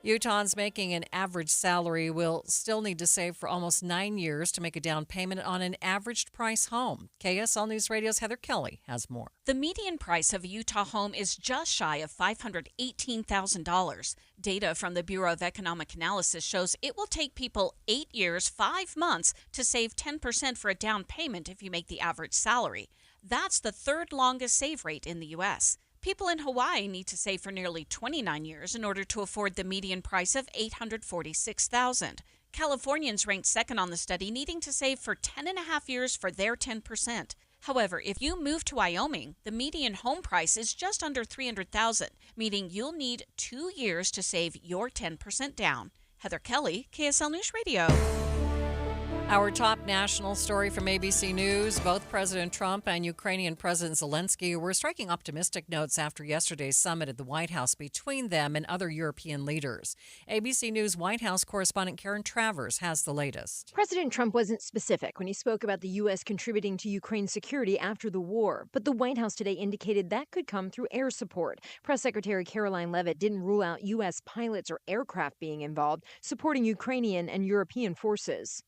Utahns making an average salary will still need to save for almost 9 years to make a down payment on an average price home. KSL News Radio's Heather Kelly has more. The median price of a Utah home is just shy of $518,000. Data from the Bureau of Economic Analysis shows it will take people 8 years, 5 months to save 10% for a down payment if you make the average salary. That's the 3rd longest save rate in the U.S. People in Hawaii need to save for nearly 29 years in order to afford the median price of $846,000. Californians ranked second on the study, needing to save for 10.5 years for their 10%. However, if you move to Wyoming, the median home price is just under $300,000, meaning you'll need 2 years to save your 10% down. Heather Kelly, KSL News Radio. Our top national story from ABC News, both President Trump and Ukrainian President Zelensky were striking optimistic notes after yesterday's summit at the White House between them and other European leaders. ABC News White House correspondent Karen Travers has the latest. President Trump wasn't specific when he spoke about the U.S. contributing to Ukraine's security after the war, but the White House today indicated that could come through air support. Press Secretary Caroline Leavitt didn't rule out U.S. pilots or aircraft being involved, supporting Ukrainian and European forces.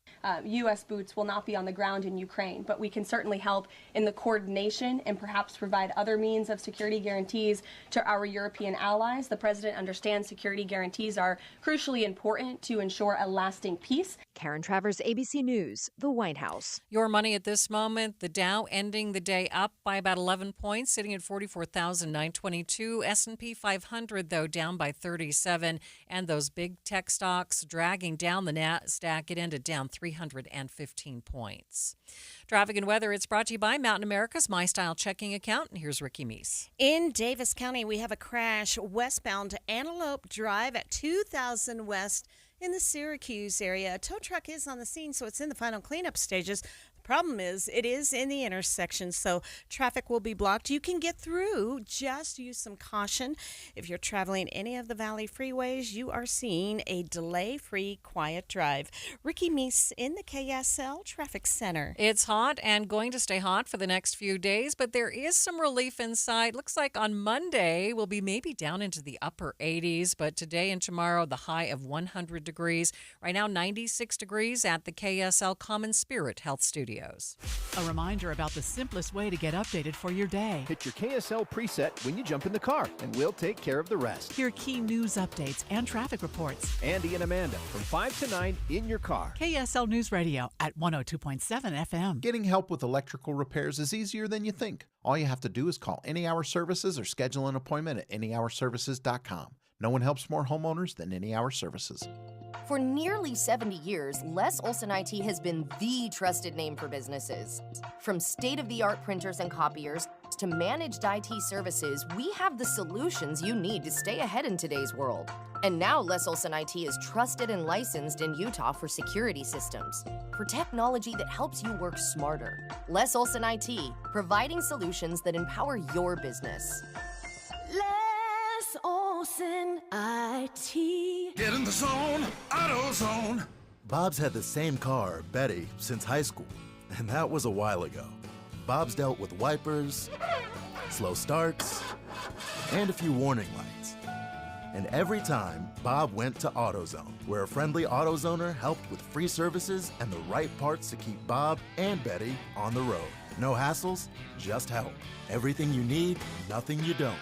U.S. boots will not be on the ground in Ukraine, but we can certainly help in the coordination and perhaps provide other means of security guarantees to our European allies. The President understands security guarantees are crucially important to ensure a lasting peace. Karen Travers, ABC News, the White House. Your money at this moment, the Dow ending the day up by about 11 points, sitting at 44,922. S&P 500, though, down by 37. And those big tech stocks dragging down the NASDAQ. It ended down 315 points. Traffic and weather, it's brought to you by Mountain America's My Style checking account. And here's Ricky Meese. In Davis County, we have a crash westbound Antelope Drive at 2000 West in the Syracuse area. A tow truck is on the scene, so it's in the final cleanup stages. Problem is, it is in the intersection, so traffic will be blocked. You can get through, just use some caution. If you're traveling any of the Valley freeways, you are seeing a delay-free, quiet drive. Ricky Meese in the KSL Traffic Center. It's hot and going to stay hot for the next few days, but there is some relief in sight. Looks like on Monday we'll be maybe down into the upper 80s, but today and tomorrow the high of 100 degrees. Right now 96 degrees at the KSL Common Spirit Health Studio. A reminder about the simplest way to get updated for your day. Hit your KSL preset when you jump in the car, and we'll take care of the rest. Hear key news updates and traffic reports. Andy and Amanda from 5 to 9 in your car. KSL News Radio at 102.7 FM. Getting help with electrical repairs is easier than you think. All you have to do is call Any Hour Services or schedule an appointment at anyhourservices.com. No one helps more homeowners than Any Hour Services. For nearly 70 years, Les Olson IT has been the trusted name for businesses. From state-of-the-art printers and copiers to managed IT services, we have the solutions you need to stay ahead in today's world. And now Les Olson IT is trusted and licensed in Utah for security systems, for technology that helps you work smarter. Les Olson IT, providing solutions that empower your business. Les Olson IT. Get in the zone, AutoZone. Bob's had the same car, Betty, since high school, and that was a while ago. Bob's dealt with wipers, slow starts, and a few warning lights. And every time, Bob went to AutoZone, where a friendly AutoZoner helped with free services and the right parts to keep Bob and Betty on the road. No hassles, just help. Everything you need, nothing you don't.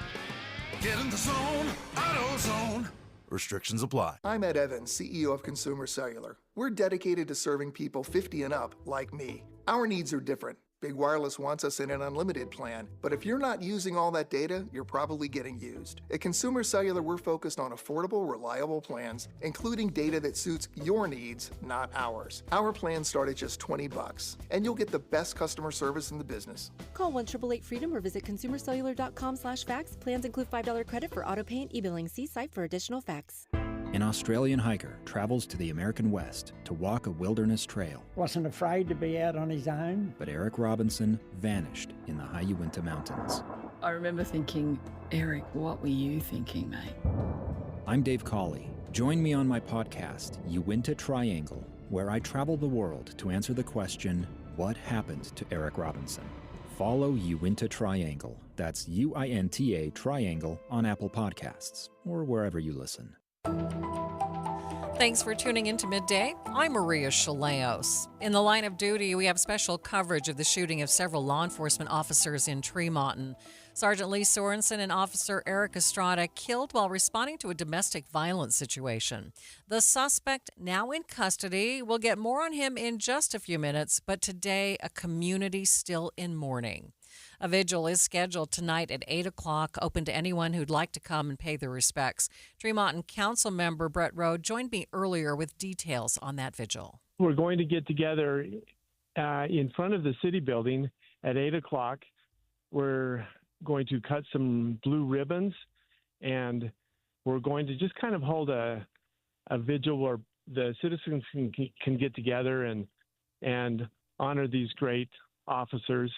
Get in the zone, AutoZone. Restrictions apply. I'm Ed Evans, CEO of Consumer Cellular. We're dedicated to serving people 50 and up, like me. Our needs are different. Big Wireless wants us in an unlimited plan, but if you're not using all that data, you're probably getting used. At Consumer Cellular, we're focused on affordable, reliable plans, including data that suits your needs, not ours. Our plans start at just $20, and you'll get the best customer service in the business. Call 1-888-FREEDOM or visit consumercellular.com/facts. Plans include $5 credit for auto pay and e-billing. See site for additional facts. An Australian hiker travels to the American West to walk a wilderness trail. Wasn't afraid to be out on his own. But Eric Robinson vanished in the high Uinta Mountains. I remember thinking, Eric, what were you thinking, mate? I'm Dave Cawley. Join me on my podcast, Uinta Triangle, where I travel the world to answer the question, what happened to Eric Robinson? Follow Uinta Triangle. That's UINTA Triangle on Apple Podcasts or wherever you listen. Thanks for tuning in to Midday. I'm Maria Shilaos. In the line of duty, we have special coverage of the shooting of several law enforcement officers in Tremonton. Sergeant Lee Sorensen and Officer Eric Estrada killed while responding to a domestic violence situation. The suspect now in custody. We'll get more on him in just a few minutes, but today a community still in mourning. A vigil is scheduled tonight at 8 o'clock, open to anyone who'd like to come and pay their respects. Tremonton Council member Brett Rowe joined me earlier with details on that vigil. We're going to get together in front of the city building at 8 o'clock. We're going to cut some blue ribbons, and we're going to just kind of hold a vigil where the citizens can get together and honor these great officers.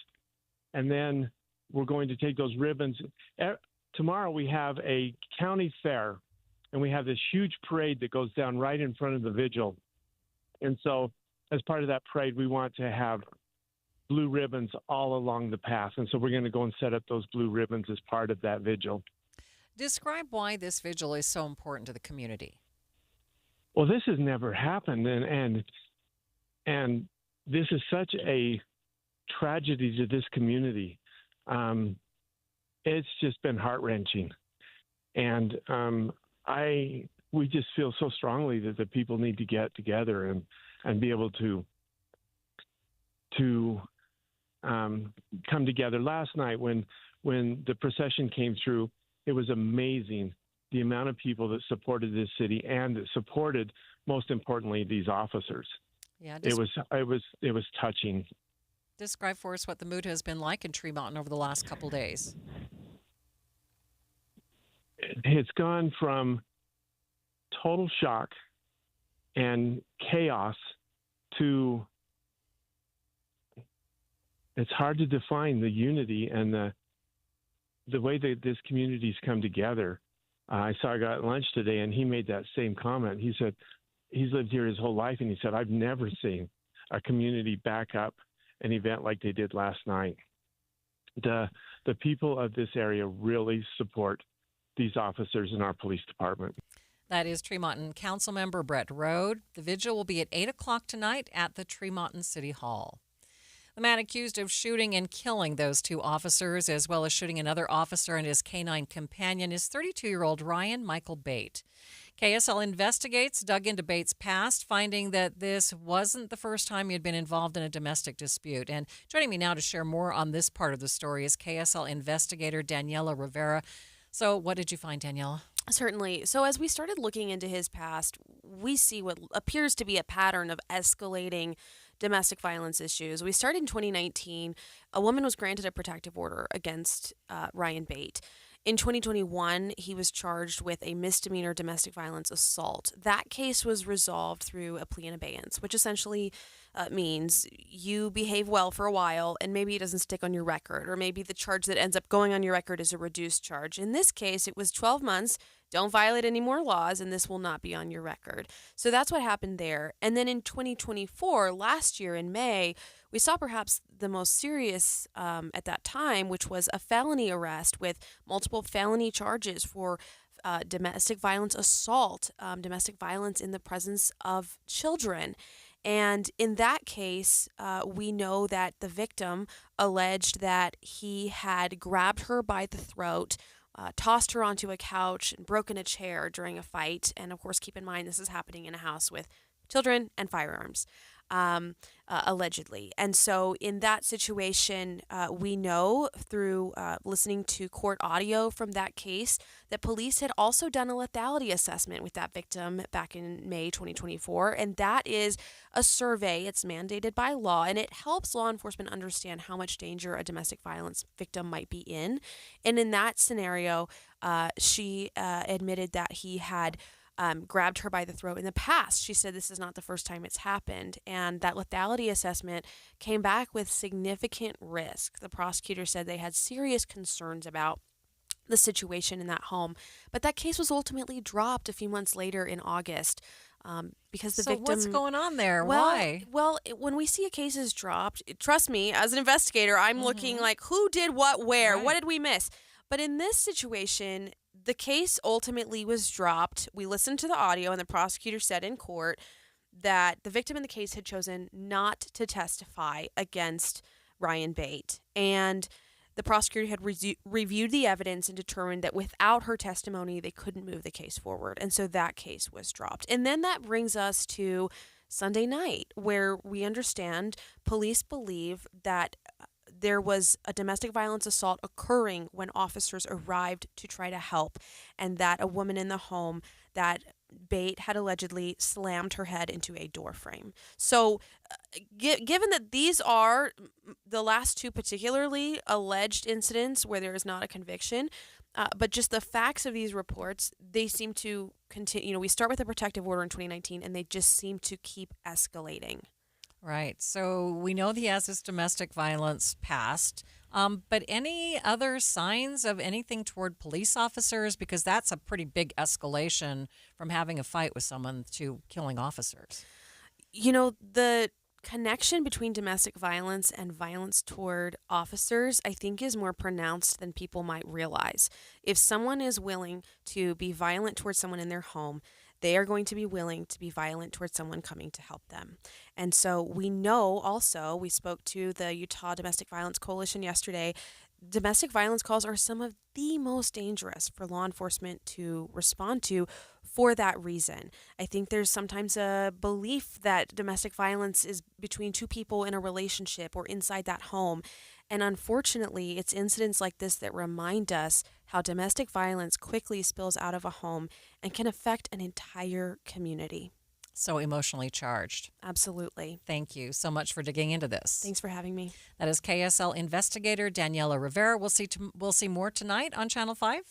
And then we're going to take those ribbons. Tomorrow we have a county fair, and we have this huge parade that goes down right in front of the vigil. And so as part of that parade, we want to have blue ribbons all along the path. And so we're going to go and set up those blue ribbons as part of that vigil. Describe why this vigil is so important to the community. Well, this has never happened. And And this is such a tragedy to this community. It's just been heart-wrenching. And we just feel so strongly that the people need to get together and be able to come together. Last night when the procession came through, it was amazing the amount of people that supported this city and that supported, most importantly, these officers. Yeah, it was touching. Describe for us what the mood has been like in Tremont over the last couple days. It's gone from total shock and chaos to, it's hard to define the unity and the way that this community's come together. I saw a guy at lunch today, and he made that same comment. He said he's lived here his whole life, and he said, I've never seen a community back up an event like they did last night. The people of this area really support these officers in our police department. That is Tremonton Councilmember Brett Rode. The vigil will be at 8 o'clock tonight at the Tremonton City Hall. The man accused of shooting and killing those two officers, as well as shooting another officer and his canine companion, is 32-year-old Ryan Michael Bate. KSL Investigates dug into Bates' past, finding that this wasn't the first time he had been involved in a domestic dispute. And joining me now to share more on this part of the story is KSL investigator Daniela Rivera. So what did you find, Daniela? Certainly. So as we started looking into his past, we see what appears to be a pattern of escalating domestic violence issues. We started in 2019. A woman was granted a protective order against Ryan Bate. In 2021, he was charged with a misdemeanor domestic violence assault. That case was resolved through a plea in abeyance, which essentially means you behave well for a while and maybe it doesn't stick on your record, or maybe the charge that ends up going on your record is a reduced charge. In this case, it was 12 months. Don't violate any more laws, and this will not be on your record. So that's what happened there. And then in 2024, last year in May, we saw perhaps the most serious at that time, which was a felony arrest with multiple felony charges for domestic violence assault, domestic violence in the presence of children. And in that case, we know that the victim alleged that he had grabbed her by the throat, tossed her onto a couch, and broken a chair during a fight. And of course, keep in mind, this is happening in a house with children and firearms, allegedly. And so in that situation, we know through listening to court audio from that case that police had also done a lethality assessment with that victim back in May 2024. And that is a survey. It's mandated by law, and it helps law enforcement understand how much danger a domestic violence victim might be in. And in that scenario, she admitted that he had grabbed her by the throat in the past. She said this is not the first time it's happened. And that lethality assessment came back with significant risk. The prosecutor said they had serious concerns about the situation in that home. But that case was ultimately dropped a few months later in August because the victim... So what's going on there? Well, Why? Well, when we see a case is dropped, trust me, as an investigator, I'm looking like, who did what where? Right. What did we miss? But in this situation, the case ultimately was dropped. We listened to the audio, and the prosecutor said in court that the victim in the case had chosen not to testify against Ryan Bate. And the prosecutor had reviewed the evidence and determined that without her testimony, they couldn't move the case forward. And so that case was dropped. And then that brings us to Sunday night, where we understand police believe that there was a domestic violence assault occurring when officers arrived to try to help, and that a woman in the home that Bate had allegedly slammed her head into a door frame. So given that these are the last two particularly alleged incidents where there is not a conviction, but just the facts of these reports, they seem to continue. We start with a protective order in 2019, and they just seem to keep escalating. Right. So we know he has this domestic violence past, but any other signs of anything toward police officers? Because that's a pretty big escalation from having a fight with someone to killing officers. The connection between domestic violence and violence toward officers, I think, is more pronounced than people might realize. If someone is willing to be violent towards someone in their home, they are going to be willing to be violent towards someone coming to help them. And so we know also, we spoke to the Utah Domestic Violence Coalition yesterday. Domestic violence calls are some of the most dangerous for law enforcement to respond to for that reason. I think there's sometimes a belief that domestic violence is between two people in a relationship or inside that home. And unfortunately, it's incidents like this that remind us how domestic violence quickly spills out of a home and can affect an entire community. So emotionally charged. Absolutely. Thank you so much for digging into this. Thanks for having me. That is KSL investigator Daniela Rivera. We'll see more tonight on Channel 5.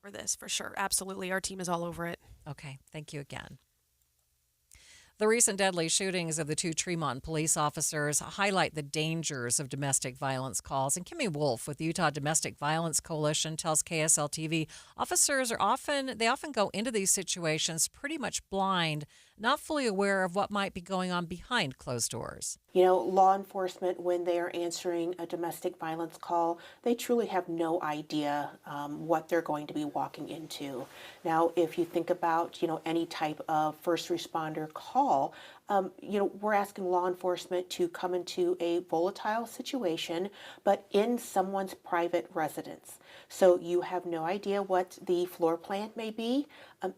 For this, for sure. Absolutely. Our team is all over it. Okay. Thank you again. The recent deadly shootings of the two Tremont police officers highlight the dangers of domestic violence calls. And Kimmy Wolf with the Utah Domestic Violence Coalition tells KSL TV officers often go into these situations pretty much blind, not fully aware of what might be going on behind closed doors. You know, law enforcement, when they are answering a domestic violence call, they truly have no idea what they're going to be walking into. Now, if you think about, any type of first responder call, we're asking law enforcement to come into a volatile situation, but in someone's private residence. So you have no idea what the floor plan may be.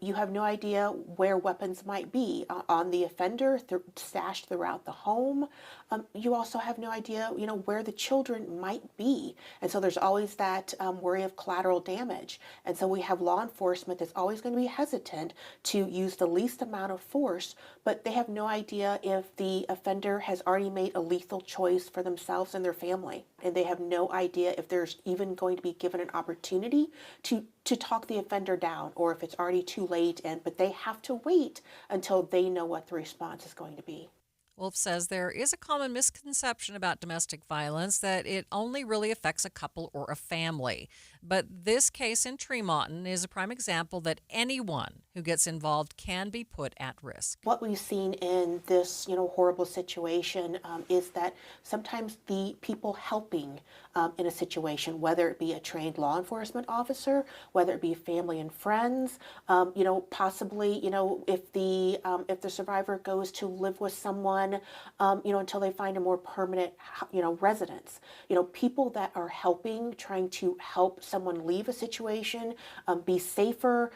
You have no idea where weapons might be on the offender, stashed throughout the home. You also have no idea, where the children might be. And so there's always that worry of collateral damage. And so we have law enforcement that's always going to be hesitant to use the least amount of force, but they have no idea if the offender has already made a lethal choice for themselves and their family. And they have no idea if there's even going to be given an opportunity to talk the offender down, or if it's already too late, but they have to wait until they know what the response is going to be. Wolf says there is a common misconception about domestic violence that it only really affects a couple or a family. But this case in Tremont is a prime example that anyone who gets involved can be put at risk. What we've seen in this, horrible situation is that sometimes the people helping in a situation, whether it be a trained law enforcement officer, whether it be family and friends, possibly, if the survivor goes to live with someone, until they find a more permanent, residence. People that are helping, trying to help someone leave a situation, be safer,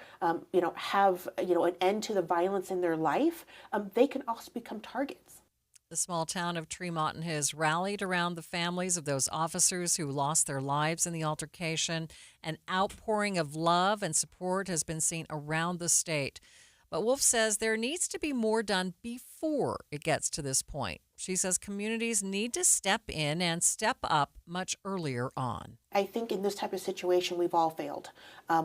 have, an end to the violence in their life, they can also become targets. The small town of Tremont has rallied around the families of those officers who lost their lives in the altercation. An outpouring of love and support has been seen around the state. But Wolf says there needs to be more done before it gets to this point. She says communities need to step in and step up much earlier on. I think in this type of situation, we've all failed,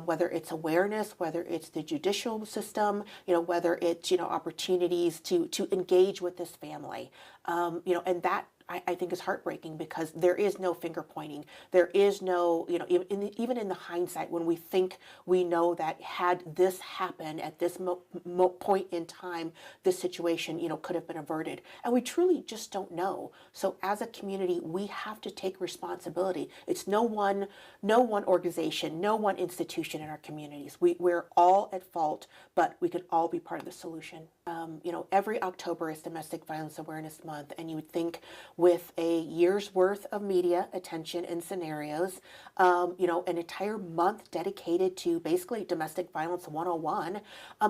whether it's awareness, whether it's the judicial system, whether it's, opportunities to engage with this family, and that I think is heartbreaking because there is no finger pointing. There is no, even in the hindsight, when we think we know that had this happened at this point in time, this situation, could have been averted. And we truly just don't know. So as a community, we have to take responsibility. It's no one organization, no one institution in our communities. We're all at fault, but we can all be part of the solution. Every October is Domestic Violence Awareness Month, and you would think with a year's worth of media attention and scenarios, an entire month dedicated to basically domestic violence 101,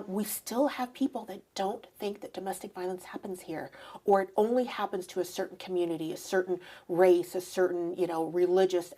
we still have people that don't think that domestic violence happens here, or it only happens to a certain community, a certain race, a certain, religious,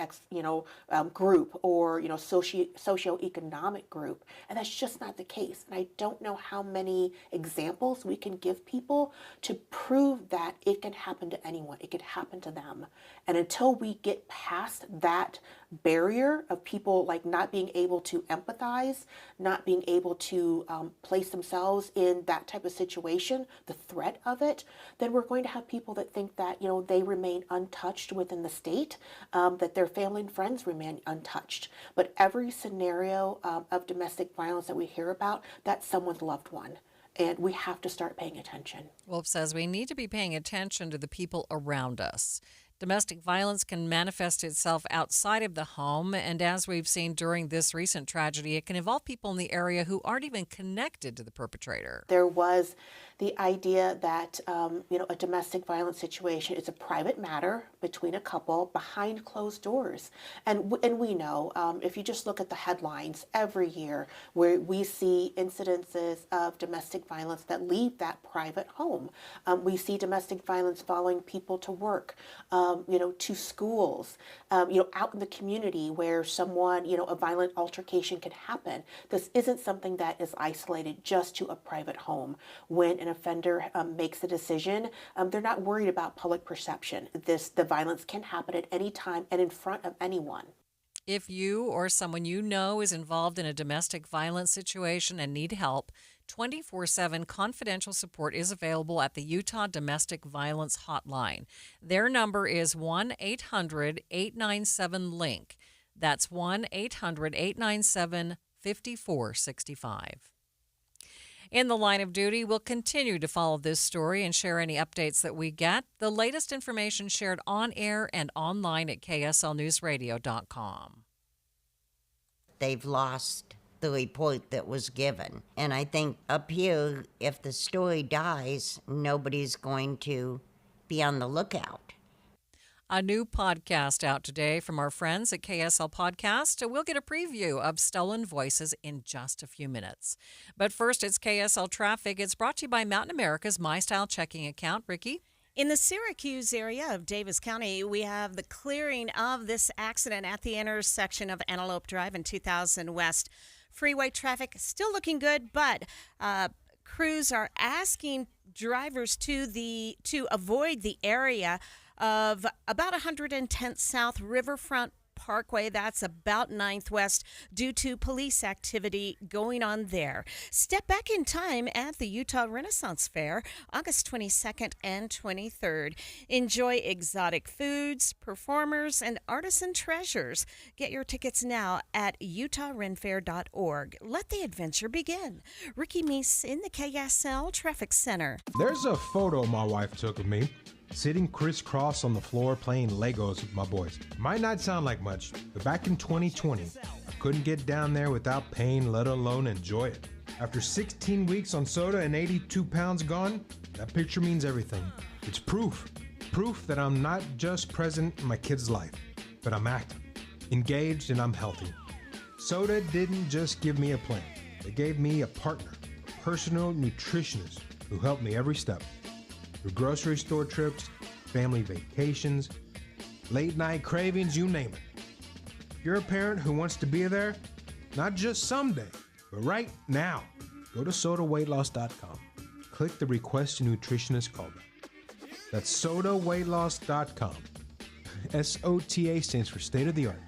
group, or, socioeconomic group. And that's just not the case. And I don't know how many examples we can give people to prove that it can happen to anyone. It could happen to them. And until we get past that barrier of people not being able to empathize, not being able to place themselves in that type of situation, the threat of it, then we're going to have people that think that, they remain untouched within the state, that their family and friends remain untouched. But every scenario of domestic violence that we hear about, that's someone's loved one. And we have to start paying attention. Wolf says we need to be paying attention to the people around us. Domestic violence can manifest itself outside of the home, and as we've seen during this recent tragedy, it can involve people in the area who aren't even connected to the perpetrator. There was the idea that a domestic violence situation is a private matter between a couple behind closed doors, and we know if you just look at the headlines every year where we see incidences of domestic violence that leave that private home. We see domestic violence following people to work, to schools, out in the community where someone, a violent altercation can happen. This isn't something that is isolated just to a private home. When an offender makes a decision, they're not worried about public perception. The violence can happen at any time and in front of anyone. If you or someone you know is involved in a domestic violence situation and need help, 24/7 confidential support is available at the Utah Domestic Violence Hotline. Their number is 1-800-897-LINK. That's 1-800-897-5465. In the line of duty, we'll continue to follow this story and share any updates that we get. The latest information shared on air and online at kslnewsradio.com. They've lost the report that was given. And I think up here, if the story dies, nobody's going to be on the lookout. A new podcast out today from our friends at KSL Podcast. We'll get a preview of Stolen Voices in just a few minutes. But first, it's KSL Traffic. It's brought to you by Mountain America's MyStyle checking account. Ricky? In the Syracuse area of Davis County, we have the clearing of this accident at the intersection of Antelope Drive and 2000 West. Freeway traffic still looking good, but crews are asking drivers to avoid the area of about 110th South Riverfront Parkway. That's about 9th West due to police activity going on there. Step back in time at the Utah Renaissance Fair, August 22nd and 23rd. Enjoy exotic foods, performers, and artisan treasures. Get your tickets now at utahrenfair.org. Let the adventure begin. Ricky Meese in the KSL Traffic Center. There's a photo my wife took of me, sitting crisscross on the floor playing Legos with my boys. Might not sound like much, but back in 2020, I couldn't get down there without pain, let alone enjoy it. After 16 weeks on soda and 82 pounds gone, that picture means everything. It's proof that I'm not just present in my kid's life, but I'm active, engaged, and I'm healthy. Soda didn't just give me a plan. It gave me a partner, a personal nutritionist who helped me every step. Through grocery store trips, family vacations, late night cravings, you name it. If you're a parent who wants to be there, not just someday, but right now, go to sodaweightloss.com. Click the Request a Nutritionist callback. That's sodaweightloss.com. SOTA stands for state of the art.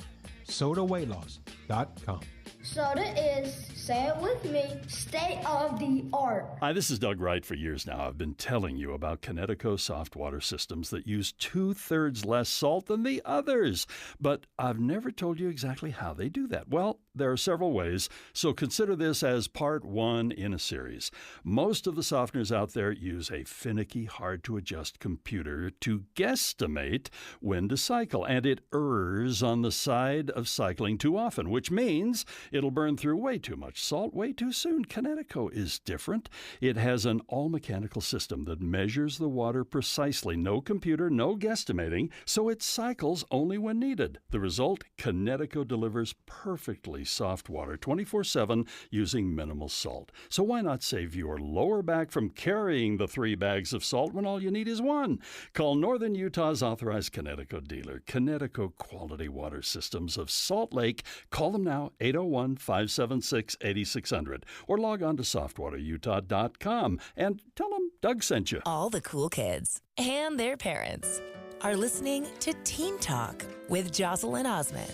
sodaweightloss.com. Soda is, say it with me, state of the art. Hi, this is Doug Wright. For years now, I've been telling you about Connecticut soft water systems that use 2/3 less salt than the others. But I've never told you exactly how they do that. Well, there are several ways, so consider this as part one in a series. Most of the softeners out there use a finicky, hard-to-adjust computer to guesstimate when to cycle, and it errs on the side of cycling too often, which means it'll burn through way too much salt way too soon. Connecticut is different. It has an all-mechanical system that measures the water precisely. No computer, no guesstimating, so it cycles only when needed. The result? Connecticut delivers perfectly soft water 24/7 using minimal salt. So why not save your lower back from carrying the 3 bags of salt when all you need is 1? Call Northern Utah's authorized Connecticut dealer, Connecticut Quality Water Systems of Salt Lake. Call them now, 801-576-8600, or log on to softwaterutah.com and tell them Doug sent you. All the cool kids and their parents are listening to Teen Talk with Jocelyn Osmond.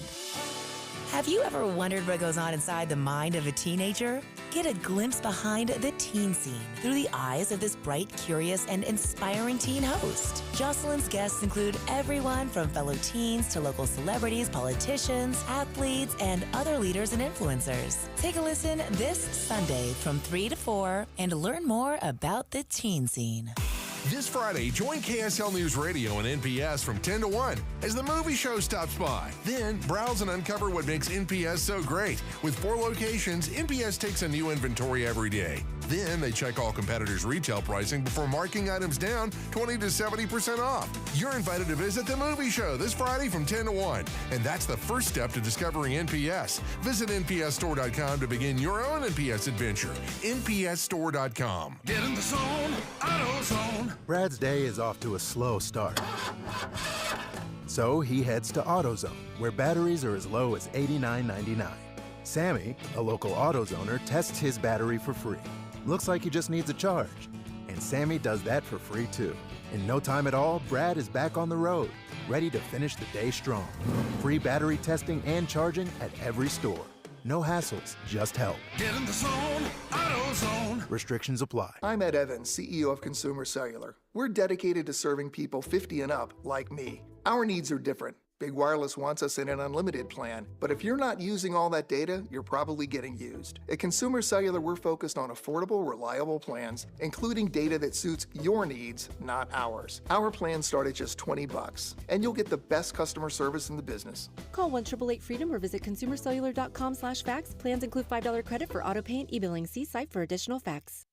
Have you ever wondered what goes on inside the mind of a teenager? Get a glimpse behind the teen scene through the eyes of this bright, curious, and inspiring teen host. Jocelyn's guests include everyone from fellow teens to local celebrities, politicians, athletes, and other leaders and influencers. Take a listen this Sunday from 3 to 4 and learn more about the teen scene. This Friday, join KSL News Radio and NPS from 10 to 1 as the movie show stops by. Then, browse and uncover what makes NPS so great. With 4 locations, NPS takes a new inventory every day. Then, they check all competitors' retail pricing before marking items down 20 to 70% off. You're invited to visit the movie show this Friday from 10 to 1. And that's the first step to discovering NPS. Visit npsstore.com to begin your own NPS adventure. npsstore.com. Get in the zone, AutoZone. Brad's day is off to a slow start. So he heads to AutoZone, where batteries are as low as $89.99. Sammy, a local AutoZoner, tests his battery for free. Looks like he just needs a charge. And Sammy does that for free too. In no time at all, Brad is back on the road, ready to finish the day strong. Free battery testing and charging at every store. No hassles, just help. Get in the zone, AutoZone. Restrictions apply. I'm Ed Evans, CEO of Consumer Cellular. We're dedicated to serving people 50 and up like me. Our needs are different. Big Wireless wants us in an unlimited plan, but if you're not using all that data, you're probably getting used. At Consumer Cellular, we're focused on affordable, reliable plans, including data that suits your needs, not ours. Our plans start at just $20, and you'll get the best customer service in the business. Call 1-888-FREEDOM or visit consumercellular.com/facts. Plans include $5 credit for auto pay and e-billing. See site for additional facts.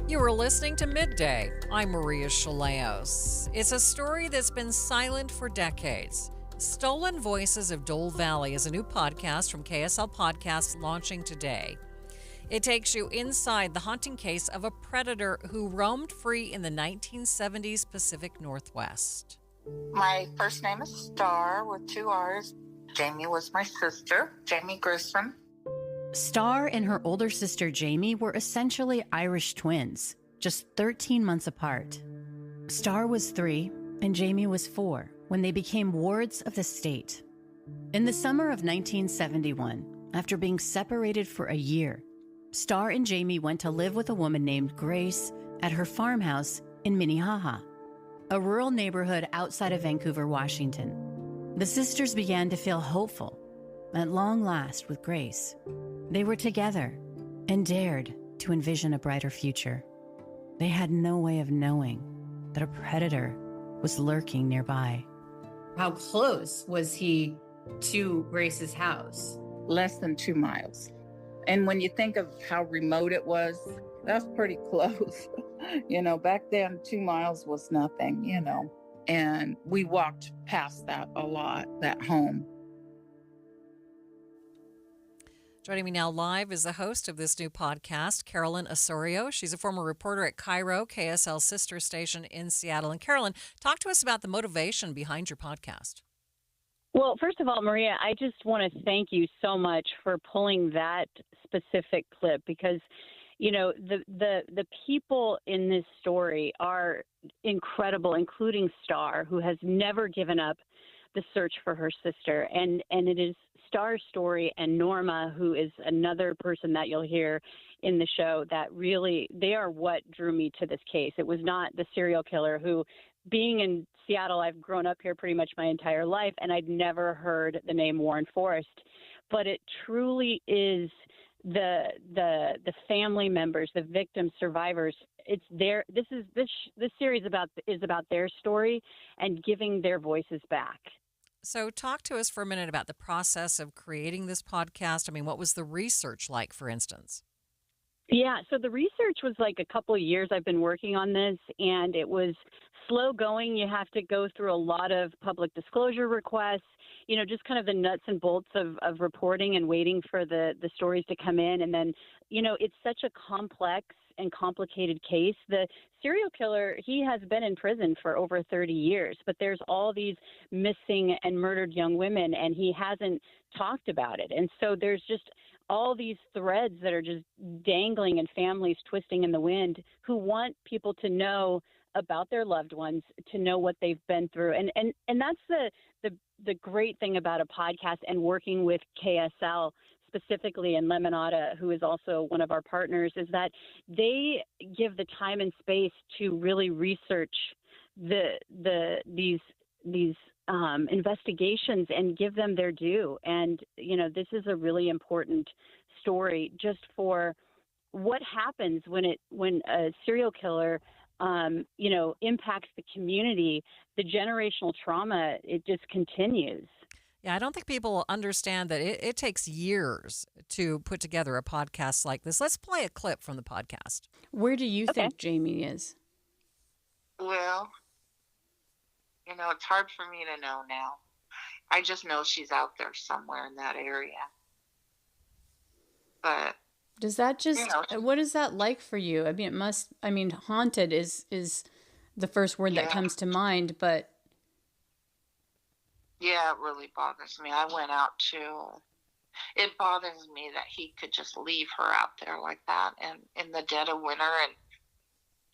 You are listening to Midday. I'm Maria Shilaos. It's a story that's been silent for decades. Stolen Voices of Dole Valley is a new podcast from KSL Podcasts launching today. It takes you inside the haunting case of a predator who roamed free in the 1970s Pacific Northwest. My first name is Star with 2 R's. Jamie was my sister, Jamie Grissom. Star and her older sister Jamie were essentially Irish twins, just 13 months apart. Star was 3 and Jamie was 4 when they became wards of the state. In the summer of 1971, after being separated for a year, Star and Jamie went to live with a woman named Grace at her farmhouse in Minnehaha, a rural neighborhood outside of Vancouver, Washington. The sisters began to feel hopeful, at long last with Grace. They were together and dared to envision a brighter future. They had no way of knowing that a predator was lurking nearby. How close was he to Grace's house? Less than 2 miles. And when you think of how remote it was, that's pretty close. Back then 2 miles was nothing, and we walked past that a lot, that home. Joining me now live is the host of this new podcast, Carolyn Osorio. She's a former reporter at Cairo, KSL's sister station in Seattle. And Carolyn, talk to us about the motivation behind your podcast. Well, first of all, Maria, I just want to thank you so much for pulling that specific clip because, the people in this story are incredible, including Star, who has never given up the search for her sister. And it is Star's story and Norma, who is another person that you'll hear in the show, that really, they are what drew me to this case. It was not the serial killer who, being in Seattle, I've grown up here pretty much my entire life, and I'd never heard the name Warren Forrest. But it truly is the family members, the victims, survivors. It's their. This series is about their story and giving their voices back. So talk to us for a minute about the process of creating this podcast. I mean, what was the research like, for instance? Yeah, so the research was like a couple of years I've been working on this, and it was slow going. You have to go through a lot of public disclosure requests, just kind of the nuts and bolts of reporting and waiting for the stories to come in. And then, it's such a complex and complicated case. The serial killer, he has been in prison for over 30 years, but there's all these missing and murdered young women, and he hasn't talked about it. And so there's just all these threads that are just dangling and families twisting in the wind who want people to know about their loved ones, to know what they've been through. And that's the great thing about a podcast and working with KSL specifically, and Lemonada, who is also one of our partners, is that they give the time and space to really research these investigations and give them their due. And, this is a really important story just for what happens when a serial killer impacts the community, the generational trauma, it just continues. Yeah, I don't think people understand that it takes years to put together a podcast like this. Let's play a clip from the podcast. Where do you think Jamie is? Well, it's hard for me to know now. I just know she's out there somewhere in that area. But Does that just, what is that like for you? I mean, haunted is the first word that comes to mind, but. Yeah, it really bothers me. It bothers me that he could just leave her out there like that and in the dead of winter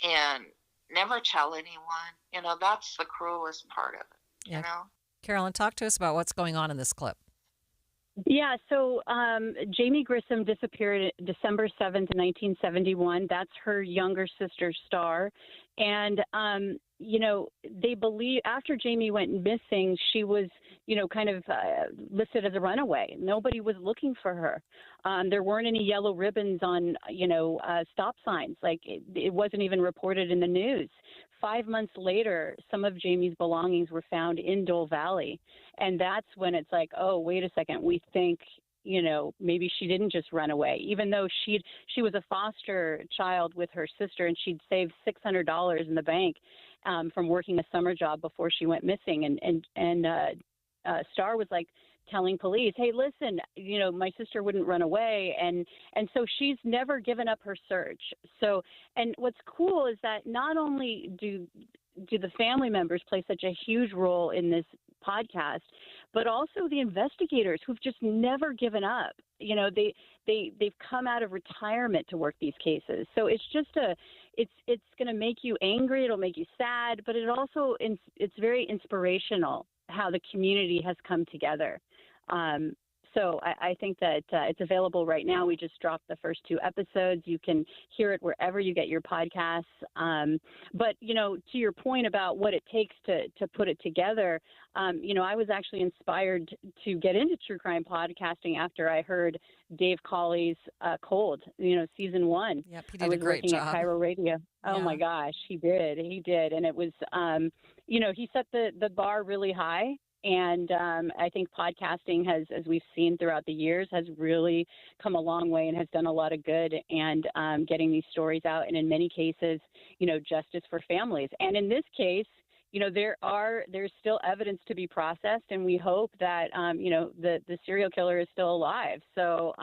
and never tell anyone. That's the cruelest part of it, you know? Carolyn, talk to us about what's going on in this clip. Yeah, so Jamie Grissom disappeared December 7th, 1971. That's her younger sister, Star. And, they believe after Jamie went missing, she was, kind of listed as a runaway. Nobody was looking for her. There weren't any yellow ribbons on, stop signs. Like it wasn't even reported in the news. 5 months later, some of Jamie's belongings were found in Dole Valley. And that's when it's like, oh, wait a second, we think, maybe she didn't just run away, even though she was a foster child with her sister and she'd saved $600 in the bank from working a summer job before she went missing. And Star was like telling police, hey, listen, my sister wouldn't run away. And so she's never given up her search. So, and what's cool is that not only do the family members play such a huge role in this podcast, but also the investigators who've just never given up. They've come out of retirement to work these cases. So it's just it's going to make you angry. It'll make you sad, but it's very inspirational how the community has come together. So I think that it's available right now. We just dropped the first 2 episodes. You can hear it wherever you get your podcasts. But, to your point about what it takes to put it together, I was actually inspired to get into true crime podcasting after I heard Dave Cawley's Cold, season 1. Yep, he did a great job. I was working at Cairo Radio. Oh, my gosh, he did. And it was, he set the bar really high. And I think podcasting has, as we've seen throughout the years, has really come a long way and has done a lot of good and getting these stories out. And in many cases, justice for families. And in this case, there's still evidence to be processed. And we hope that, the serial killer is still alive. So,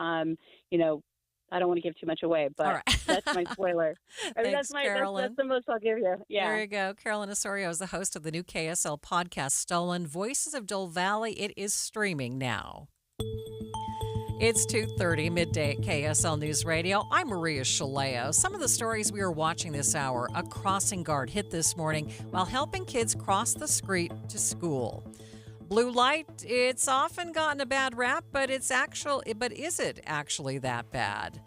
I don't want to give too much away, but that's my spoiler. Thanks, Carolyn. That's the most I'll give you. Yeah. There you go. Carolyn Osorio is the host of the new KSL podcast, Stolen Voices of Dole Valley. It is streaming now. It's 2:30, midday at KSL News Radio. I'm Maria Shilaos. Some of the stories we are watching this hour. A crossing guard hit this morning while helping kids cross the street to school. Blue light, it's often gotten a bad rap, but is it actually that bad?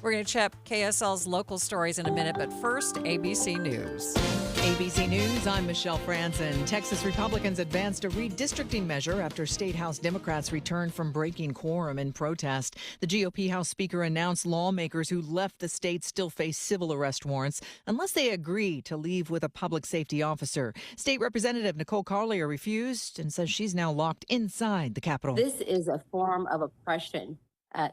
We're going to check KSL's local stories in a minute, but first, ABC News. ABC News, I'm Michelle Franzen. Texas Republicans advanced a redistricting measure after State House Democrats returned from breaking quorum in protest. The GOP House Speaker announced lawmakers who left the state still face civil arrest warrants unless they agree to leave with a public safety officer. State Representative Nicole Carlier refused and says she's now locked inside the Capitol. This is a form of oppression.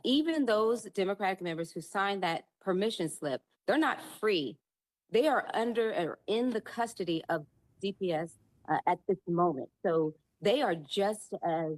Even those Democratic members who signed that permission slip, they're not free. They are under or in the custody of DPS at this moment. So they are just as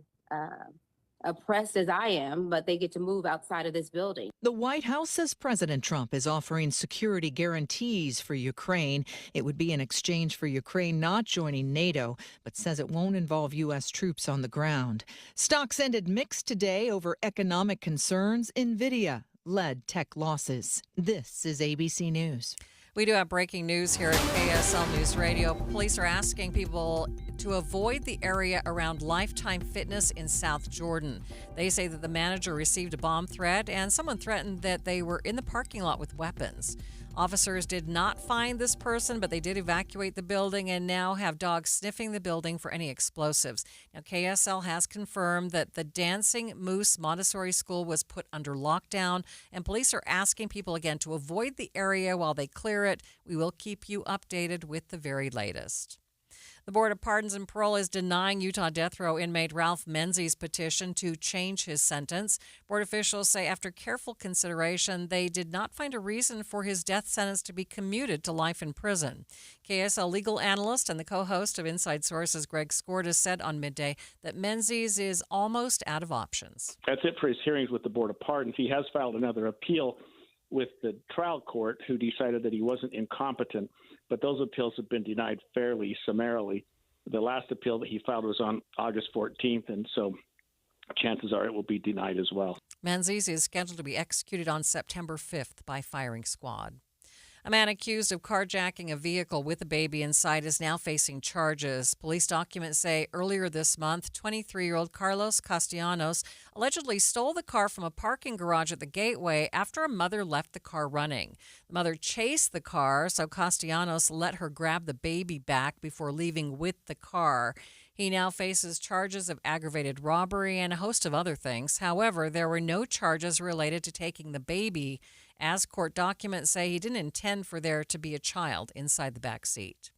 oppressed as I am, but they get to move outside of this building. The White House says President Trump is offering security guarantees for Ukraine. It would be in exchange for Ukraine not joining NATO, but says it won't involve U.S. troops on the ground. Stocks ended mixed today over economic concerns. NVIDIA led tech losses. This is ABC News. We do have breaking news here at KSL News Radio. Police are asking people to avoid the area around Lifetime Fitness in South Jordan. They say that the manager received a bomb threat and someone threatened that they were in the parking lot with weapons. Officers did not find this person, but they did evacuate the building and now have dogs sniffing the building for any explosives. Now, KSL has confirmed that the Dancing Moose Montessori School was put under lockdown, and police are asking people again to avoid the area while they clear it. We will keep you updated with the very latest. The Board of Pardons and Parole is denying Utah death row inmate Ralph Menzies' petition to change his sentence. Board officials say after careful consideration, they did not find a reason for his death sentence to be commuted to life in prison. KSL legal analyst and the co-host of Inside Sources, Greg Skorda, said on Midday that Menzies is almost out of options. That's it for his hearings with the Board of Pardons. He has filed another appeal with the trial court, who decided that he wasn't incompetent, but those appeals have been denied fairly summarily. The last appeal that he filed was on August 14th, and so chances are it will be denied as well. Menzies is scheduled to be executed on September 5th by firing squad. A man accused of carjacking a vehicle with a baby inside is now facing charges. Police documents say earlier this month, 23-year-old Carlos Castellanos allegedly stole the car from a parking garage at the Gateway after a mother left the car running. The mother chased the car, so Castellanos let her grab the baby back before leaving with the car. He now faces charges of aggravated robbery and a host of other things. However, there were no charges related to taking the baby, as court documents say he didn't intend for there to be a child inside the back seat.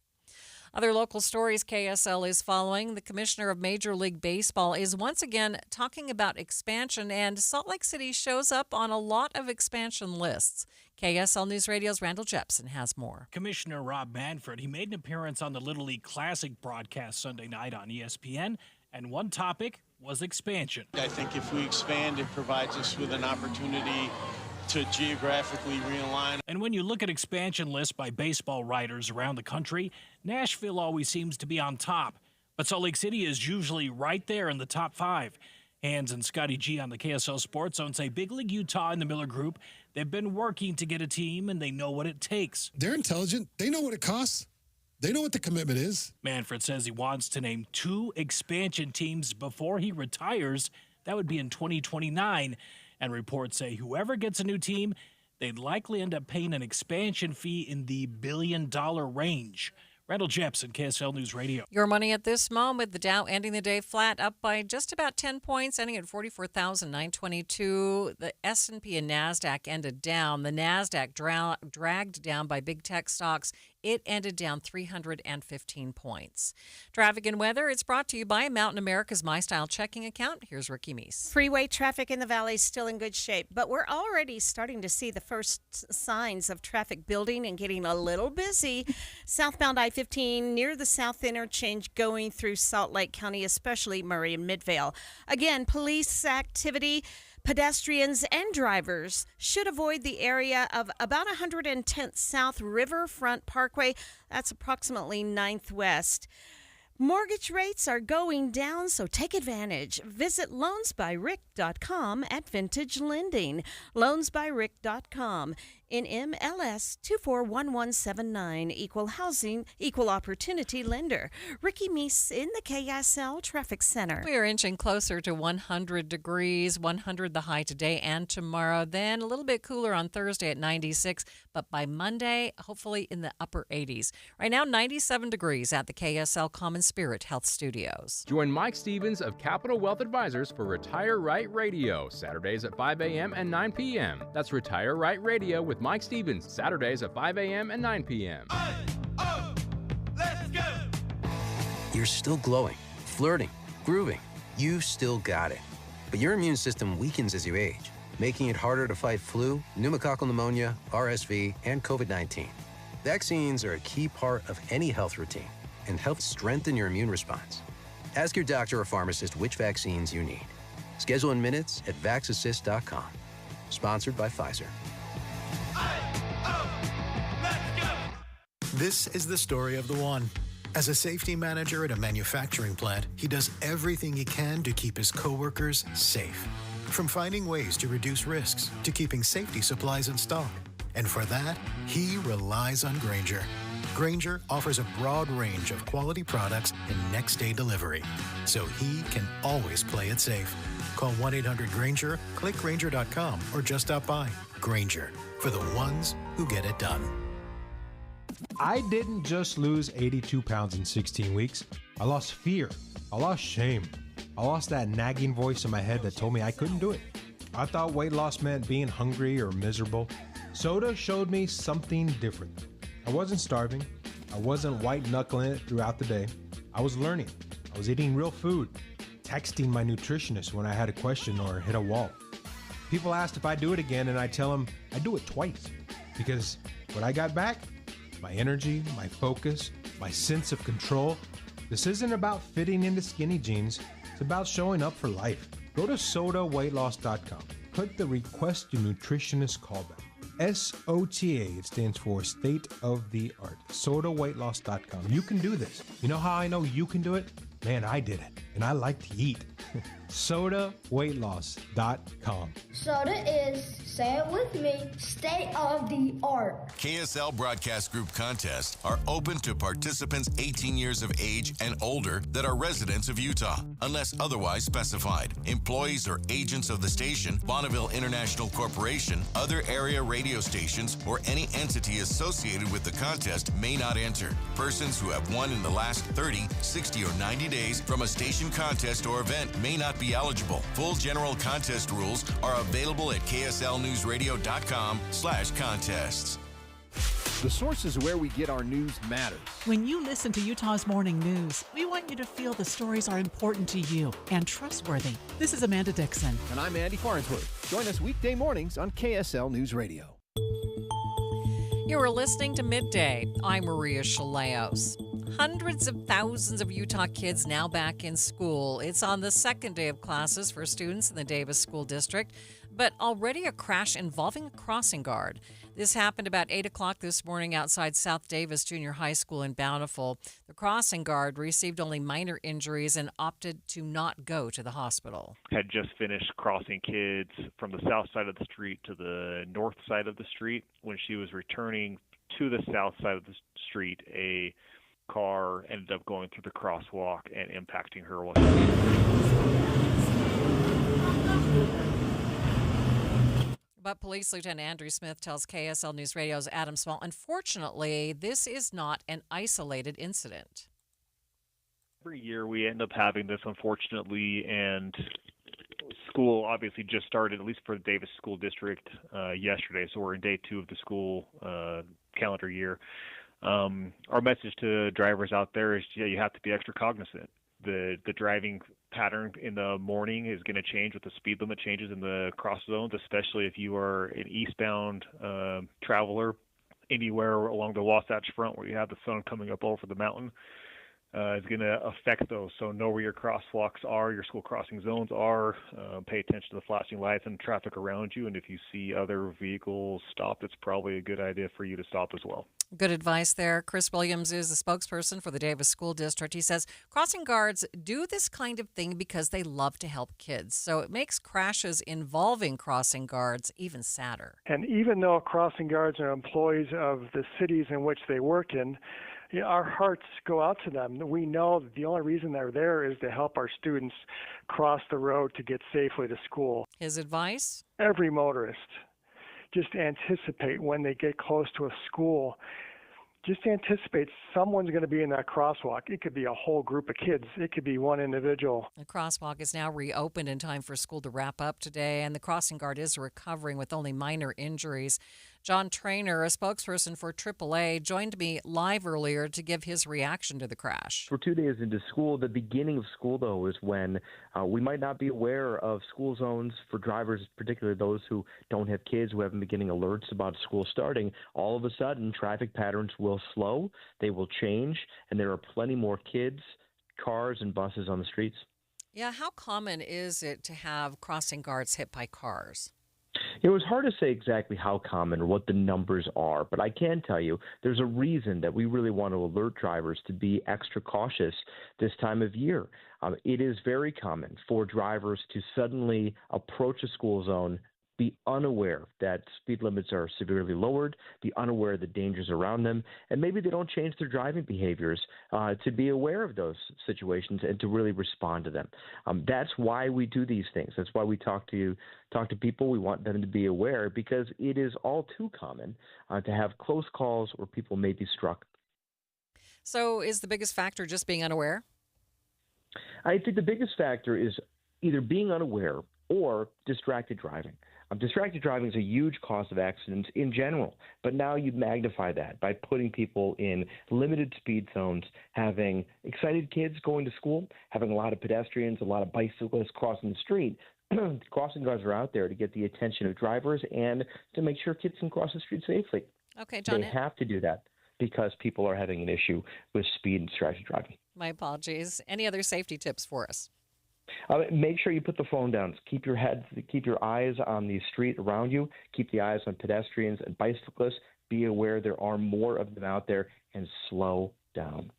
Other local stories KSL is following. The commissioner of Major League Baseball is once again talking about expansion, and Salt Lake City shows up on a lot of expansion lists. KSL News Radio's Randall Jepson has more. Commissioner Rob Manfred, he made an appearance on the Little League Classic broadcast Sunday night on ESPN, and one topic was expansion. I think if we expand, it provides us with an opportunity to geographically realign. And when you look at expansion lists by baseball writers around the country, Nashville always seems to be on top, but Salt Lake City is usually right there in the top 5. Hans and Scotty G on the KSL Sports Zone say Big League Utah and the Miller Group, they've been working to get a team and they know what it takes. They're intelligent. They know what it costs. They know what the commitment is. Manfred says he wants to name 2 expansion teams before he retires. That would be in 2029. And reports say whoever gets a new team, they'd likely end up paying an expansion fee in the $1 billion range. Randall Jepson, KSL News Radio. Your money at this moment, the Dow ending the day flat, up by just about 10 points, ending at 44,922. The S&P and NASDAQ ended down. The NASDAQ dragged down by big tech stocks. It ended down 315 points. Traffic and weather, it's brought to you by Mountain America's My Style checking account. Here's Ricky Meese. Freeway traffic in the valley is still in good shape, but we're already starting to see the first signs of traffic building and getting a little busy. Southbound I-15 near the South Interchange going through Salt Lake County, especially Murray and Midvale. Again, police activity. Pedestrians and drivers should avoid the area of about 110th South Riverfront Parkway. That's approximately 9th West. Mortgage rates are going down, so take advantage. Visit loansbyrick.com at Vintage Lending. Loansbyrick.com. NMLS 241179, Equal Housing, Equal Opportunity Lender. Ricky Meese in the KSL Traffic Center. We are inching closer to 100 degrees, 100 the high today and tomorrow. Then a little bit cooler on Thursday at 96, but by Monday, hopefully in the upper 80s. Right now, 97 degrees at the KSL Common Spirit Health Studios. Join Mike Stevens of Capital Wealth Advisors for Retire Right Radio, Saturdays at 5 a.m. and 9 p.m. That's Retire Right Radio with Mike Stevens, Saturdays at 5 a.m. and 9 p.m. Let's go! You're still glowing, flirting, grooving. You still got it. But your immune system weakens as you age, making it harder to fight flu, pneumococcal pneumonia, RSV, and COVID-19. Vaccines are a key part of any health routine and help strengthen your immune response. Ask your doctor or pharmacist which vaccines you need. Schedule in minutes at vaxassist.com. Sponsored by Pfizer. This is the story of the one. As a safety manager at a manufacturing plant, he does everything he can to keep his coworkers safe. From finding ways to reduce risks to keeping safety supplies in stock. And for that, he relies on Grainger. Grainger offers a broad range of quality products and next-day delivery, so he can always play it safe. Call 1-800-GRANGER, click Grainger.com, or just stop by. Grainger, for the ones who get it done. I didn't just lose 82 pounds in 16 weeks. I lost fear. I lost shame. I lost that nagging voice in my head that told me I couldn't do it. I thought weight loss meant being hungry or miserable. Soda showed me something different. I wasn't starving. I wasn't white-knuckling it throughout the day. I was learning. I was eating real food, texting my nutritionist when I had a question or hit a wall. People asked if I do it again, and I tell them I do it twice. Because what I got back, my energy, my focus, my sense of control. This isn't about fitting into skinny jeans. It's about showing up for life. Go to sodaweightloss.com. Click the Request Your Nutritionist callback. SOTA, it stands for State of the Art. Sodaweightloss.com. You can do this. You know how I know you can do it? Man, I did it. And I like to eat. Sodaweightloss.com. Soda is, say it with me, state of the art. KSL Broadcast Group contests are open to participants 18 years of age and older that are residents of Utah, unless otherwise specified. Employees or agents of the station, Bonneville International Corporation, other area radio stations, or any entity associated with the contest may not enter. Persons who have won in the last 30, 60, or 90 days from a station contest or event may not be eligible. Full general contest rules are available at kslnewsradio.com/contests. The sources where we get our news matters. When you listen to Utah's Morning News, we want you to feel the stories are important to you and trustworthy. This is Amanda Dixon. And I'm Andy Farnsworth. Join us weekday mornings on KSL News Radio. You are listening to Midday. I'm Maria Shilaos. Hundreds of thousands of Utah kids now back in school. It's on the second day of classes for students in the Davis School District, but already a crash involving a crossing guard. This happened about 8 o'clock this morning outside South Davis Junior High School in Bountiful. The crossing guard received only minor injuries and opted to not go to the hospital. Had just finished crossing kids from the south side of the street to the north side of the street. When she was returning to the south side of the street, a car ended up going through the crosswalk and impacting her. But Police Lieutenant Andrew Smith tells KSL News Radio's Adam Small, unfortunately, this is not an isolated incident. Every year we end up having this, unfortunately, and school obviously just started, at least for the Davis School District, yesterday. So we're in day 2 of the school calendar year. Our message to drivers out there is, you have to be extra cognizant. The driving pattern in the morning is going to change with the speed limit changes in the cross zones, especially if you are an eastbound traveler anywhere along the Wasatch Front where you have the sun coming up over the mountain. Is going to affect those. So know where your crosswalks are, your school crossing zones are. Pay attention to the flashing lights and traffic around you. And if you see other vehicles stopped, it's probably a good idea for you to stop as well. Good advice there. Chris Williams is the spokesperson for the Davis School District. He says crossing guards do this kind of thing because they love to help kids. So it makes crashes involving crossing guards even sadder. And even though crossing guards are employees of the cities in which they work in, our hearts go out to them. We know that the only reason they're there is to help our students cross the road to get safely to school. His advice? Every motorist, just anticipate when they get close to a school. Just anticipate someone's going to be in that crosswalk. It could be a whole group of kids. It could be one individual. The crosswalk is now reopened in time for school to wrap up today, and the crossing guard is recovering with only minor injuries. John Trainer, a spokesperson for AAA, joined me live earlier to give his reaction to the crash. For 2 days into school, the beginning of school, though, is when we might not be aware of school zones for drivers, particularly those who don't have kids, who haven't been getting alerts about school starting. All of a sudden, traffic patterns will slow, they will change, and there are plenty more kids, cars, and buses on the streets. Yeah, how common is it to have crossing guards hit by cars? It was hard to say exactly how common or what the numbers are, but I can tell you there's a reason that we really want to alert drivers to be extra cautious this time of year. It is very common for drivers to suddenly approach a school zone, be unaware that speed limits are severely lowered, be unaware of the dangers around them, and maybe they don't change their driving behaviors to be aware of those situations and to really respond to them. That's why we do these things. That's why we talk to people. We want them to be aware because it is all too common to have close calls where people may be struck. So is the biggest factor just being unaware? I think the biggest factor is either being unaware or distracted driving. Distracted driving is a huge cause of accidents in general, but now you magnify that by putting people in limited speed zones, having excited kids going to school, having a lot of pedestrians, a lot of bicyclists crossing the street. Crossing guards are out there to get the attention of drivers and to make sure kids can cross the street safely. Okay, John. They have to do that because people are having an issue with speed and distracted driving. My apologies. Any other safety tips for us? Make sure you put the phone down. Keep your eyes on the street around you. Keep the eyes on pedestrians and bicyclists. Be aware there are more of them out there, and slow down.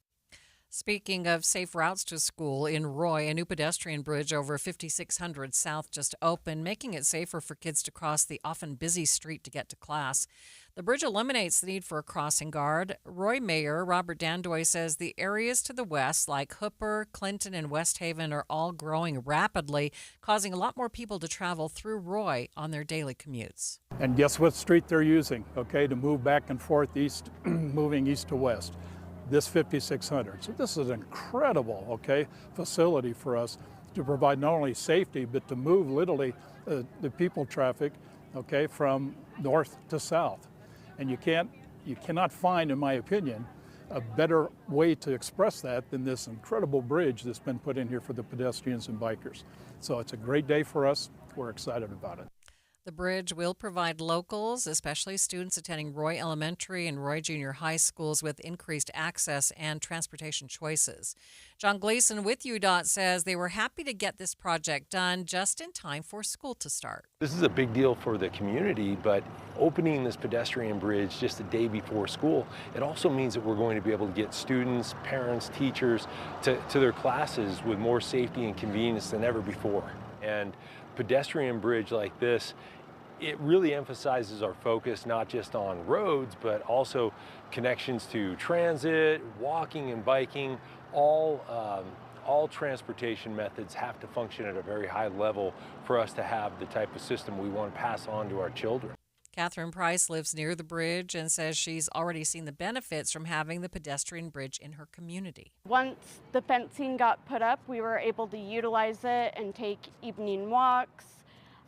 Speaking of safe routes to school, in Roy, a new pedestrian bridge over 5600 South just opened, making it safer for kids to cross the often busy street to get to class. The bridge eliminates the need for a crossing guard. Roy Mayor Robert Dandoy says the areas to the west, like Hooper, Clinton, and West Haven, are all growing rapidly, causing a lot more people to travel through Roy on their daily commutes. And guess what street they're using, okay, to move back and forth east, moving east to west? This 5600. So this is an incredible, okay, facility for us to provide not only safety, but to move literally the people traffic, okay, from north to south. And you cannot find, in my opinion, a better way to express that than this incredible bridge that's been put in here for the pedestrians and bikers. So it's a great day for us. We're excited about it. The bridge will provide locals, especially students attending Roy Elementary and Roy Junior High schools, with increased access and transportation choices. John Gleason with UDOT says they were happy to get this project done just in time for school to start. This is a big deal for the community, but opening this pedestrian bridge just a day before school, it also means that we're going to be able to get students, parents, teachers to their classes with more safety and convenience than ever before. And pedestrian bridge like this, it really emphasizes our focus not just on roads, but also connections to transit, walking and biking. All transportation methods have to function at a very high level for us to have the type of system we want to pass on to our children. Catherine Price lives near the bridge and says she's already seen the benefits from having the pedestrian bridge in her community. Once the fencing got put up, we were able to utilize it and take evening walks.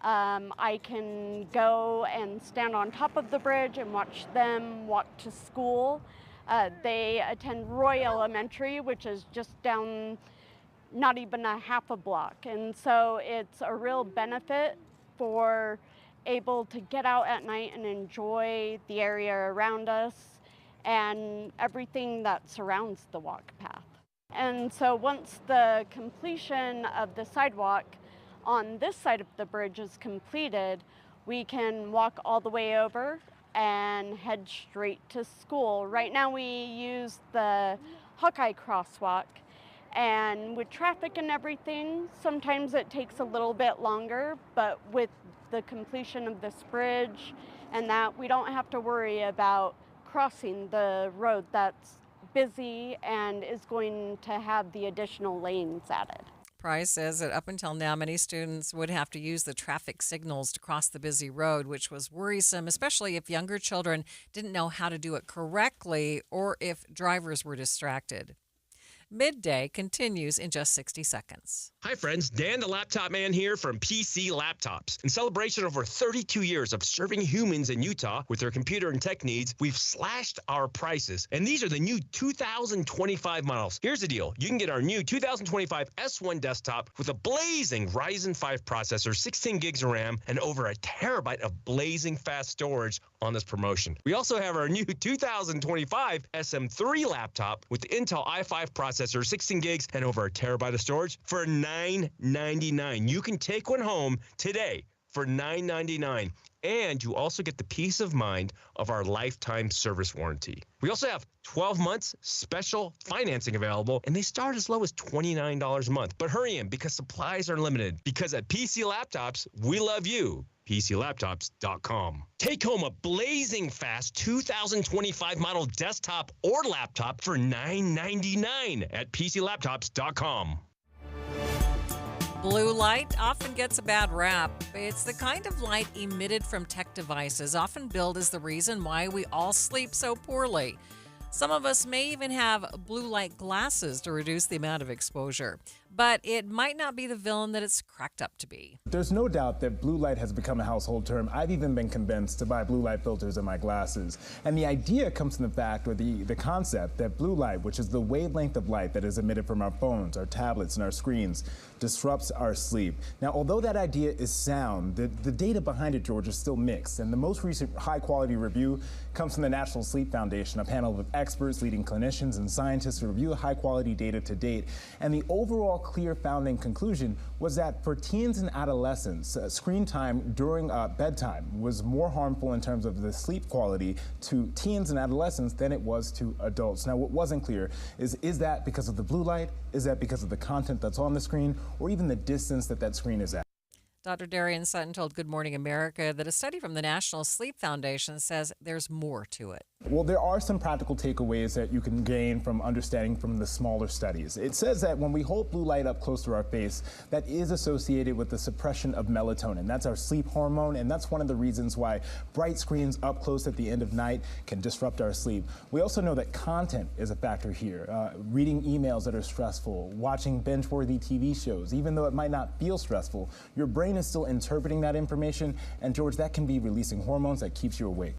I can go and stand on top of the bridge and watch them walk to school. They attend Roy Elementary, which is just down not even a half a block. And so it's a real benefit for able to get out at night and enjoy the area around us and everything that surrounds the walk path. And so once the completion of the sidewalk on this side of the bridge is completed, we can walk all the way over and head straight to school. Right now we use the Hawkeye crosswalk, and with traffic and everything, sometimes it takes a little bit longer, but with the completion of this bridge and that, we don't have to worry about crossing the road that's busy and is going to have the additional lanes added. Price says that up until now, many students would have to use the traffic signals to cross the busy road, which was worrisome, especially if younger children didn't know how to do it correctly or if drivers were distracted. Midday continues in just 60 seconds. Hi friends, Dan the Laptop Man here from PC Laptops. In celebration of over 32 years of serving humans in Utah with their computer and tech needs, we've slashed our prices. And these are the new 2025 models. Here's the deal. You can get our new 2025 S1 desktop with a blazing Ryzen 5 processor, 16 gigs of RAM, and over a terabyte of blazing fast storage on this promotion. We also have our new 2025 SM3 laptop with the Intel i5 processor, 16 gigs, and over a terabyte of storage for $999. You can take one home today for $9.99. And you also get the peace of mind of our lifetime service warranty. We also have 12 months special financing available, and they start as low as $29 a month. But hurry in because supplies are limited. Because at PC Laptops, we love you. PCLaptops.com. Take home a blazing fast 2025 model desktop or laptop for $9.99 at PCLaptops.com. Blue light often gets a bad rap. It's the kind of light emitted from tech devices, often billed as the reason why we all sleep so poorly. Some of us may even have blue light glasses to reduce the amount of exposure. But it might not be the villain that it's cracked up to be. There's no doubt that blue light has become a household term. I've even been convinced to buy blue light filters in my glasses. And the idea comes from the fact, or the concept, that blue light, which is the wavelength of light that is emitted from our phones, our tablets, and our screens, disrupts our sleep. Now, although that idea is sound, the data behind it, George, is still mixed. And the most recent high-quality review comes from the National Sleep Foundation, a panel of experts, leading clinicians, and scientists to review high-quality data to date. And the overall clear founding conclusion was that for teens and adolescents, screen time during bedtime was more harmful in terms of the sleep quality to teens and adolescents than it was to adults. Now, what wasn't clear is that because of the blue light? Is that because of the content that's on the screen, or even the distance that screen is at? Dr. Darian Sutton told Good Morning America that a study from the National Sleep Foundation says there's more to it. Well, there are some practical takeaways that you can gain from understanding from the smaller studies. It says that when we hold blue light up close to our face, that is associated with the suppression of melatonin. That's our sleep hormone, and that's one of the reasons why bright screens up close at the end of night can disrupt our sleep. We also know that content is a factor here. Reading emails that are stressful, watching binge-worthy TV shows, even though it might not feel stressful, your brain is still interpreting that information, and George, that can be releasing hormones that keeps you awake.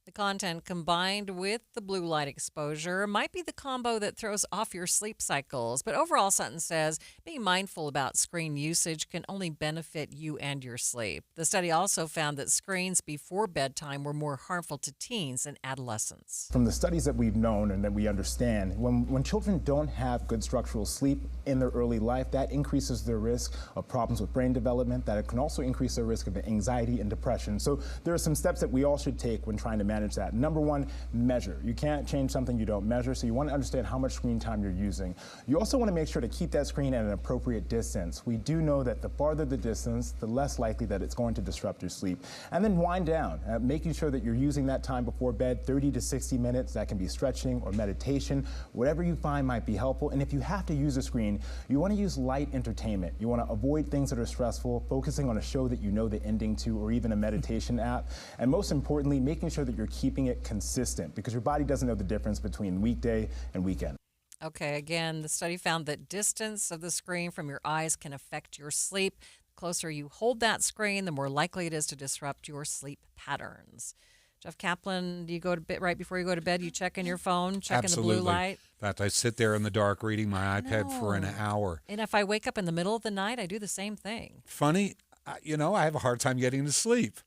The content combined with the blue light exposure might be the combo that throws off your sleep cycles. But overall, Sutton says being mindful about screen usage can only benefit you and your sleep. The study also found that screens before bedtime were more harmful to teens and adolescents. From the studies that we've known and that we understand, when children don't have good structural sleep in their early life, that increases their risk of problems with brain development. That can also increase their risk of anxiety and depression. So there are some steps that we all should take when trying to manage that. Number one, measure. You can't change something you don't measure, so you want to understand how much screen time you're using. You also want to make sure to keep that screen at an appropriate distance. We do know that the farther the distance, the less likely that it's going to disrupt your sleep. And then wind down, making sure that you're using that time before bed, 30 to 60 minutes. That can be stretching or meditation, whatever you find might be helpful. And if you have to use a screen, you want to use light entertainment. You want to avoid things that are stressful, focusing on a show that you know the ending to, or even a meditation app. And most importantly, making sure that you're keeping it consistent, because your body doesn't know the difference between weekday and weekend. Okay, again, the study found that distance of the screen from your eyes can affect your sleep. The closer you hold that screen, the more likely it is to disrupt your sleep patterns. Jeff Kaplan, do you go to bed right before you go to bed? You check in your phone, check Absolutely. in the blue light? In fact, I sit there in the dark reading my iPad for an hour. And if I wake up in the middle of the night, I do the same thing. Funny, I have a hard time getting to sleep.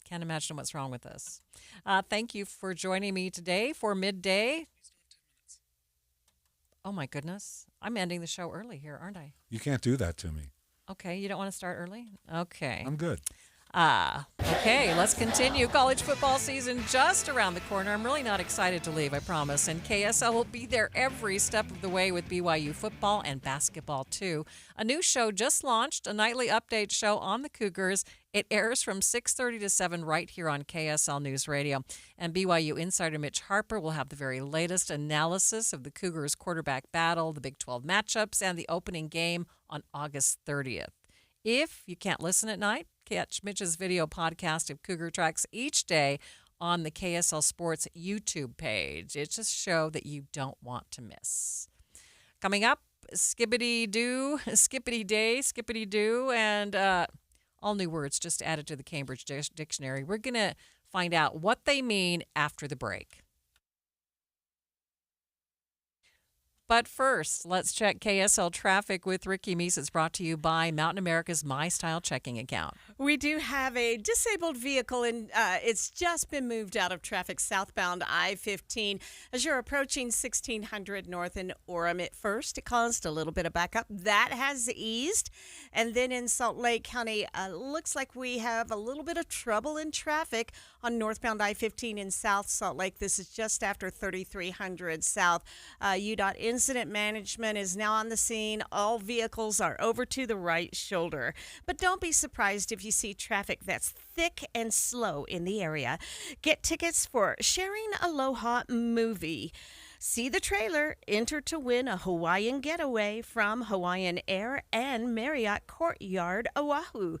Can't imagine what's wrong with us. Thank you for joining me today for Midday. Oh, my goodness. I'm ending the show early here, aren't I? You can't do that to me. Okay, you don't want to start early? Okay. I'm good. Okay, let's continue. College football season just around the corner. I'm really not excited to leave, I promise. And KSL will be there every step of the way with BYU football and basketball, too. A new show just launched, a nightly update show on the Cougars. It airs from 6:30 to 7 right here on KSL News Radio. And BYU insider Mitch Harper will have the very latest analysis of the Cougars quarterback battle, the Big 12 matchups, and the opening game on August 30th. If you can't listen at night, catch Mitch's video podcast of Cougar Tracks each day on the KSL Sports YouTube page. It's a show that you don't want to miss. Coming up, skippity doo, and all new words just added to the Cambridge Dictionary. We're going to find out what they mean after the break. But first, let's check KSL traffic with Ricky Meese. It's brought to you by Mountain America's My Style checking account. We do have a disabled vehicle, and it's just been moved out of traffic southbound I-15. As you're approaching 1600 North in Orem at first, it caused a little bit of backup. That has eased. And then in Salt Lake County, looks like we have a little bit of trouble in traffic on northbound I-15 in South Salt Lake. This is just after 3300 South. UDOT Incident Management is now on the scene. All vehicles are over to the right shoulder. But don't be surprised if you see traffic that's thick and slow in the area. Get tickets for Sharing Aloha movie. See the trailer. Enter to win a Hawaiian getaway from Hawaiian Air and Marriott Courtyard, Oahu.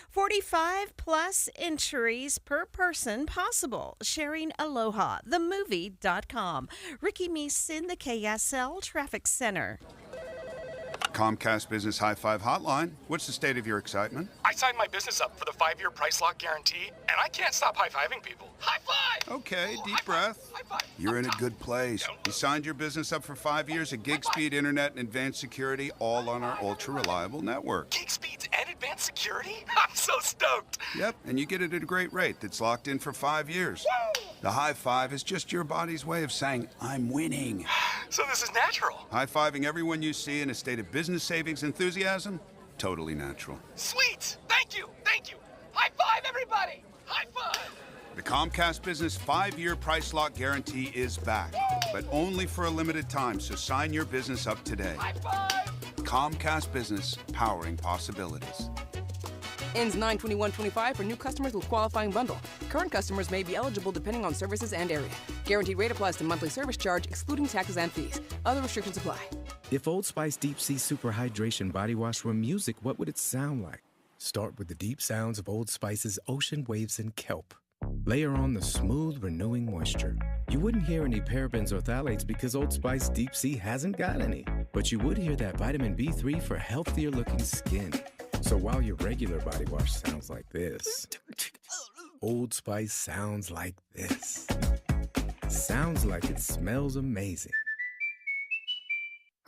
45 plus entries per person possible. Sharing Aloha, themovie.com. Ricky Meese in the KSL Traffic Center. Comcast Business High Five Hotline. What's the state of your excitement? I signed my business up for the 5-year price lock guarantee, and I can't stop high-fiving people. High five! Okay, deep breath. You're in a good place. You signed your business up for 5 years of gig speed internet and advanced security, all on our ultra-reliable network. Gig speeds and advanced security? I'm so stoked! Yep, and you get it at a great rate that's locked in for 5 years. Woo! The high five is just your body's way of saying, I'm winning. So this is natural. High-fiving everyone you see in a state of business savings enthusiasm? Totally natural. Sweet! Thank you! Thank you! High five, everybody! High five! The Comcast Business 5-year price lock guarantee is back, but only for a limited time, so sign your business up today. High five! Comcast Business, powering possibilities. Ends 9/21/25 for new customers with qualifying bundle. Current customers may be eligible depending on services and area. Guaranteed rate applies to monthly service charge, excluding taxes and fees. Other restrictions apply. If Old Spice Deep Sea Super Hydration Body Wash were music, what would it sound like? Start with the deep sounds of Old Spice's ocean waves and kelp. Layer on the smooth, renewing moisture. You wouldn't hear any parabens or phthalates because Old Spice Deep Sea hasn't got any. But you would hear that vitamin B3 for healthier looking skin. So while your regular body wash sounds like this, Old Spice sounds like this. Sounds like it smells amazing.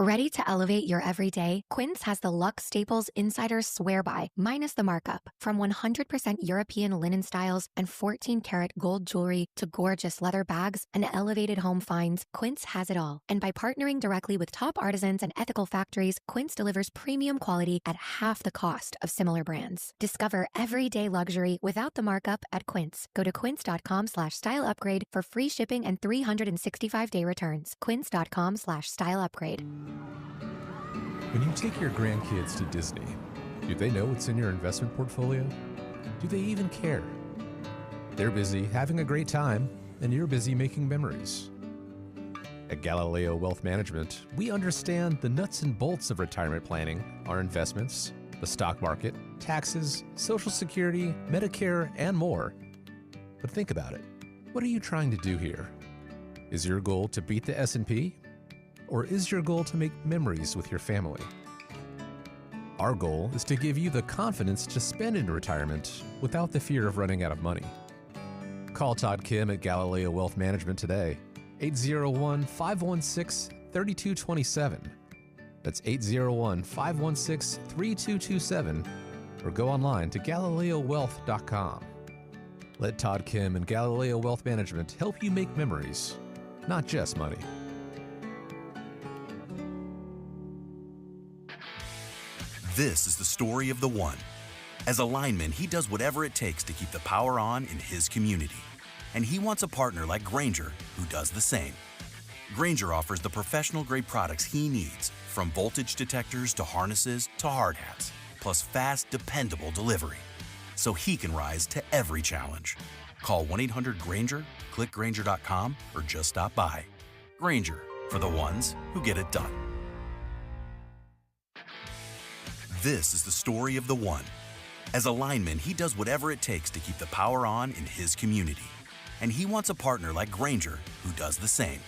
Ready to elevate your everyday? Quince has the Luxe Staples Insider Swear By, minus the markup. From 100% European linen styles and 14-karat gold jewelry to gorgeous leather bags and elevated home finds, Quince has it all. And by partnering directly with top artisans and ethical factories, Quince delivers premium quality at half the cost of similar brands. Discover everyday luxury without the markup at Quince. Go to quince.com/styleupgrade for free shipping and 365-day returns. Quince.com/styleupgrade. When you take your grandkids to Disney, do they know what's in your investment portfolio? Do they even care? They're busy having a great time, and you're busy making memories. At Galileo Wealth Management, we understand the nuts and bolts of retirement planning, our investments, the stock market, taxes, Social Security, Medicare, and more. But think about it. What are you trying to do here? Is your goal to beat the S&P? Or is your goal to make memories with your family? Our goal is to give you the confidence to spend in retirement without the fear of running out of money. Call Todd Kim at Galileo Wealth Management today, 801-516-3227. That's 801-516-3227, or go online to GalileoWealth.com. Let Todd Kim and Galileo Wealth Management help you make memories, not just money. This is the story of the one. As a lineman, he does whatever it takes to keep the power on in his community. And he wants a partner like Grainger who does the same. Grainger offers the professional-grade products he needs, from voltage detectors to harnesses to hard hats, plus fast, dependable delivery, so he can rise to every challenge. Call 1-800-GRAINGER, click Grainger.com, or just stop by. Grainger, for the ones who get it done. This is the story of the one. As a lineman, he does whatever it takes to keep the power on in his community. And he wants a partner like Grainger who does the same.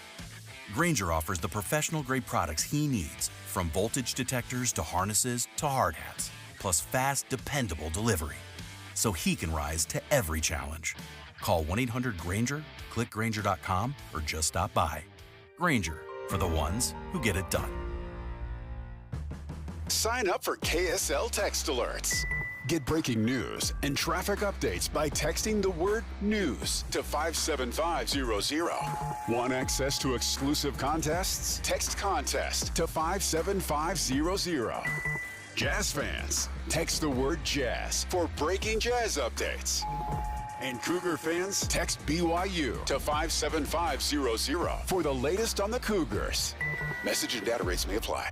Grainger offers the professional-grade products he needs, from voltage detectors to harnesses to hard hats, plus fast, dependable delivery, so he can rise to every challenge. Call 1-800-GRAINGER, click Grainger.com, or just stop by. Grainger, for the ones who get it done. Sign up for KSL Text Alerts. Get breaking news and traffic updates by texting the word news to 57500. Want access to exclusive contests? Text contest to 57500. Jazz fans, text the word jazz for breaking jazz updates. And Cougar fans, text BYU to 57500 for the latest on the Cougars. Message and data rates may apply.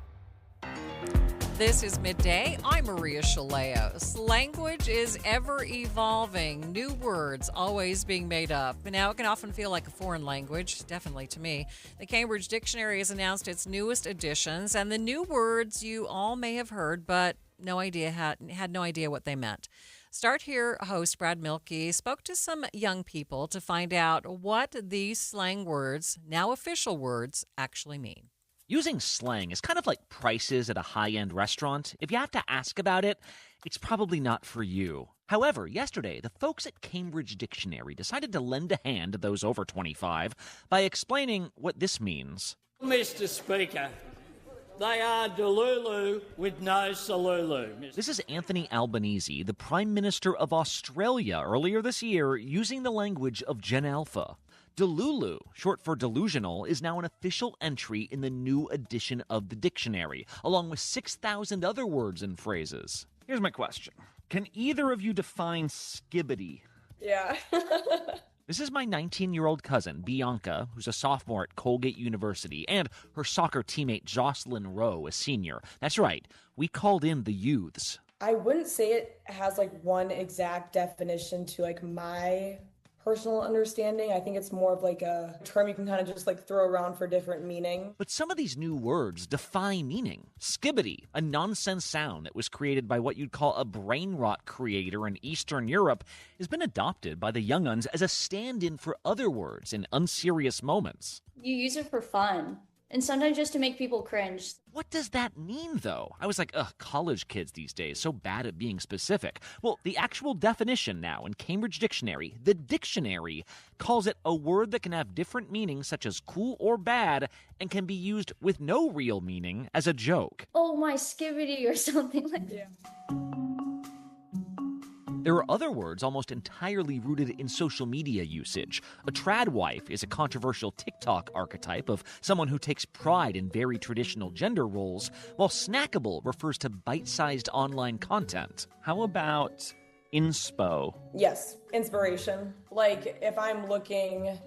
This is Midday. I'm Maria Shilaos. Language is ever evolving. New words always being made up. Now, it can often feel like a foreign language, definitely to me. The Cambridge Dictionary has announced its newest editions, and the new words you all may have heard, but had no idea what they meant. Start Here host Brad Milkey spoke to some young people to find out what these slang words, now official words, actually mean. Using slang is kind of like prices at a high-end restaurant. If you have to ask about it, it's probably not for you. However, yesterday, the folks at Cambridge Dictionary decided to lend a hand to those over 25 by explaining what this means. Mr. Speaker, they are delulu with no salulu. This is Anthony Albanese, the Prime Minister of Australia, earlier this year, using the language of Gen Alpha. Delulu, short for delusional, is now an official entry in the new edition of the dictionary, along with 6,000 other words and phrases. Here's my question. Can either of you define skibbity? Yeah. This is my 19-year-old cousin, Bianca, who's a sophomore at Colgate University, and her soccer teammate, Jocelyn Rowe, a senior. That's right. We called in the youths. I wouldn't say it has one exact definition to my personal understanding. I think it's more of a term you can kind of just throw around for different meaning. But some of these new words defy meaning. Skibbity, a nonsense sound that was created by what you'd call a brain rot creator in Eastern Europe, has been adopted by the young uns as a stand-in for other words in unserious moments. You use it for fun, and sometimes just to make people cringe. What does that mean, though? I was like, college kids these days, so bad at being specific. Well, the actual definition now in Cambridge Dictionary, the dictionary, calls it a word that can have different meanings, such as cool or bad, and can be used with no real meaning as a joke. Oh, my skibbity or something like that. Yeah. There are other words almost entirely rooted in social media usage. A trad wife is a controversial TikTok archetype of someone who takes pride in very traditional gender roles, while snackable refers to bite-sized online content. How about inspo? Yes, inspiration. If I'm looking...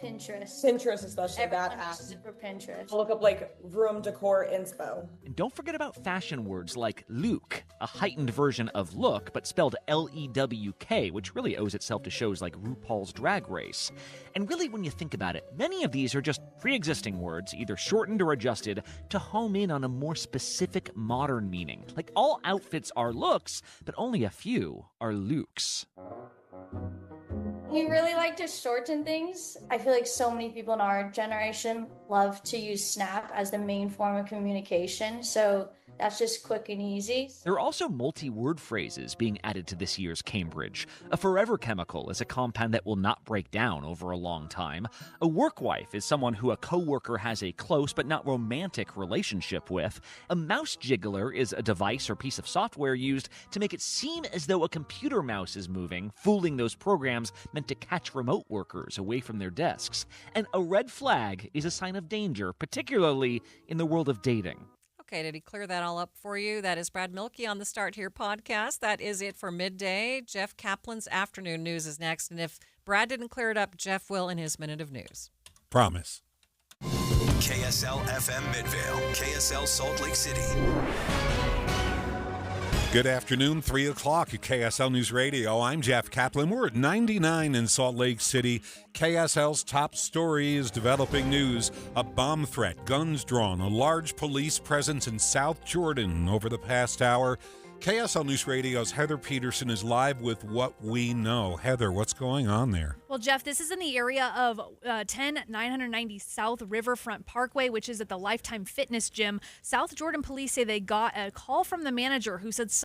Pinterest especially, Everyone that app. uses it for Pinterest. I'll look up room decor inspo. And don't forget about fashion words like Luke, a heightened version of look, but spelled L-E-W-K, which really owes itself to shows like RuPaul's Drag Race. And really, when you think about it, many of these are just pre-existing words, either shortened or adjusted, to home in on a more specific modern meaning. Like all outfits are looks, but only a few are Lukes. We really like to shorten things. I feel like so many people in our generation love to use Snap as the main form of communication. So that's just quick and easy. There are also multi-word phrases being added to this year's Cambridge. A forever chemical is a compound that will not break down over a long time. A work wife is someone who a coworker has a close but not romantic relationship with. A mouse jiggler is a device or piece of software used to make it seem as though a computer mouse is moving, fooling those programs meant to catch remote workers away from their desks. And a red flag is a sign of danger, particularly in the world of dating. Okay, did he clear that all up for you? That is Brad Milkey on the Start Here podcast. That is it for Midday. Jeff Kaplan's Afternoon News is next. And if Brad didn't clear it up, Jeff will in his Minute of News. Promise. KSL FM Midvale, KSL Salt Lake City. Good afternoon, 3 o'clock at KSL News Radio. I'm Jeff Kaplan. We're at 99 in Salt Lake City. KSL's top story is developing news. A bomb threat, guns drawn, a large police presence in South Jordan over the past hour. KSL News Radio's Heather Peterson is live with what we know. Heather, what's going on there? Well, Jeff, this is in the area of 10990 South Riverfront Parkway, which is at the Lifetime Fitness Gym. South Jordan police say they got a call from the manager who said